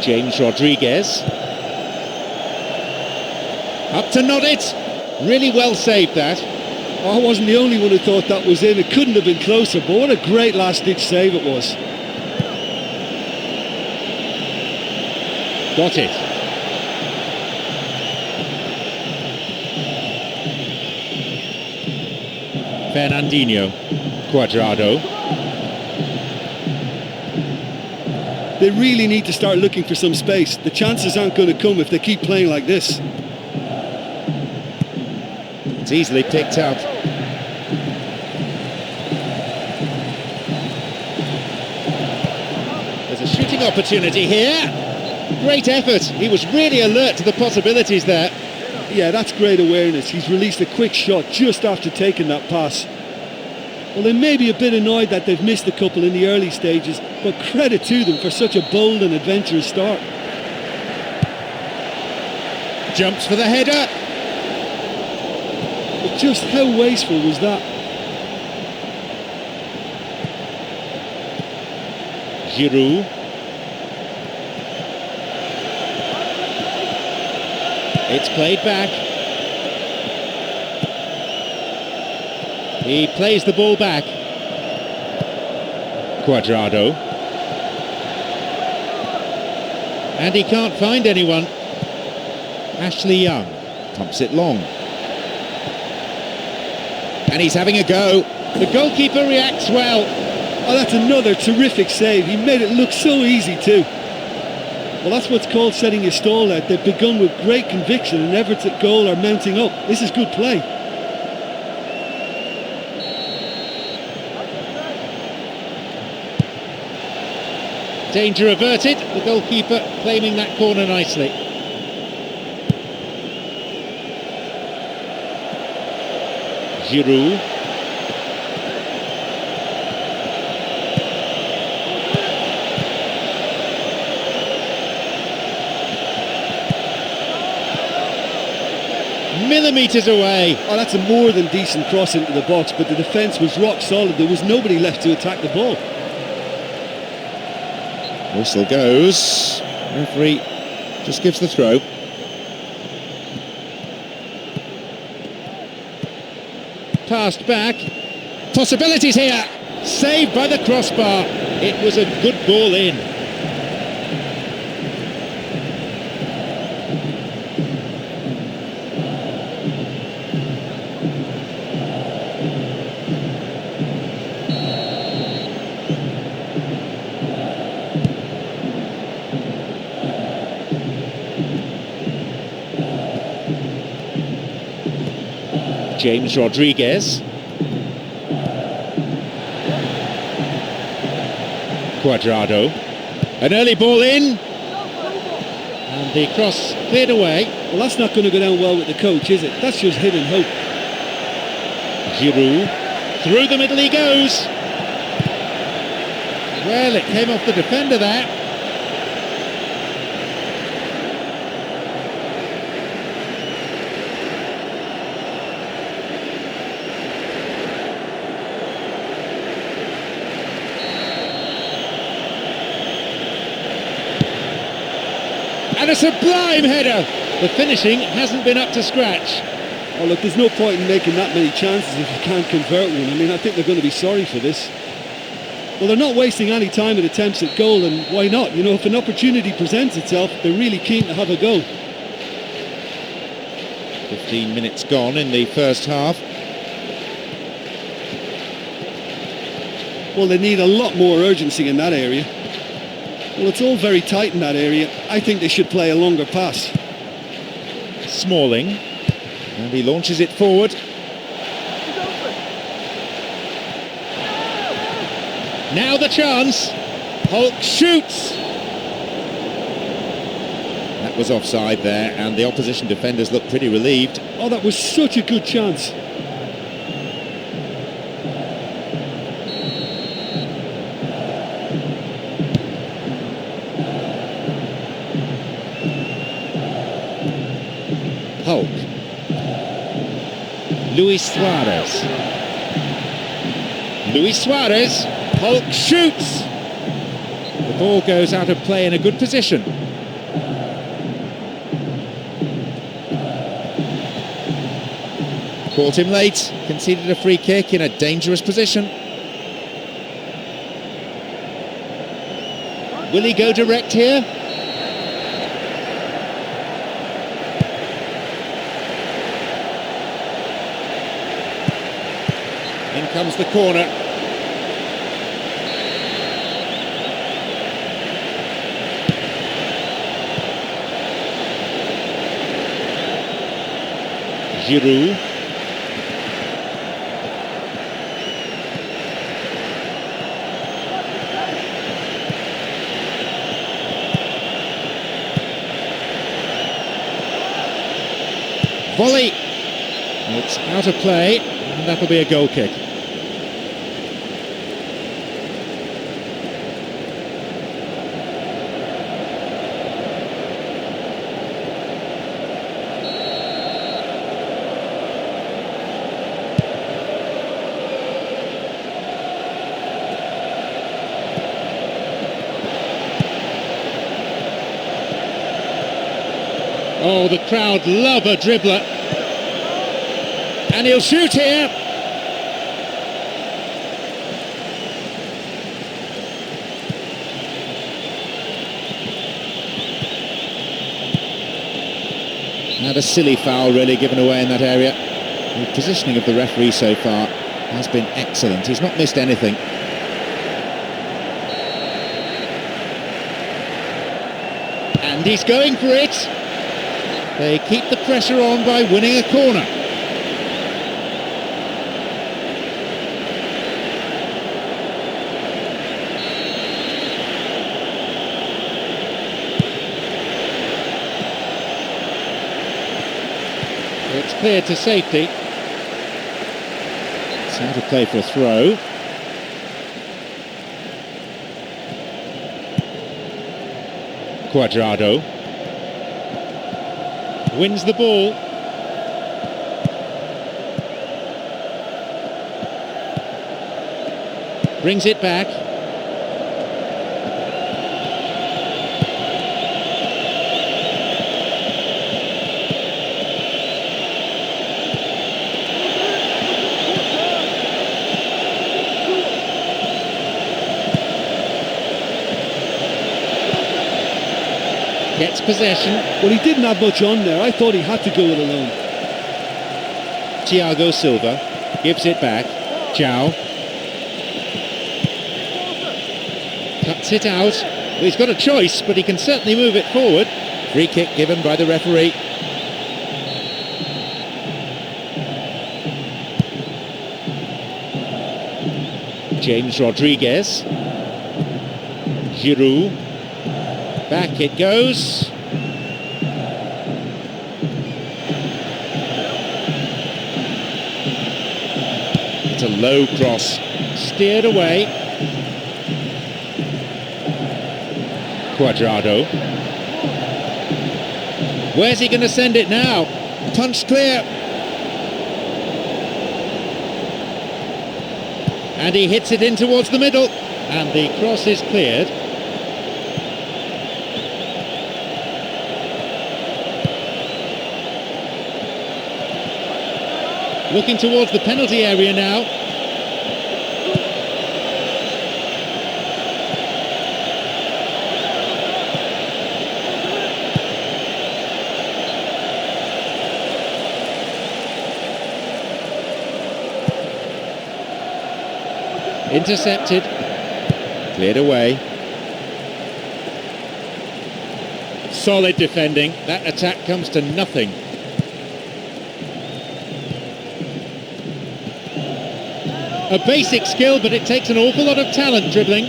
James Rodriguez. Up to nod it. Really well saved that. I wasn't the only one who thought that was in. It couldn't have been closer, but what a great last-ditch save it was. Got it. Fernandinho. Cuadrado. They really need to start looking for some space. The chances aren't going to come if they keep playing like this. It's easily picked up. There's a shooting opportunity here. Great effort. He was really alert to the possibilities there. Yeah, that's great awareness. He's released a quick shot just after taking that pass. Well, they may be a bit annoyed that they've missed a couple in the early stages, but credit to them for such a bold and adventurous start. Jumps for the header. But just how wasteful was that? Giroud. It's played back. He plays the ball back. Cuadrado. And he can't find anyone. Ashley Young pumps it long. And he's having a go. The goalkeeper reacts well. Oh, that's another terrific save. He made it look so easy too. Well, that's what's called setting your stall out. They've begun with great conviction and efforts at goal are mounting up. This is good play. Danger averted. The goalkeeper claiming that corner nicely. Giroud. Millimetres away. Oh, that's a more than decent cross into the box, but the defence was rock solid. There was nobody left to attack the ball. Whistle goes. Referee just gives the throw. Passed back. Possibilities here. Saved by the crossbar. It was a good ball in. James Rodriguez. Cuadrado. An early ball in. And the cross cleared away. Well, that's not going to go down well with the coach, is it? That's just hidden hope. Giroud. Through the middle he goes. Well, it came off the defender there. And a sublime header. The finishing hasn't been up to scratch. Oh, look, there's no point in making that many chances if you can't convert one. I mean, I think they're going to be sorry for this. Well, they're not wasting any time at attempts at goal, and why not? You know, if an opportunity presents itself, they're really keen to have a go. 15 minutes gone in the first half. Well, they need a lot more urgency in that area. Well, it's all very tight in that area. I think they should play a longer pass. Smalling, and he launches it forward. Now the chance. Hulk shoots. That was offside there, and the opposition defenders looked pretty relieved. Oh, that was such a good chance. Hulk. Luis Suarez. Luis Suarez. Hulk shoots. The ball goes out of play in a good position. Caught him late. Conceded a free kick in a dangerous position. Will he go direct here? In comes the corner. Giroud. Volley. It's out of play, and that'll be a goal kick. Oh, the crowd love a dribbler. And he'll shoot here. Not a silly foul really given away in that area. The positioning of the referee so far has been excellent. He's not missed anything. And he's going for it. They keep the pressure on by winning a corner. It's cleared to safety. It's out of play for a throw. Cuadrado wins the ball. Brings it back. Gets possession. Well, he didn't have much on there. I thought he had to go it alone. Thiago Silva gives it back. João cuts it out. Well, he's got a choice, but he can certainly move it forward. Free kick given by the referee. James Rodriguez. Giroud. Back it goes. It's a low cross. Steered away. Cuadrado. Where's he going to send it now? Punched clear. And he hits it in towards the middle. And the cross is cleared. Looking towards the penalty area now. Intercepted. Cleared away. Solid defending. That attack comes to nothing. A basic skill, but it takes an awful lot of talent dribbling.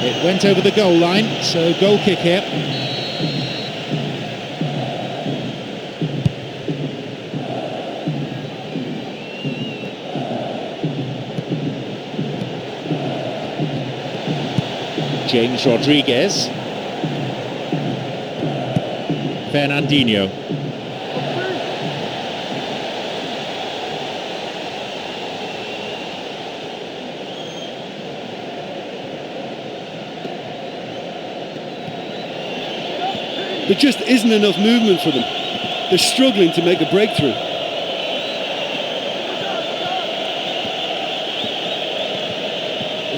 It went over the goal line, so goal kick here. James Rodriguez. Fernandinho. There just isn't enough movement for them. They're struggling to make a breakthrough.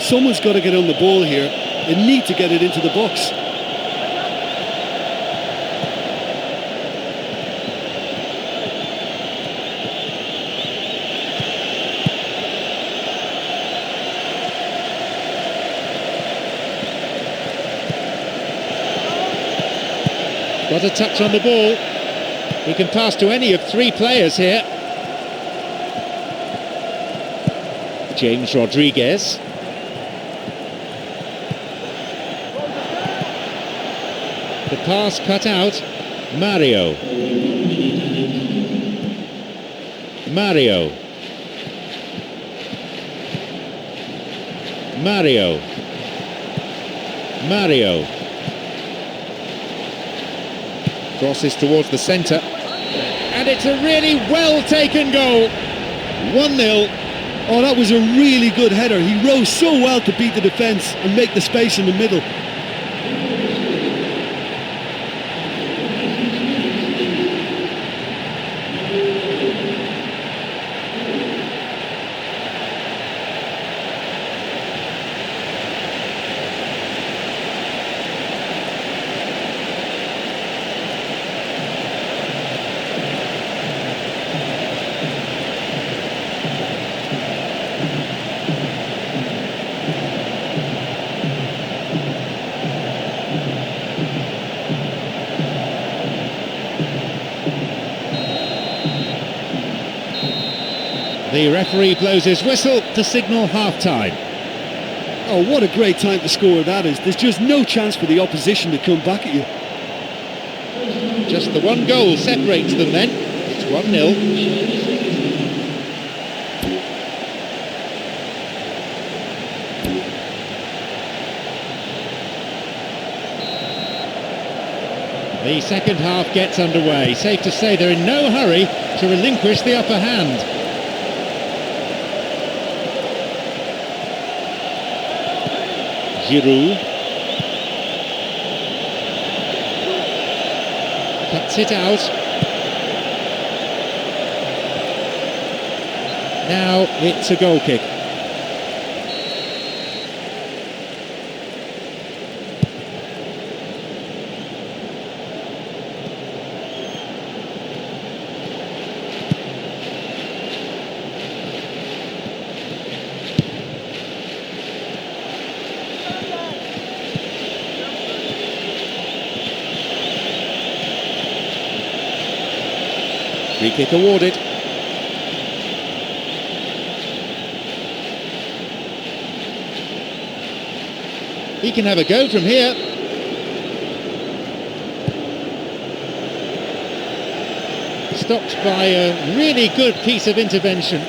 Someone's got to get on the ball here. They need to get it into the box. Got a touch on the ball. He can pass to any of three players here. James Rodriguez. The pass cut out. Mario. Mario. Mario. Mario. Crosses towards the centre. And it's a really well-taken goal. 1-0. Oh, that was a really good header. He rose so well to beat the defence and make the space in the middle. The referee blows his whistle to signal half-time. Oh, what a great time to score that is. There's just no chance for the opposition to come back at you. Just the one goal separates them then. It's 1-0. The second half gets underway. Safe to say they're in no hurry to relinquish the upper hand. Giroud cuts it out. Now it's a goal kick. Free kick awarded. He can have a go from here. Stopped by a really good piece of intervention.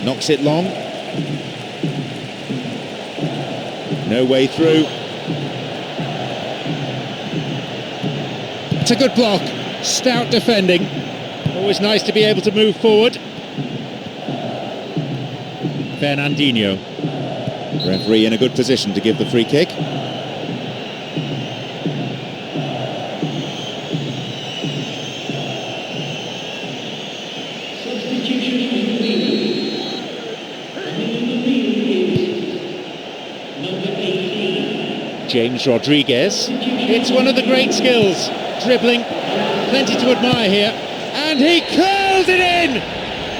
Knocks it long. No way through. It's a good block. Stout defending. Always nice to be able to move forward. Fernandinho. Referee in a good position to give the free kick. James Rodriguez. It's one of the great skills. Dribbling. Plenty to admire here. And he curls it in!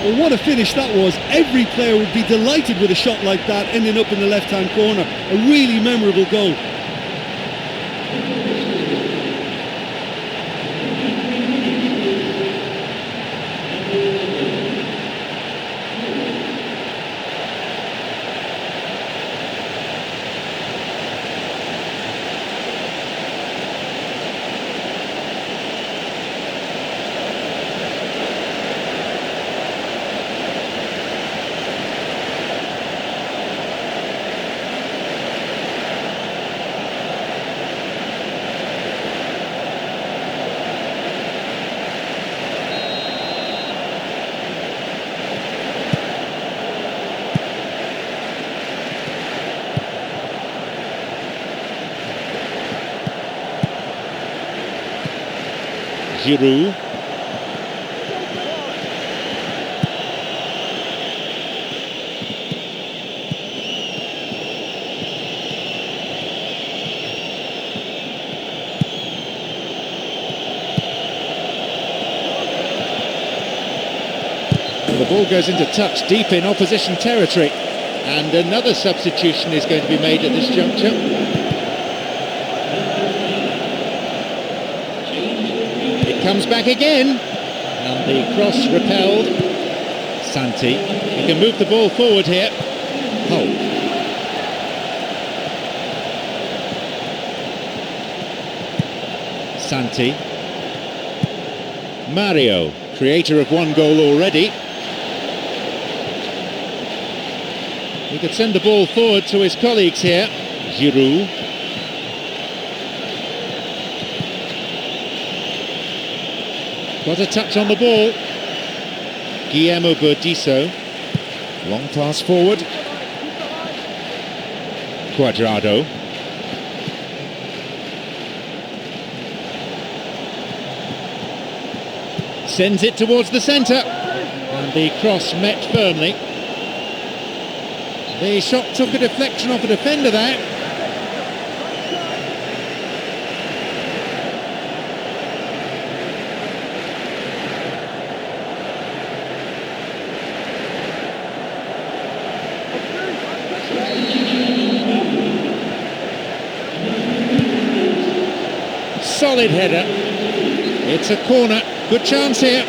Well, what a finish that was. Every player would be delighted with a shot like that ending up in the left-hand corner. A really memorable goal. Giroud. The ball goes into touch deep in opposition territory, and another substitution is going to be made at this juncture. Comes back again, and the cross repelled. Santi, he can move the ball forward here. Hulk. Santi. Mario, creator of one goal already. He could send the ball forward to his colleagues here. Giroud. Got a touch on the ball. Guillermo Burdisso. Long pass forward. Cuadrado. Sends it towards the centre. And the cross met firmly. The shot took a deflection off a defender there. Solid header. It's a corner. Good chance here.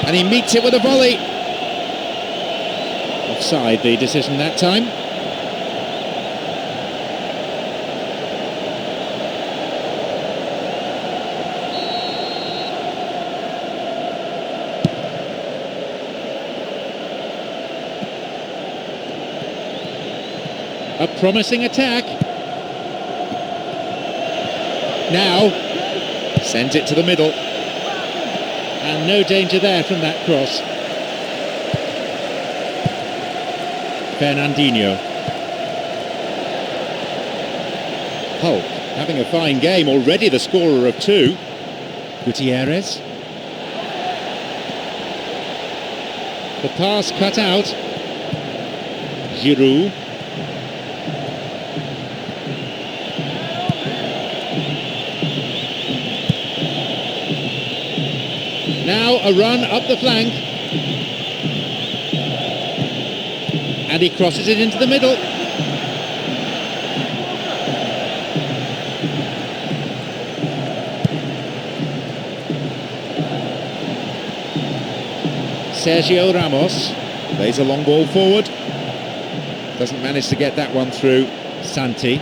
And he meets it with a volley. Offside, the decision that time. A promising attack. Now, sends it to the middle. And no danger there from that cross. Fernandinho. Hulk having a fine game, already the scorer of 2. Gutierrez. The pass cut out. Giroud. Now a run up the flank. And he crosses it into the middle. Sergio Ramos plays a long ball forward. Doesn't manage to get that one through. Santi.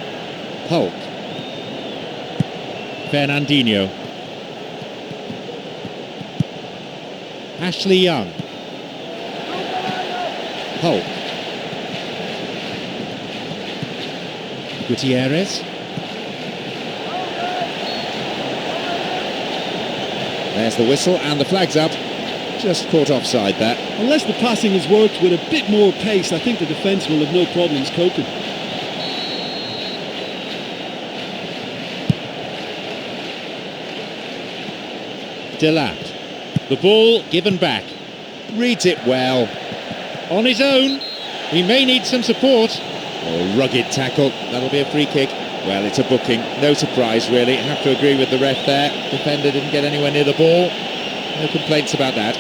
Hulk. Fernandinho. Ashley Young. Hulk. Gutierrez. There's the whistle and the flag's up. Just caught offside that. Unless the passing has worked with a bit more pace, I think the defence will have no problems coping. Delap. The ball given back. Reads it well. On his own. He may need some support. Oh, rugged tackle. That'll be a free kick. Well, it's a booking. No surprise, really. Have to agree with the ref there. Defender didn't get anywhere near the ball. No complaints about that.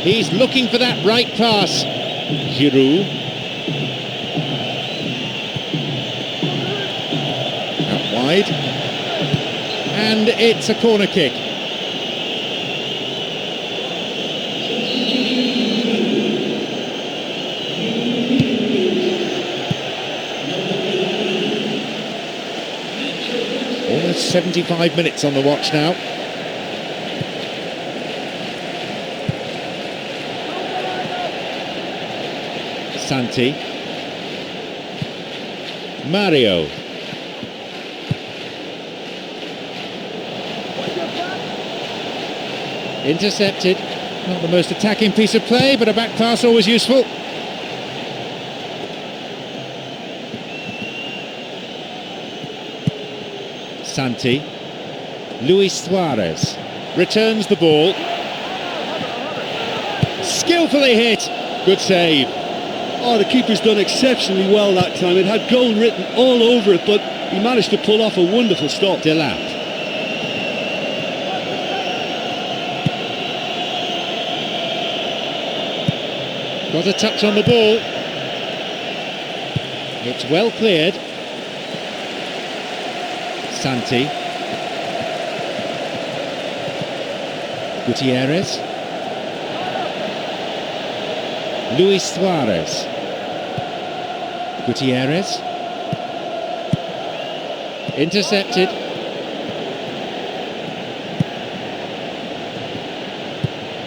He's looking for that right pass. Giroud. Out wide. And it's a corner kick. Almost 75 minutes on the watch now. Santi. Mario. Intercepted. Not the most attacking piece of play, but a back pass always useful. Santi. Luis Suarez returns the ball. Skillfully hit. Good save. Oh, the keeper's done exceptionally well that time. It had goal written all over it, but he managed to pull off a wonderful stop. Delap. Got a touch on the ball. It's well cleared. Santi. Gutierrez. Luis Suarez. Gutierrez. Intercepted.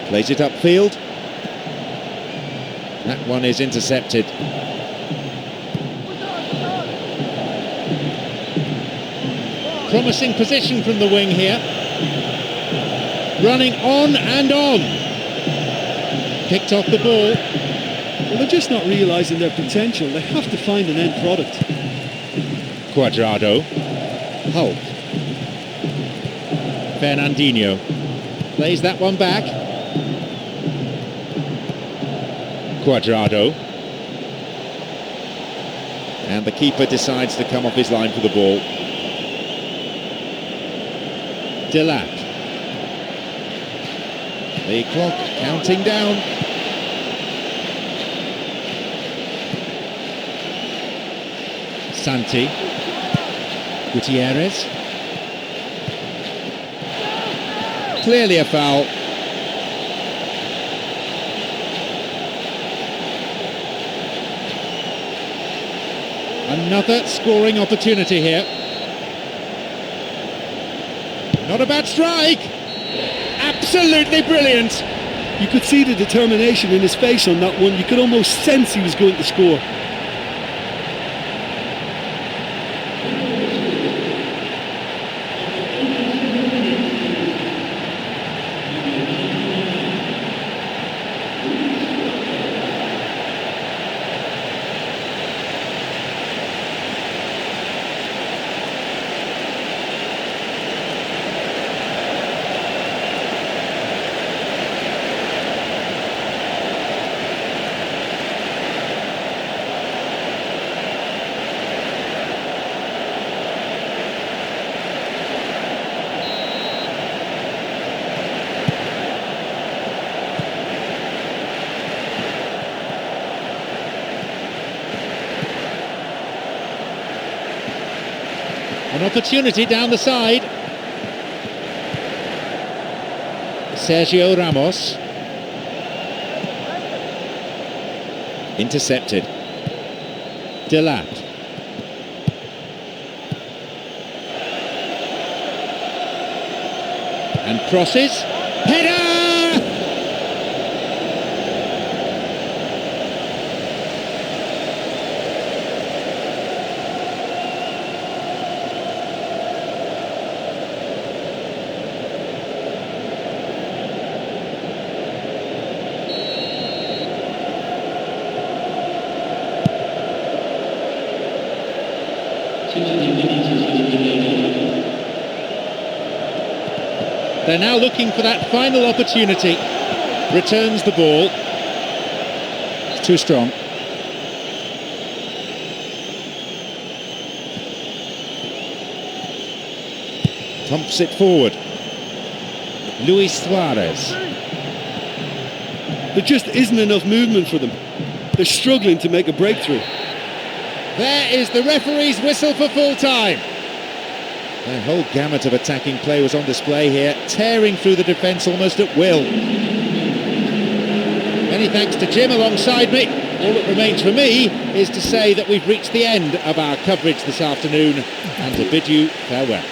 Plays it upfield. That one is intercepted. Promising position from the wing here. Running on and on. Picked off the ball. Well, they're just not realising their potential. They have to find an end product. Cuadrado. Hulk. Fernandinho. Plays that one back. Cuadrado. And the keeper decides to come off his line for the ball. Delap. The clock counting down. Santi. Gutierrez. Clearly a foul. Another scoring opportunity here. Not a bad strike. Absolutely brilliant. You could see the determination in his face on that one. You could almost sense he was going to score. An opportunity down the side. Sergio Ramos. Intercepted. Delap. And crosses. Header! They're now looking for that final opportunity. Returns the ball. It's too strong. Pumps it forward. Luis Suarez. There just isn't enough movement for them. They're struggling to make a breakthrough. There is the referee's whistle for full time. Their whole gamut of attacking play was on display here, tearing through the defence almost at will. Many thanks to Jim alongside me. All that remains for me is to say that we've reached the end of our coverage this afternoon and to bid you farewell.